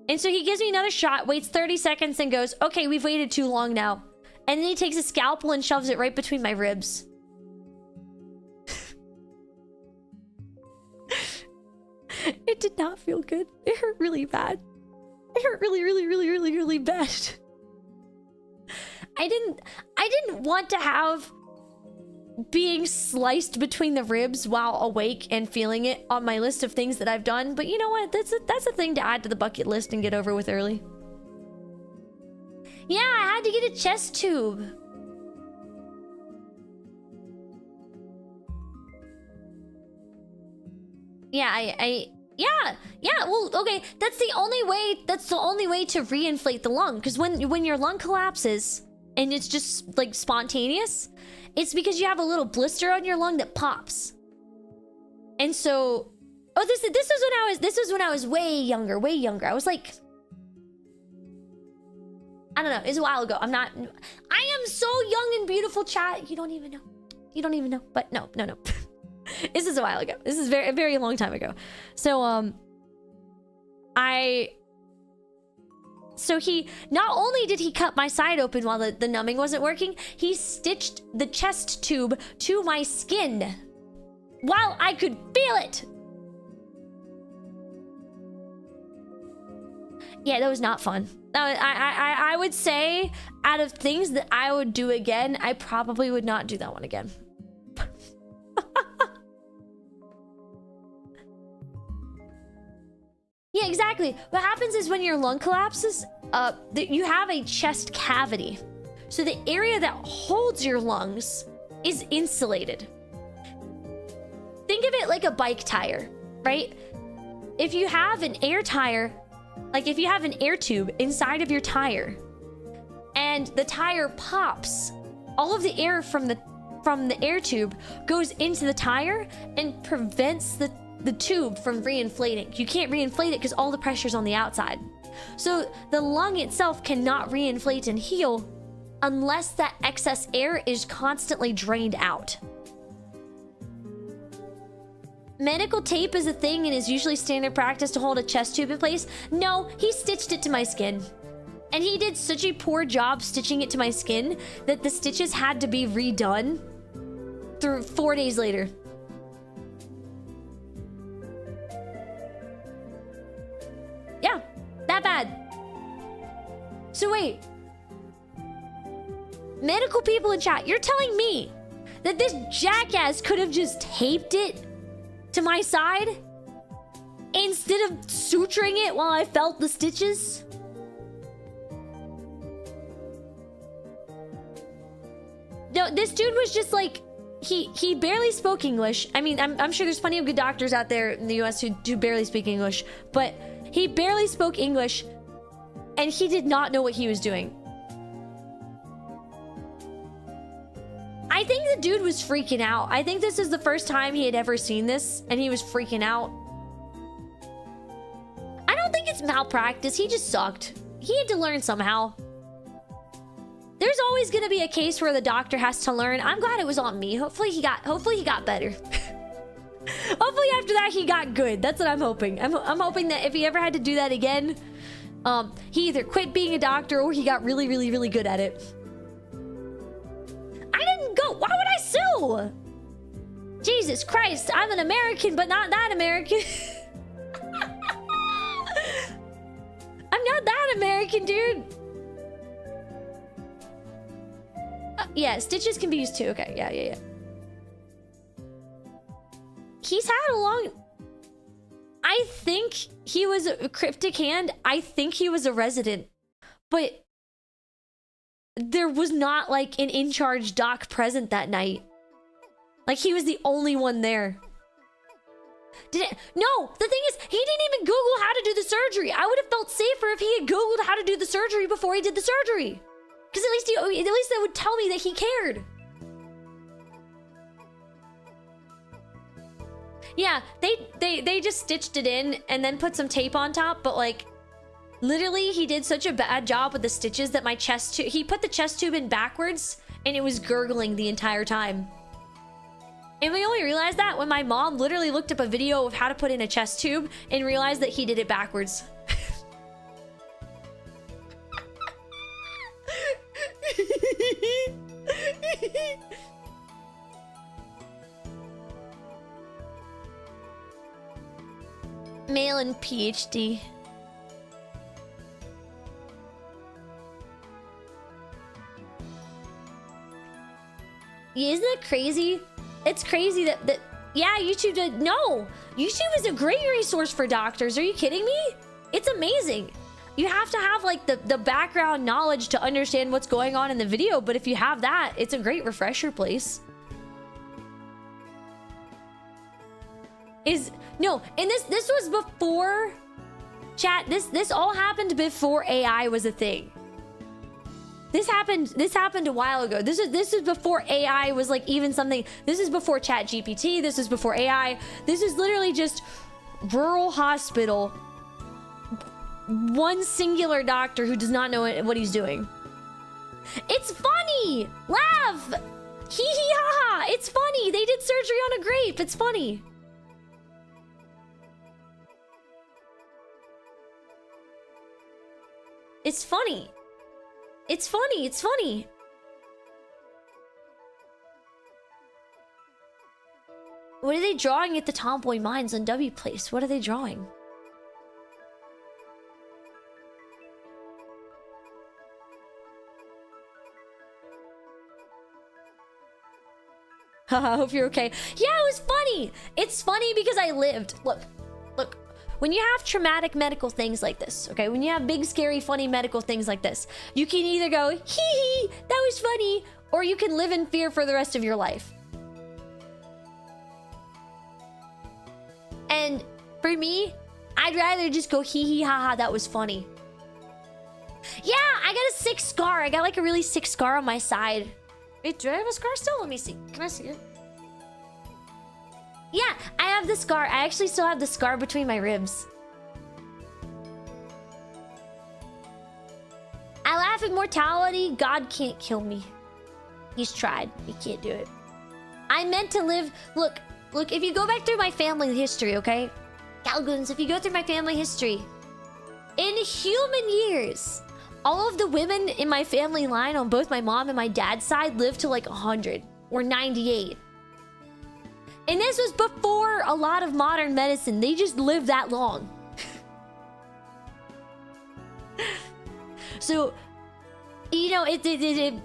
And so he gives me another shot, waits 30 seconds and goes, okay, we've waited too long now. And then he takes a scalpel and shoves it right between my ribs. It did not feel good. It hurt really bad. It hurt really bad. I didn't want to have being sliced between the ribs while awake and feeling it on my list of things that I've done, but you know what? That's a thing to add to the bucket list and get over with early. Yeah, I had to get a chest tube. Yeah, well, okay, that's the only way to reinflate the lung, because when your lung collapses and it's just like spontaneous, it's because you have a little blister on your lung that pops. And so, this was when I was way younger. I was like, I don't know, it was a while ago. I am so young and beautiful, chat. You don't even know. But no. This is a while ago. This is a very long time ago. So So he, not only did he cut my side open while the numbing wasn't working, he stitched the chest tube to my skin while I could feel it. Yeah, that was not fun. I would say, out of things that I would do again, I probably would not do that one again. Yeah, exactly. What happens is when your lung collapses, you have a chest cavity. So the area that holds your lungs is insulated. Think of it like a bike tire, right? If you have an air tire, like if you have an air tube inside of your tire, and the tire pops, all of the air from the air tube goes into the tire and prevents the tube from reinflating. You can't reinflate it because all the pressure's on the outside. So the lung itself cannot reinflate and heal unless that excess air is constantly drained out. Medical tape is a thing and is usually standard practice to hold a chest tube in place. No, he stitched it to my skin. And he did such a poor job stitching it to my skin that the stitches had to be redone through 4 days later. Yeah, that bad. So wait. Medical people in chat, you're telling me that this jackass could have just taped it to my side instead of suturing it while I felt the stitches? No, this dude was just like, he barely spoke English. I mean, I'm sure there's plenty of good doctors out there in the US who do barely speak English, but he barely spoke English and he did not know what he was doing. I think the dude was freaking out. I think this is the first time he had ever seen this and he was freaking out. I don't think it's malpractice. He just sucked. He had to learn somehow. There's always going to be a case where the doctor has to learn. I'm glad it was on me. Hopefully he got better. Hopefully after that he got good. That's what I'm hoping. I'm hoping that if he ever had to do that again, He either quit being a doctor or he got really, really, really good at it. I didn't go. Why would I sue? Jesus Christ, I'm an American, but not that American. I'm not that American, dude. Yeah, stitches can be used too. Okay, yeah. He's had a long... I think he was a cryptic hand. I think he was a resident. But there was not like an in-charge doc present that night. Like he was the only one there. No, the thing is, he didn't even Google how to do the surgery. I would have felt safer if he had Googled how to do the surgery before he did the surgery. Because at least that would tell me that he cared. Yeah, they just stitched it in and then put some tape on top, but like literally he did such a bad job with the stitches that my chest tube, he put the chest tube in backwards and it was gurgling the entire time. And we only realized that when my mom literally looked up a video of how to put in a chest tube and realized that he did it backwards. Male and PhD. Yeah, isn't it crazy? It's crazy that yeah, YouTube did. No, YouTube is a great resource for doctors. Are you kidding me? It's amazing. You have to have like the background knowledge to understand what's going on in the video, but if you have that, it's a great refresher place. No, and this was before chat. This all happened before AI was a thing. This happened a while ago. This is before AI was like even something. This is before Chat GPT. This is before AI. This is literally just rural hospital. One singular doctor who does not know what he's doing. It's funny. Laugh. Hee hee ha ha. It's funny. They did surgery on a grape. It's funny. It's funny. It's funny. It's funny. What are they drawing at the Tomboy Mines on W Place? What are they drawing? I hope you're okay. Yeah, it was funny. It's funny because I lived. Look. When you have traumatic medical things like this, okay? When you have big, scary, funny medical things like this, you can either go, hee hee, that was funny, or you can live in fear for the rest of your life. And for me, I'd rather just go, hee hee ha ha, that was funny. Yeah, I got a sick scar. I got like a really sick scar on my side. Wait, do I have a scar still? Let me see. Can I see it? Yeah, I have the scar. I actually still have the scar between my ribs. I laugh at mortality. God can't kill me. He's tried. He can't do it. I meant to live... Look, if you go back through my family history, okay? Calgoons, if you go through my family history, in human years, all of the women in my family line on both my mom and my dad's side lived to like 100 or 98. And this was before a lot of modern medicine. They just lived that long. So, you know,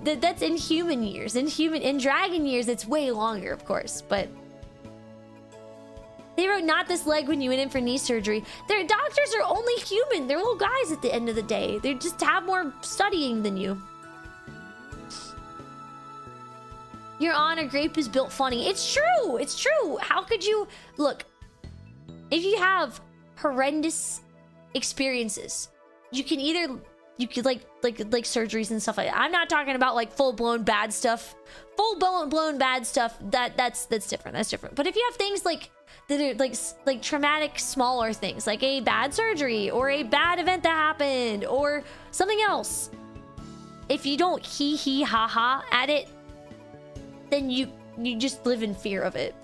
that's in human years. In dragon years, it's way longer, of course. But they wrote, not this leg when you went in for knee surgery. Their doctors are only human. They're little guys at the end of the day. They just have more studying than you. Your Honor, grape is built funny. It's true. It's true. How could you... Look, if you have horrendous experiences, you can either... You could like surgeries and stuff like that. I'm not talking about like full-blown bad stuff. Full-blown bad stuff, that's different. That's different. But if you have things like... that are like traumatic, smaller things, like a bad surgery or a bad event that happened or something else. If you don't hee hee ha ha at it, then you just live in fear of it.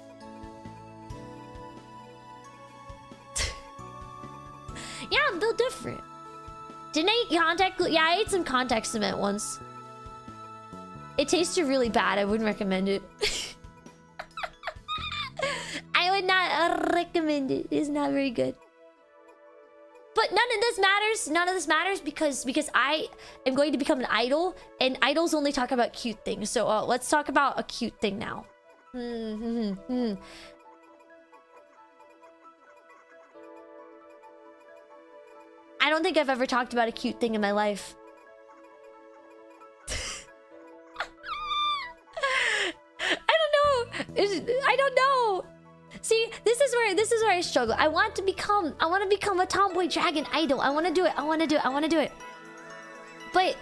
Yeah, I'm built different. Didn't I eat contact glue? Yeah, I ate some contact cement once. It tasted really bad. I wouldn't recommend it. I would not recommend it. It's not very good. But none of this matters. None of this matters because I am going to become an idol, and idols only talk about cute things. So let's talk about a cute thing now. I don't think I've ever talked about a cute thing in my life. I don't know. See, this is where I struggle. I want to become a tomboy dragon idol. I want to do it. But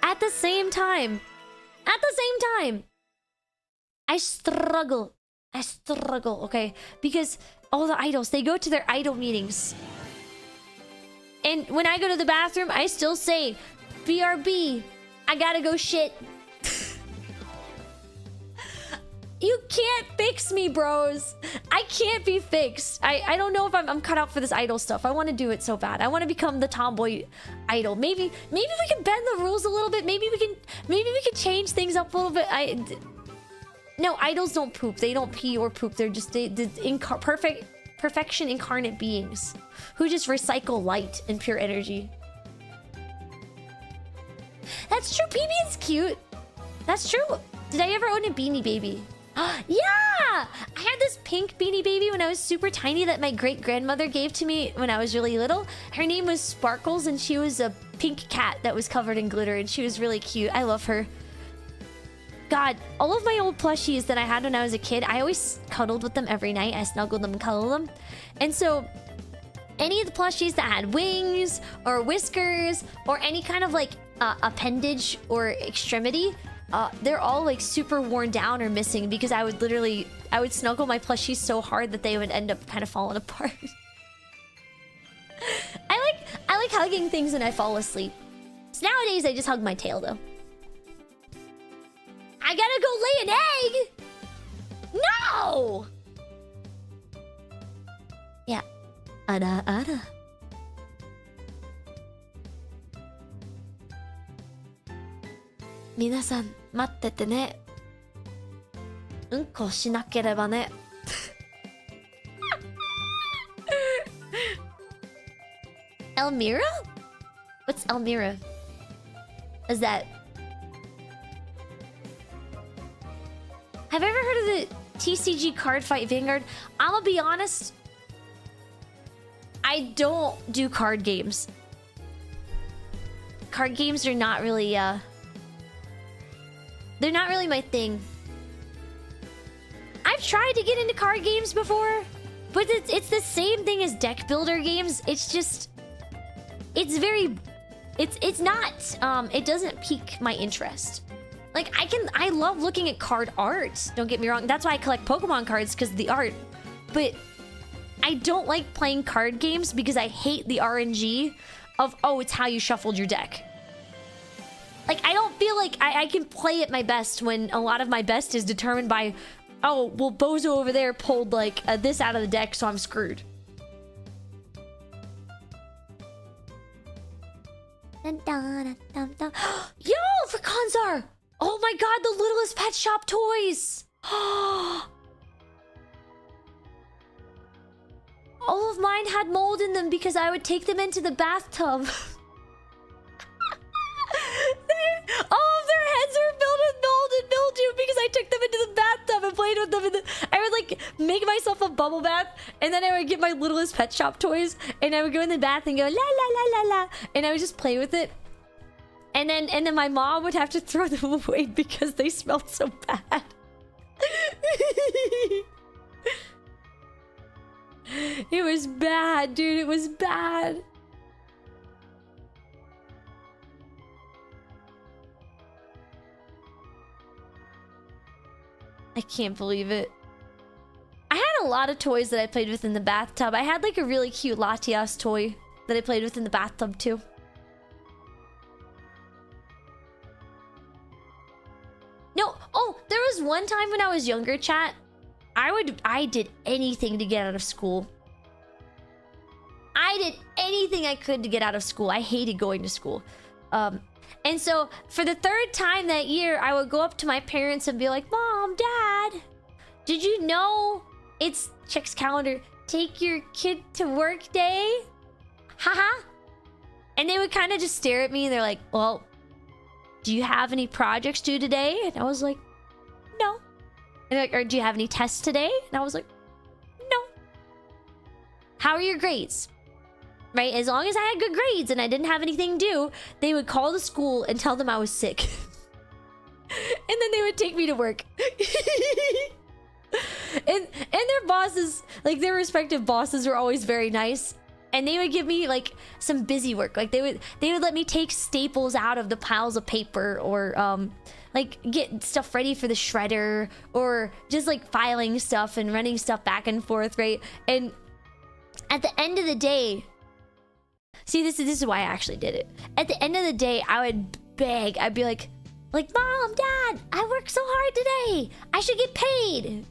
at the same time, I struggle, okay? Because all the idols, they go to their idol meetings. And when I go to the bathroom, I still say, BRB, I gotta go shit. You can't fix me, bros. I can't be fixed. I don't know if I'm cut out for this idol stuff. I want to do it so bad. I want to become the tomboy idol. Maybe we can bend the rules a little bit. Maybe we can change things up a little bit. No, idols don't poop. They don't pee or poop. They're just perfection incarnate beings who just recycle light and pure energy. That's true. PB is cute. That's true. Did I ever own a Beanie Baby? Yeah! I had this pink Beanie Baby when I was super tiny that my great-grandmother gave to me when I was really little. Her name was Sparkles, and she was a pink cat that was covered in glitter, and she was really cute. I love her. God, all of my old plushies that I had when I was a kid, I always cuddled with them every night. I snuggled them and cuddled them. And so, any of the plushies that had wings, or whiskers, or any kind of, like, appendage or extremity... they're all like super worn down or missing because I would snuggle my plushies so hard that they would end up kind of falling apart. I like hugging things when I fall asleep. So nowadays I just hug my tail though. I gotta go lay an egg! No! Yeah. Ara. 皆さん待っててね。うんこしなければね。Elmira? What's Elmira? Is that? Have I ever heard of the TCG Card Fight Vanguard? I'm gonna be honest. I don't do card games. Card games are not really they're not really my thing. I've tried to get into card games before, but it's the same thing as deck builder games. It's just... It's not... it doesn't pique my interest. Like, I love looking at card art. Don't get me wrong. That's why I collect Pokemon cards, because of the art. But I don't like playing card games because I hate the RNG of, oh, it's how you shuffled your deck. Like, I don't feel like I can play at my best when a lot of my best is determined by, oh, well, Bozo over there pulled, like, this out of the deck, so I'm screwed. Yo, for Kanzar! Oh my god, the Littlest Pet Shop toys! All of mine had mold in them because I would take them into the bathtub. All of their heads were filled with mold and mildew because I took them into the bathtub and played with them. I would like make myself a bubble bath, and then I would get my Littlest Pet Shop toys, and I would go in the bath and go la la la la la, and I would just play with it. And then my mom would have to throw them away because they smelled so bad. It was bad, dude. It was bad. I can't believe it. I had a lot of toys that I played with in the bathtub. I had like a really cute Latias toy that I played with in the bathtub too. No, oh, there was one time when I was younger, chat. I did anything to get out of school. I did anything I could to get out of school. I hated going to school. And so for the third time that year, I would go up to my parents and be like, Mom, Dad, did you know it's, checks calendar, take your kid to work day? Haha. And they would kind of just stare at me and they're like, well, do you have any projects due today? And I was like, no. And they're like, or do you have any tests today? And I was like, no. How are your grades? Right? As long as I had good grades and I didn't have anything due, they would call the school and tell them I was sick. And then they would take me to work. and their bosses, like their respective bosses, were always very nice. And they would give me like some busy work. Like they would let me take staples out of the piles of paper, or like get stuff ready for the shredder, or just like filing stuff and running stuff back and forth, right? And at the end of the day, see, this is why I actually did it. At the end of the day, I would beg. I'd be like, Mom, Dad, I worked so hard today. I should get paid.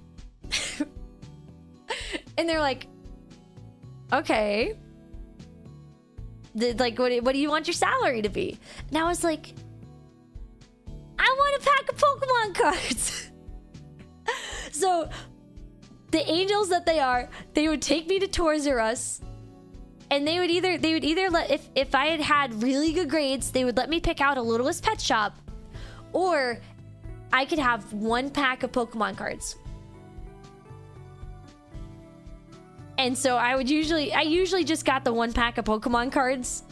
And they're like, okay. Like, what do you want your salary to be? And I was like, I want a pack of Pokemon cards. So the angels that they are, they would take me to Toys R Us. And they would either let, if I had really good grades, they would let me pick out a Littlest Pet Shop, or I could have one pack of Pokemon cards. And so I usually just got the one pack of Pokemon cards.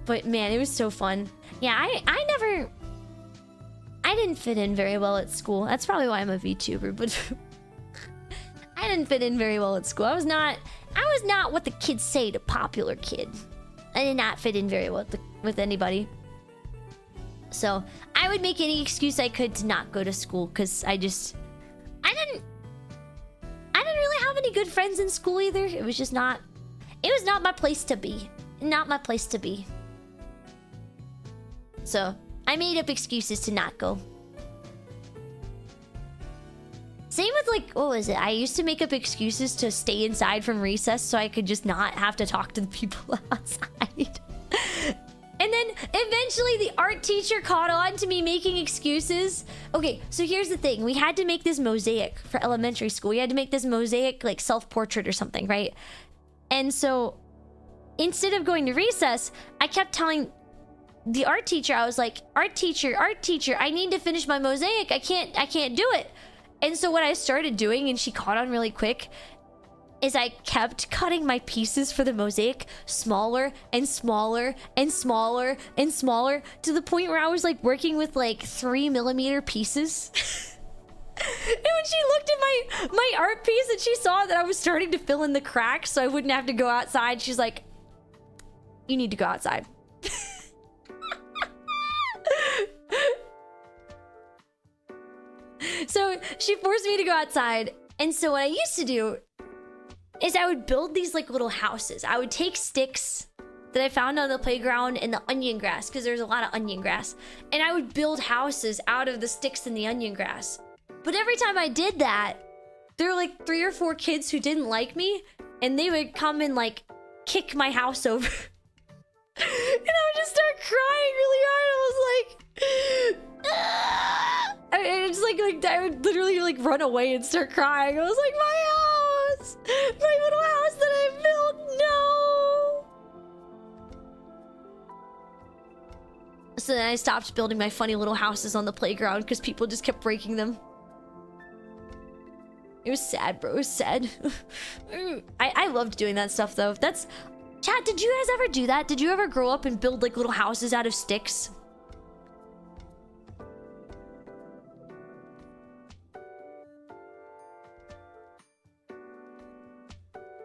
But man, it was so fun. Yeah, I didn't fit in very well at school. That's probably why I'm a VTuber, but I didn't fit in very well at school. I was not what the kids say, the popular kid. I did not fit in very well with anybody. So I would make any excuse I could to not go to school, because I didn't really have any good friends in school either. It was not my place to be. Not my place to be. So I made up excuses to not go. Same with like, what was it? I used to make up excuses to stay inside from recess so I could just not have to talk to the people outside. And then eventually the art teacher caught on to me making excuses. Okay, so here's the thing. We had to make this mosaic for elementary school. We had to make this mosaic like self-portrait or something, right? And so instead of going to recess, I kept telling the art teacher, I was like, art teacher, I need to finish my mosaic. I can't do it. And so what I started doing, and she caught on really quick, is I kept cutting my pieces for the mosaic smaller and smaller and smaller and smaller, to the point where I was like working with like 3mm pieces. And when she looked at my art piece and she saw that I was starting to fill in the cracks so I wouldn't have to go outside, she's like, you need to go outside. So she forced me to go outside. And so what I used to do is I would build these like little houses. I would take sticks that I found on the playground and the onion grass, because there's a lot of onion grass, and I would build houses out of the sticks and the onion grass. But every time I did that, there were like 3 or 4 kids who didn't like me, and they would come and like kick my house over. And I would just start crying really hard. I was like, it's like I would literally like run away and start crying. I was like, my house, my little house that I built, no. So then I stopped building my funny little houses on the playground because people just kept breaking them. It was sad, bro. It was sad. I loved doing that stuff though. That's, chat, did you guys ever do that? Did you ever grow up and build like little houses out of sticks?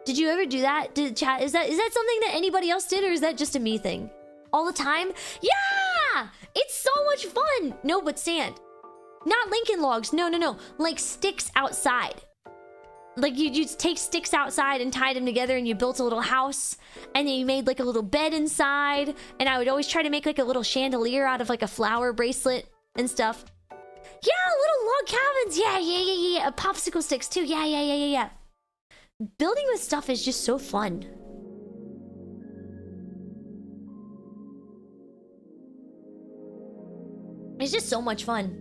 Did you ever do that? Chat, is that something that anybody else did, or is that just a me thing? All the time? Yeah! It's so much fun! No, but sand. Not Lincoln logs. No. Like sticks outside. Like you take sticks outside and tied them together and you built a little house. And then you made like a little bed inside. And I would always try to make like a little chandelier out of like a flower bracelet and stuff. Yeah, little log cabins. Yeah. Popsicle sticks too. Yeah. Building with stuff is just so fun. It's just so much fun.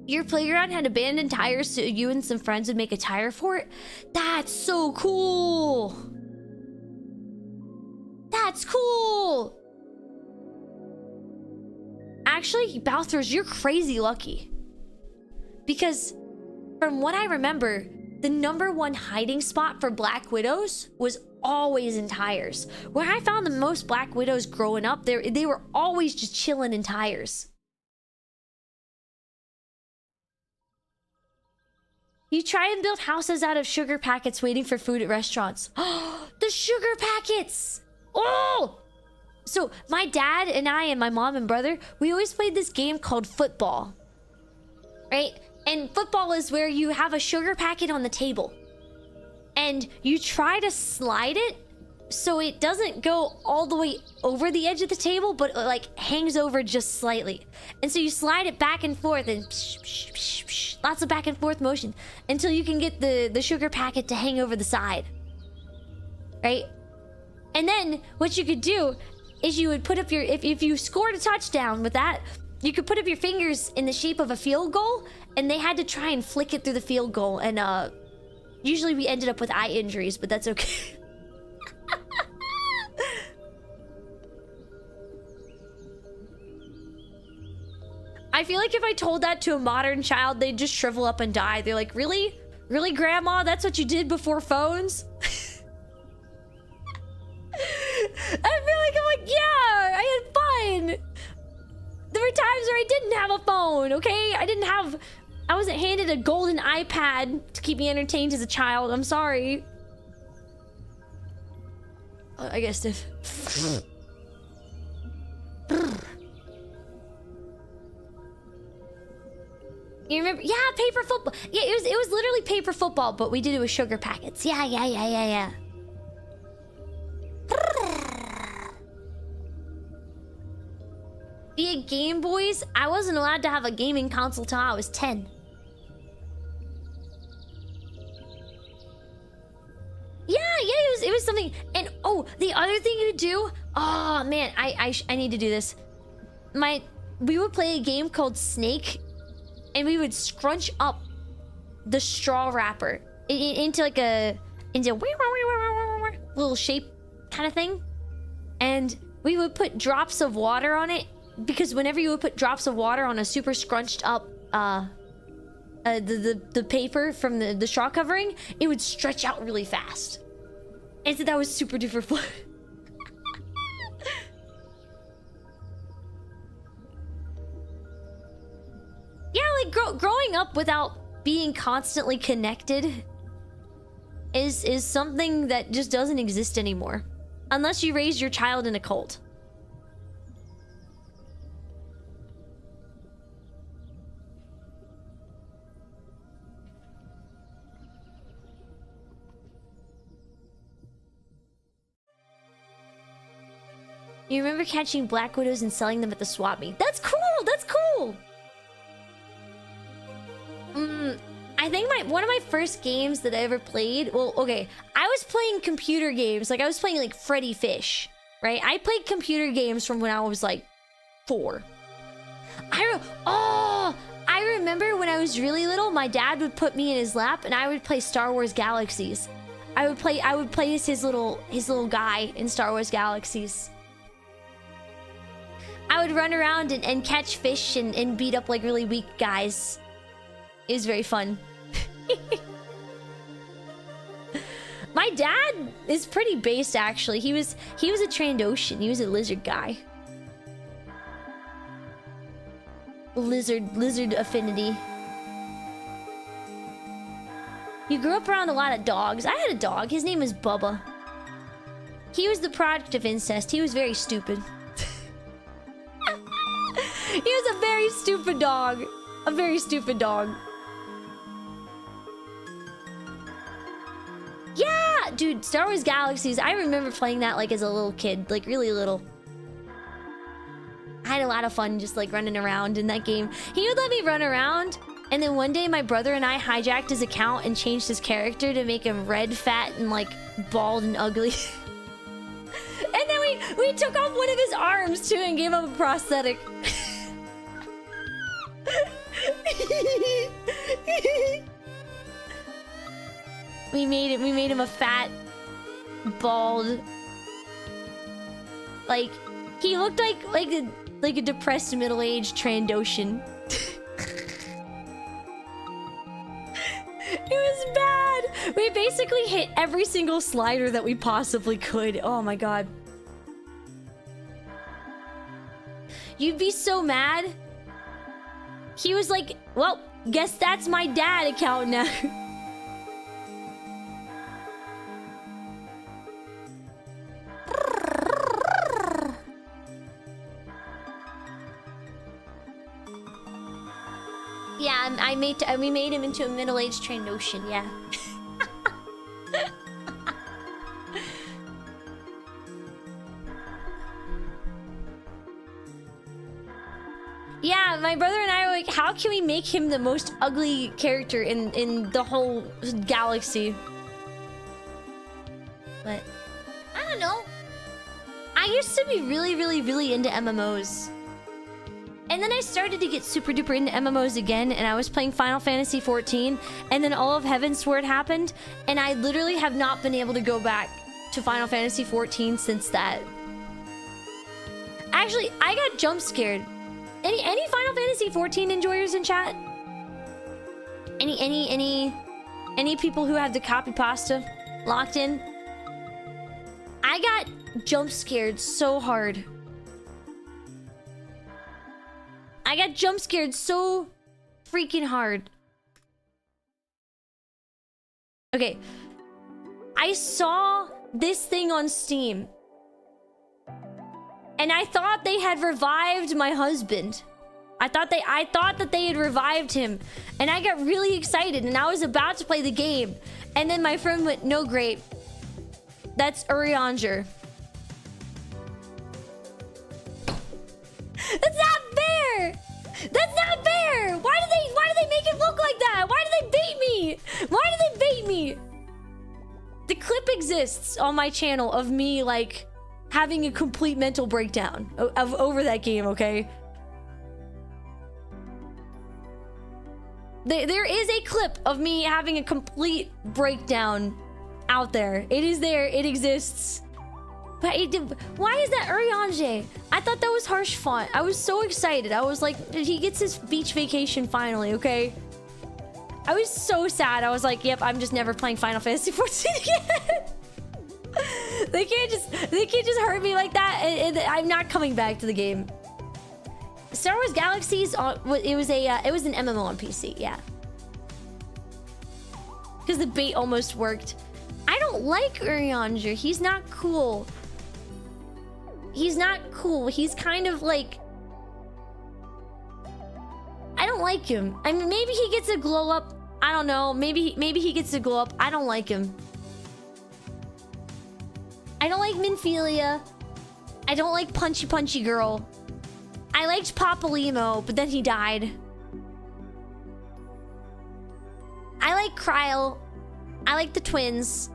Your playground had abandoned tires, so you and some friends would make a tire fort? That's so cool! That's cool! Actually, Balthers, you're crazy lucky. Because from what I remember, the #1 hiding spot for Black Widows was always in tires. Where I found the most Black Widows growing up, they were always just chilling in tires. You try and build houses out of sugar packets waiting for food at restaurants. Oh, the sugar packets! Oh! So my dad and I and my mom and brother, we always played this game called football. Right? And football is where you have a sugar packet on the table. And you try to slide it so it doesn't go all the way over the edge of the table, but it like hangs over just slightly. And so you slide it back and forth and psh, psh, psh, psh, lots of back and forth motion until you can get the sugar packet to hang over the side. Right? And then what you could do is you would put up your, if you scored a touchdown with that, you could put up your fingers in the shape of a field goal, and they had to try and flick it through the field goal. And usually we ended up with eye injuries, but that's okay. I feel like if I told that to a modern child, they'd just shrivel up and die. They're like, really? Really, Grandma? That's what you did before phones? I feel like I'm like, yeah, I had fun. There were times where I didn't have a phone, okay? I wasn't handed a golden iPad to keep me entertained as a child. I'm sorry. I guess if... You remember? Yeah, paper football. Yeah, it was literally paper football, but we did it with sugar packets. Yeah. Via Game Boys, I wasn't allowed to have a gaming console till I was 10. Yeah, it was something. And oh, the other thing you do. Oh man, I need to do this. We would play a game called Snake, and we would scrunch up the straw wrapper into like a little shape kind of thing, and we would put drops of water on it, because whenever you would put drops of water on a super scrunched up the paper from the straw covering, it would stretch out really fast. And so that was super duper fun. Yeah, like growing up without being constantly connected is something that just doesn't exist anymore. Unless you raise your child in a cult. You remember catching Black Widows and selling them at the swap meet? That's cool! That's cool! I think one of my first games that I ever played... Well, okay. I was playing computer games. Like, I was playing, like, Freddy Fish. Right? I played computer games from when I was, like, 4. I remember when I was really little, my dad would put me in his lap and I would play Star Wars Galaxies. I would play as his little guy in Star Wars Galaxies. I would run around and catch fish and beat up like really weak guys. It was very fun. My dad is pretty based, actually. He was a Trandoshan. He was a lizard guy. Lizard affinity. You grew up around a lot of dogs. I had a dog. His name was Bubba. He was the product of incest. He was very stupid. He was a very stupid dog. A very stupid dog. Yeah, dude, Star Wars Galaxies. I remember playing that like as a little kid, like really little. had a lot of fun just like running around in that game. He would let me run around, and then one day my brother and I hijacked his account and changed his character to make him red, fat, and like bald and ugly. And then we took off one of his arms too and gave him a prosthetic. We made him a fat, bald, like he looked like a depressed middle-aged Trandoshan. It was bad. We basically hit every single slider that we possibly could. Oh my god. You'd be so mad. He was like, well, guess that's my dad account now. Yeah, we made him into a middle-aged Trandoshan, yeah. Yeah, my brother and I were like, how can we make him the most ugly character in the whole galaxy? But I don't know. I used to be really into MMOs. And then I started to get super duper into MMOs again, and I was playing Final Fantasy XIV, and then all of Heavensward happened, and I literally have not been able to go back to Final Fantasy XIV since that. Actually, I got jump scared. Any Final Fantasy XIV enjoyers in chat? Any people who have the copy pasta locked in? I got jump scared so hard. I got jump scared so freaking hard. Okay. I saw this thing on Steam. And I thought they had revived my husband. I thought that they had revived him. And I got really excited and I was about to play the game. And then my friend went, "No, Grape. That's Urianger." That's not fair! That's not fair! Why do they make it look like that? Why do they bait me? Why do they bait me? The clip exists on my channel of me like having a complete mental breakdown over that game, okay? There is a clip of me having a complete breakdown out there. It is there, it exists. But why is that Urianger? I thought that was harsh font. I was so excited. I was like, he gets his beach vacation finally, okay? I was so sad. I was like, yep, I'm just never playing Final Fantasy XIV again. They can't just hurt me like that. I'm not coming back to the game. Star Wars Galaxies, it was an MMO on PC, yeah. Because the bait almost worked. I don't like Urianger. He's not cool. He's not cool. He's kind of like... I don't like him. I mean, maybe he gets a glow up. I don't know. Maybe he gets a glow up. I don't like him. I don't like Minfilia. I don't like Punchy Girl. I liked Papalymo, but then he died. I like Kryle. I like the twins.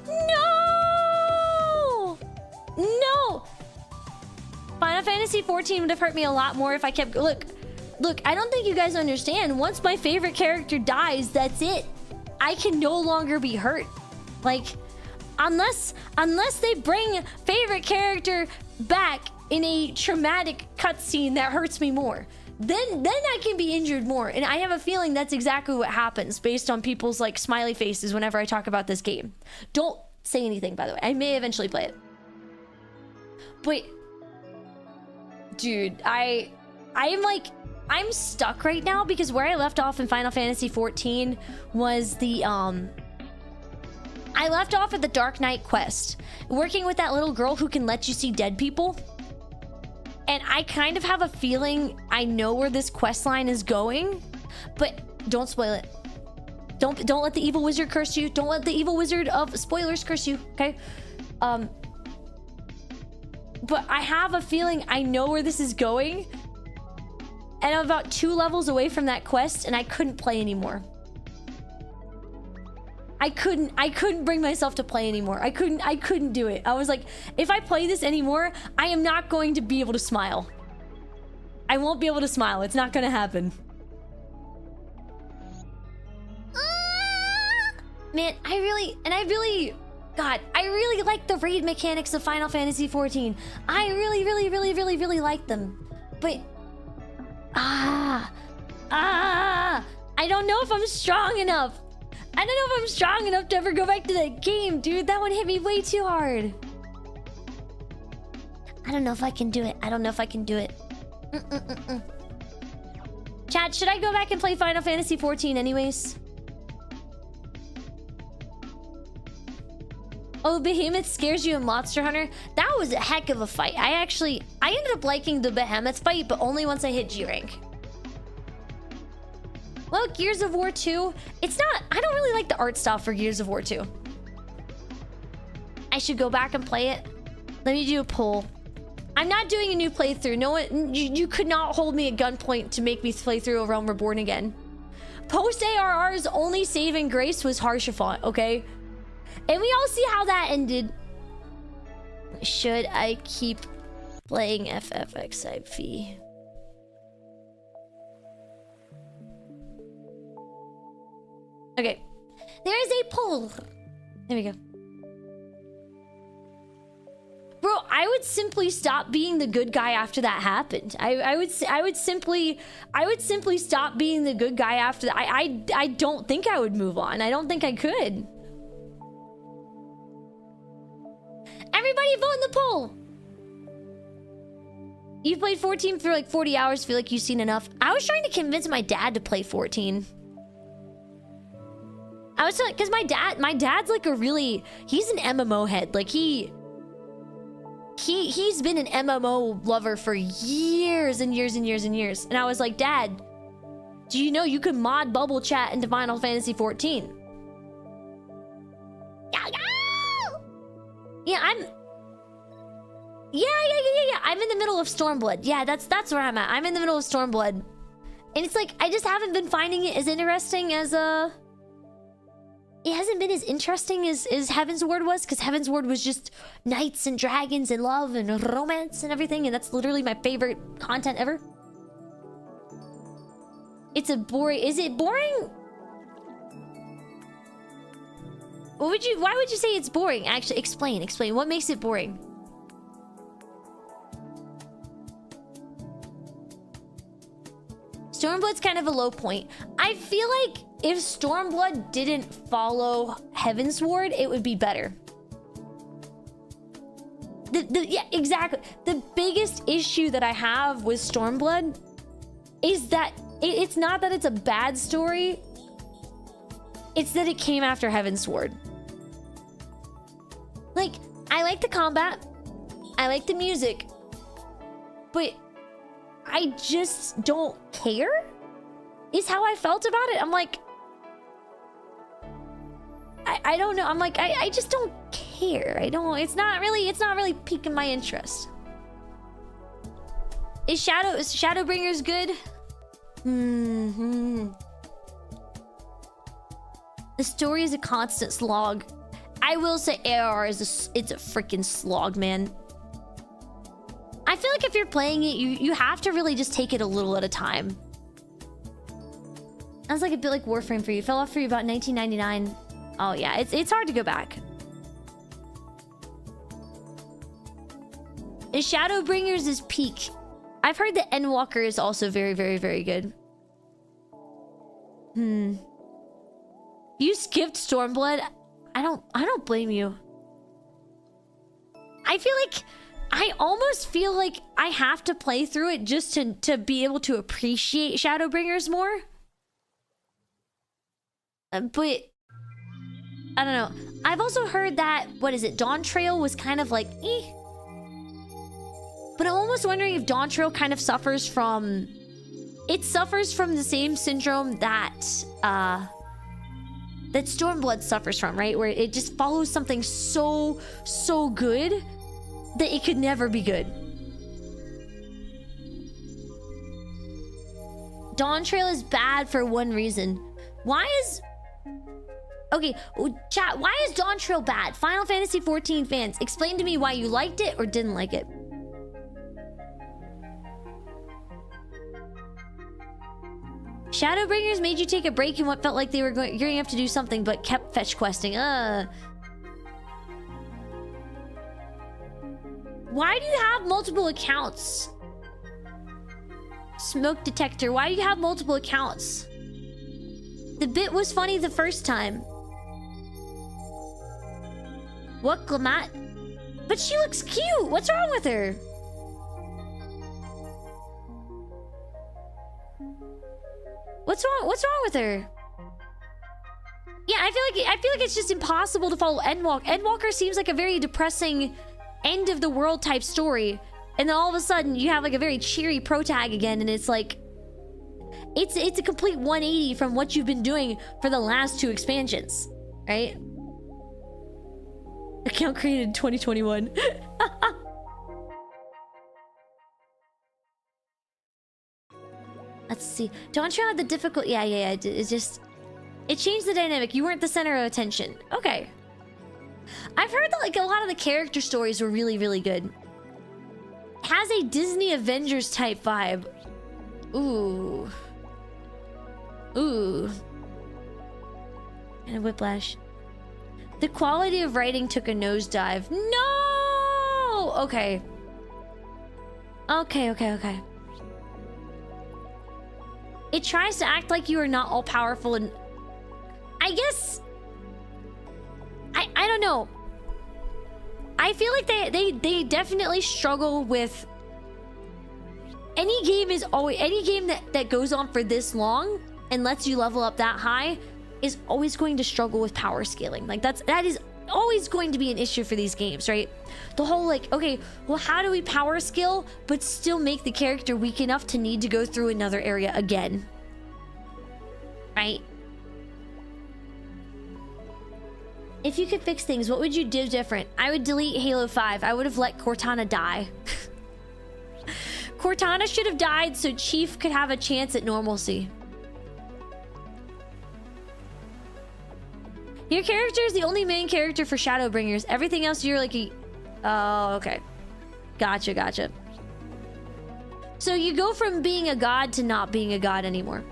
No! No! Final Fantasy XIV would have hurt me a lot more if I kept... Look, I don't think you guys understand. Once my favorite character dies, that's it. I can no longer be hurt. Like, unless they bring favorite character back in a traumatic cutscene that hurts me more, then I can be injured more. And I have a feeling that's exactly what happens based on people's like smiley faces whenever I talk about this game. Don't say anything, by the way. I may eventually play it. But dude, I'm stuck right now because where I left off in Final Fantasy XIV was the I left off at the Dark Knight quest, working with that little girl who can let you see dead people. And I kind of have a feeling I know where this quest line is going, but don't spoil it. Don't let the evil wizard curse you. Don't let the evil wizard of spoilers curse you, okay? But I have a feeling I know where this is going. And I'm about 2 levels away from that quest, and I couldn't play anymore. I couldn't bring myself to play anymore. I couldn't do it. I was like, if I play this anymore, I am not going to be able to smile. I won't be able to smile. It's not gonna happen. Man, I really like the raid mechanics of Final Fantasy XIV. I really like them. But I don't know if I'm strong enough. I don't know if I'm strong enough to ever go back to that game, dude. That one hit me way too hard. I don't know if I can do it. I don't know if I can do it. Chat, should I go back and play Final Fantasy XIV anyways? Oh, Behemoth scares you in Monster Hunter? That was a heck of a fight. I ended up liking the Behemoth fight, but only once I hit G rank. Well, Gears of War 2, I don't really like the art style for Gears of War 2. I should go back and play it. Let me do a poll. I'm not doing a new playthrough. No one, you could not hold me at gunpoint to make me play through A Realm Reborn again. Post ARR's only saving grace was Haurchefant, okay? And we all see how that ended. Should I keep playing FFXIV? Okay. There is a poll. There we go. Bro, I would simply stop being the good guy after that happened. I would simply stop being the good guy after that. I don't think I would move on. I don't think I could. Everybody vote in the poll. You played 14 for like 40 hours, feel like you've seen enough. I was trying to convince my dad to play 14. I was because my dad's like he's an MMO head. Like he's been an MMO lover for years and years and years and years. And I was like, Dad, do you know you could mod bubble chat into Final Fantasy 14? Yeah, yeah. I'm in the middle of Stormblood. Yeah, that's where I'm at. I'm in the middle of Stormblood. And it's like, I just haven't been finding it as interesting as, it hasn't been as interesting as Heavensward was, because Heavensward was just knights and dragons and love and romance and everything, and that's literally my favorite content ever. It's a boring... Is it boring? Why would you say it's boring? Actually, explain. What makes it boring? Stormblood's kind of a low point. I feel like if Stormblood didn't follow Heavensward, it would be better. Yeah, exactly. The biggest issue that I have with Stormblood is that it's not that it's a bad story. It's that it came after Heavensward. Like, I like the combat. I like the music. But I just don't care, is how I felt about it. I'm like, I don't know. I'm like, I just don't care. It's not really piquing my interest. Is Shadowbringers good? The story is a constant slog. I will say ARR it's a freaking slog, man. I feel like if you're playing it, you have to really just take it a little at a time. Sounds like a bit like Warframe for you. Fell off for you about 1999. Oh yeah, it's hard to go back. And Shadowbringers is peak. I've heard that Endwalker is also very, very, very good. You skipped Stormblood. I don't blame you. I almost feel like I have to play through it just to be able to appreciate Shadowbringers more. But I don't know. I've also heard that, what is it, Dawntrail was kind of like, eh. But I'm almost wondering if Dawntrail kind of suffers from... It suffers from the same syndrome that that Stormblood suffers from, right? Where it just follows something so good that it could never be good. Dawntrail is bad for one reason. Why is... Okay, chat, why is Dawntrail bad? Final Fantasy XIV fans, explain to me why you liked it or didn't like it. Shadowbringers made you take a break in what felt like you're going to have to do something, but kept fetch questing. Why do you have multiple accounts? Smoke detector, why do you have multiple accounts? The bit was funny the first time. What, Glamat? But she looks cute. What's wrong with her? What's wrong with her? Yeah, I feel like it's just impossible to follow Endwalker. Endwalker seems like a very depressing end of the world type story. And then all of a sudden you have like a very cheery protag again, and it's like it's a complete 180 from what you've been doing for the last 2 expansions, right? Account created in 2021. Let's see. Dawntrail had the difficult... Yeah. It's just... It changed the dynamic. You weren't the center of attention. Okay. I've heard that like a lot of the character stories were really, really good. It has a Disney Avengers type vibe. Ooh. And a Whiplash. The quality of writing took a nosedive. No! Okay. It tries to act like you are not all powerful, and I guess I don't know. I feel like they definitely struggle with any game that goes on for this long and lets you level up that high is always going to struggle with power scaling. Like that is always going to be an issue for these games, right? The whole like, okay, well, how do we power scale but still make the character weak enough to need to go through another area again, right? If you could fix things, what would you do different? I would delete Halo 5. I would have let Cortana die. Cortana should have died so Chief could have a chance at normalcy. Your character is the only main character for Shadowbringers. Everything else you're like oh, okay. Gotcha. So you go from being a god to not being a god anymore.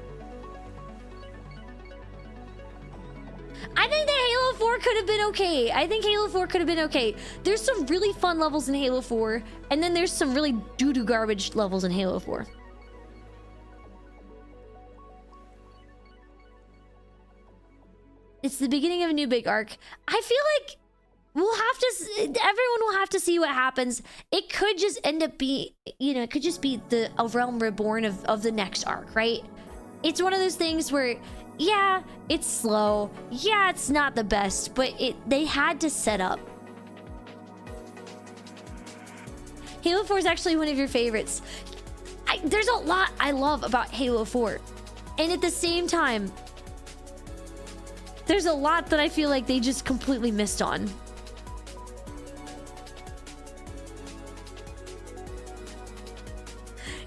I think that Halo 4 could have been okay. I think Halo 4 could have been okay. There's some really fun levels in Halo 4, and then there's some really doo-doo garbage levels in Halo 4. It's the beginning of a new big arc. I feel like everyone will have to see what happens. It could just end up being, it could just be a Realm Reborn of the next arc, right? It's one of those things where, yeah, it's slow. Yeah, it's not the best, but they had to set up. Halo 4 is actually one of your favorites. There's a lot I love about Halo 4. And at the same time, there's a lot that I feel like they just completely missed on.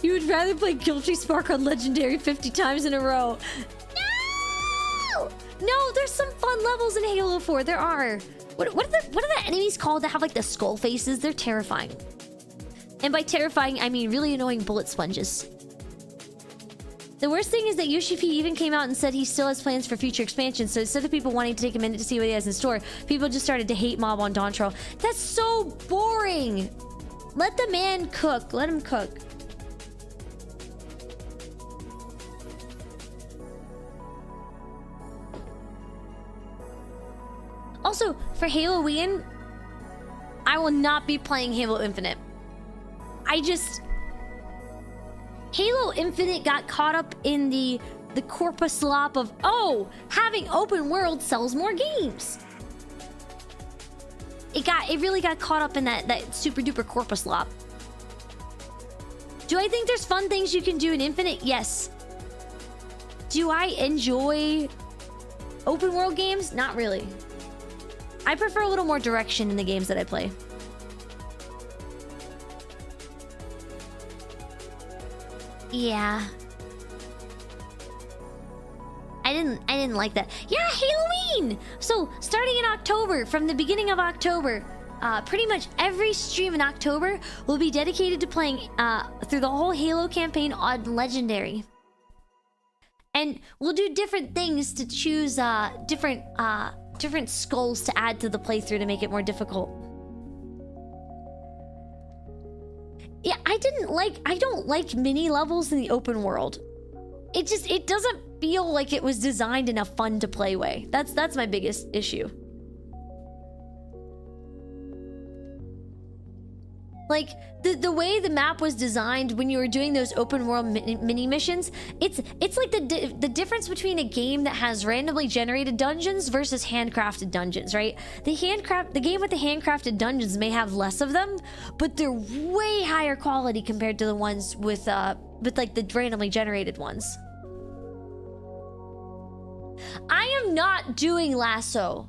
You would rather play Guilty Spark on Legendary 50 times in a row. No, there's some fun levels in Halo 4. There are. What are the enemies called that have like the skull faces? They're terrifying. And by terrifying, I mean really annoying bullet sponges. The worst thing is that Yoshi P even came out and said he still has plans for future expansions. So instead of people wanting to take a minute to see what he has in store, people just started to hate mob on Dawntrail. That's so boring. Let the man cook. Let him cook. Also, for Halloween, I will not be playing Halo Infinite. Halo Infinite got caught up in the corpus lop of, oh, having open world sells more games. It really got caught up in that super duper corpus lop. Do I think there's fun things you can do in Infinite? Yes. Do I enjoy Open world games? Not really. I prefer a little more direction in the games that I play. Yeah. I didn't like that. Yeah, Halloween! So, starting in October, from the beginning of October, pretty much every stream in October will be dedicated to playing through the whole Halo campaign on Legendary. And we'll do different things to choose different skulls to add to the playthrough to make it more difficult. Yeah, I don't like mini levels in the open world. It doesn't feel like it was designed in a fun to play way. That's my biggest issue. Like the way the map was designed when you were doing those open world mini missions, it's like the difference between a game that has randomly generated dungeons versus handcrafted dungeons, right? The game with the handcrafted dungeons may have less of them, but they're way higher quality compared to the ones with like the randomly generated ones. I am not doing lasso.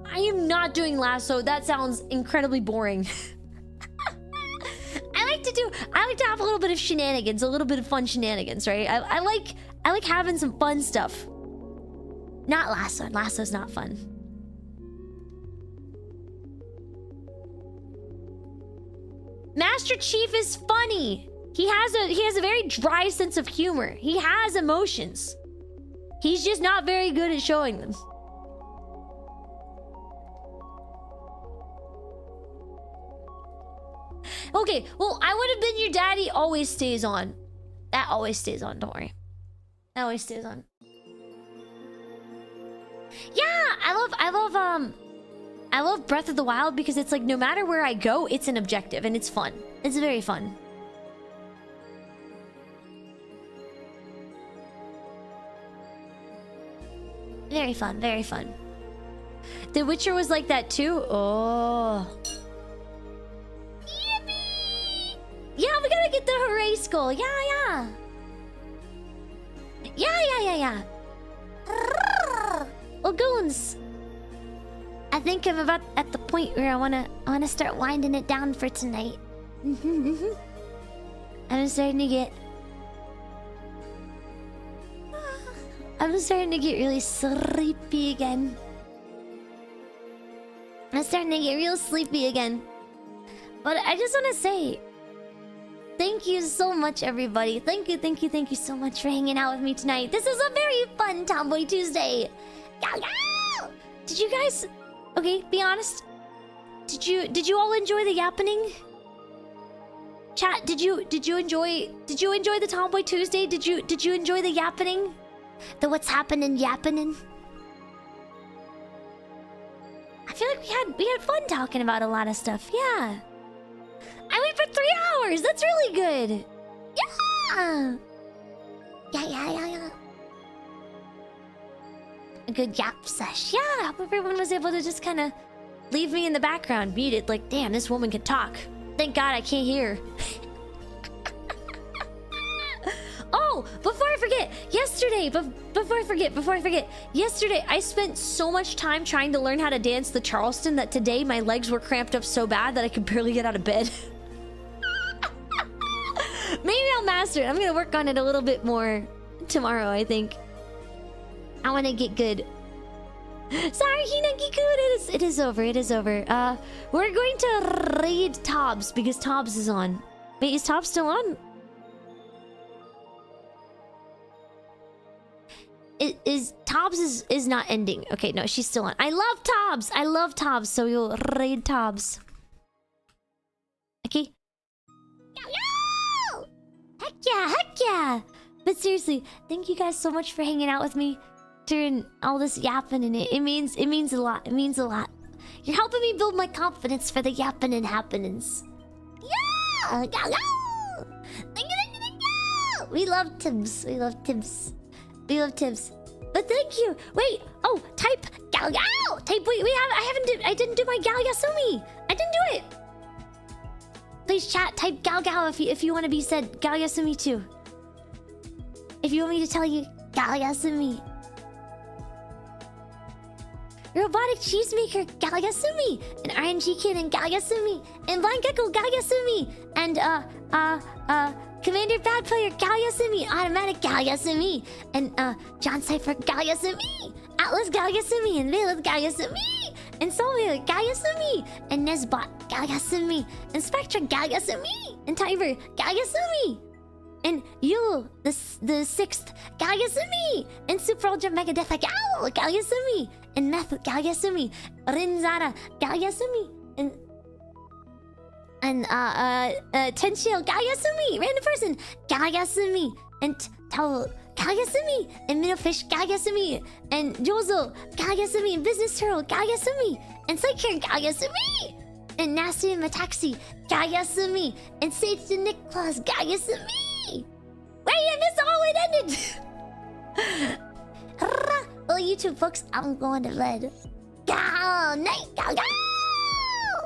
I am not doing lasso. That sounds incredibly boring. I like to have a little bit of shenanigans, a little bit of fun shenanigans, right? I like having some fun stuff. Not lasso. Lasso's not fun. Master Chief is funny. He has a very dry sense of humor. He has emotions. He's just not very good at showing them. Okay, well, I would have been your daddy always stays on. That always stays on, don't worry. That always stays on. Yeah, I love Breath of the Wild because it's like no matter where I go, it's an objective and it's fun. It's very fun. Very fun, very fun. The Witcher was like that too. Oh. Yippee! Yeah, we gotta get the hooray skull. Yeah. Yeah. Lagoons. I think I'm about at the point where I wanna start winding it down for tonight. I'm starting to get really sleepy again. I'm starting to get real sleepy again. But I just want to say, thank you so much, everybody. Thank you so much for hanging out with me tonight. This is a very fun Tomboy Tuesday. Did you guys... Okay, be honest. Did you all enjoy the yappening? Chat, did you enjoy the Tomboy Tuesday? Did you enjoy the yappening? The what's happening yappening? I feel like we had fun talking about a lot of stuff. Yeah. I went for 3 hours. That's really good. Yeah. Yeah. A good yap sesh. Yeah. I hope everyone was able to just kind of leave me in the background, muted. Like, damn, this woman can talk. Thank God I can't hear. Oh, before I forget, yesterday, yesterday I spent so much time trying to learn how to dance the Charleston that today my legs were cramped up so bad that I could barely get out of bed. Maybe I'll master it. I'm gonna work on it a little bit more tomorrow, I think. I want to get good. Sorry, Hinagiku, it is over. We're going to raid Tobbs because Tobbs is on. Wait, is Tobbs still on? Tobbs is not ending. Okay, no, she's still on. I love Tobbs, so we'll raid Tobbs. Okay. Heck yeah! But seriously, thank you guys so much for hanging out with me during all this yapping, and it means a lot. It means a lot. You're helping me build my confidence for the yapping and happenings. Yeah! Thank you! We love Tibbs. But thank you. Wait. Oh, type Gal Gal. Type. Wait. I didn't do my Gal Yasumi. I didn't do it. Please chat. Type Gal Gal if you want to be said Gal Yasumi too. If you want me to tell you Gal Yasumi. Robotic Cheesemaker Galgasumi, and RNG Kid and Galgasumi, and Blind Gecko Galgasumi, and Commander Bad Player Galgasumi, Automatic Galgasumi, and John Cypher Galgasumi, Atlas Galgasumi, and Valeth Galgasumi, and Soulmare Galgasumi, and Nesbot Galgasumi, and Spectra Galgasumi, and Tiber Galgasumi, and Yule the sixth Galgasumi, and Super Ultra Mega Death Gal Galgasumi, and Meth Galgasumi, Rinzara Galgasumi, and Tenshio Galgasumi, random person Galgasumi, and Towel Galgasumi, and Middlefish Galgasumi, and Jozo Galgasumi, and Business Turtle Galgasumi, and Psycare Galgasumi, and Nasty and Mataxi Galgasumi, and Sage the Nick Claus Galgasumi. Wait, I missed how it ended. Well, YouTube folks, I'm going to bed. Gal night, gal gal.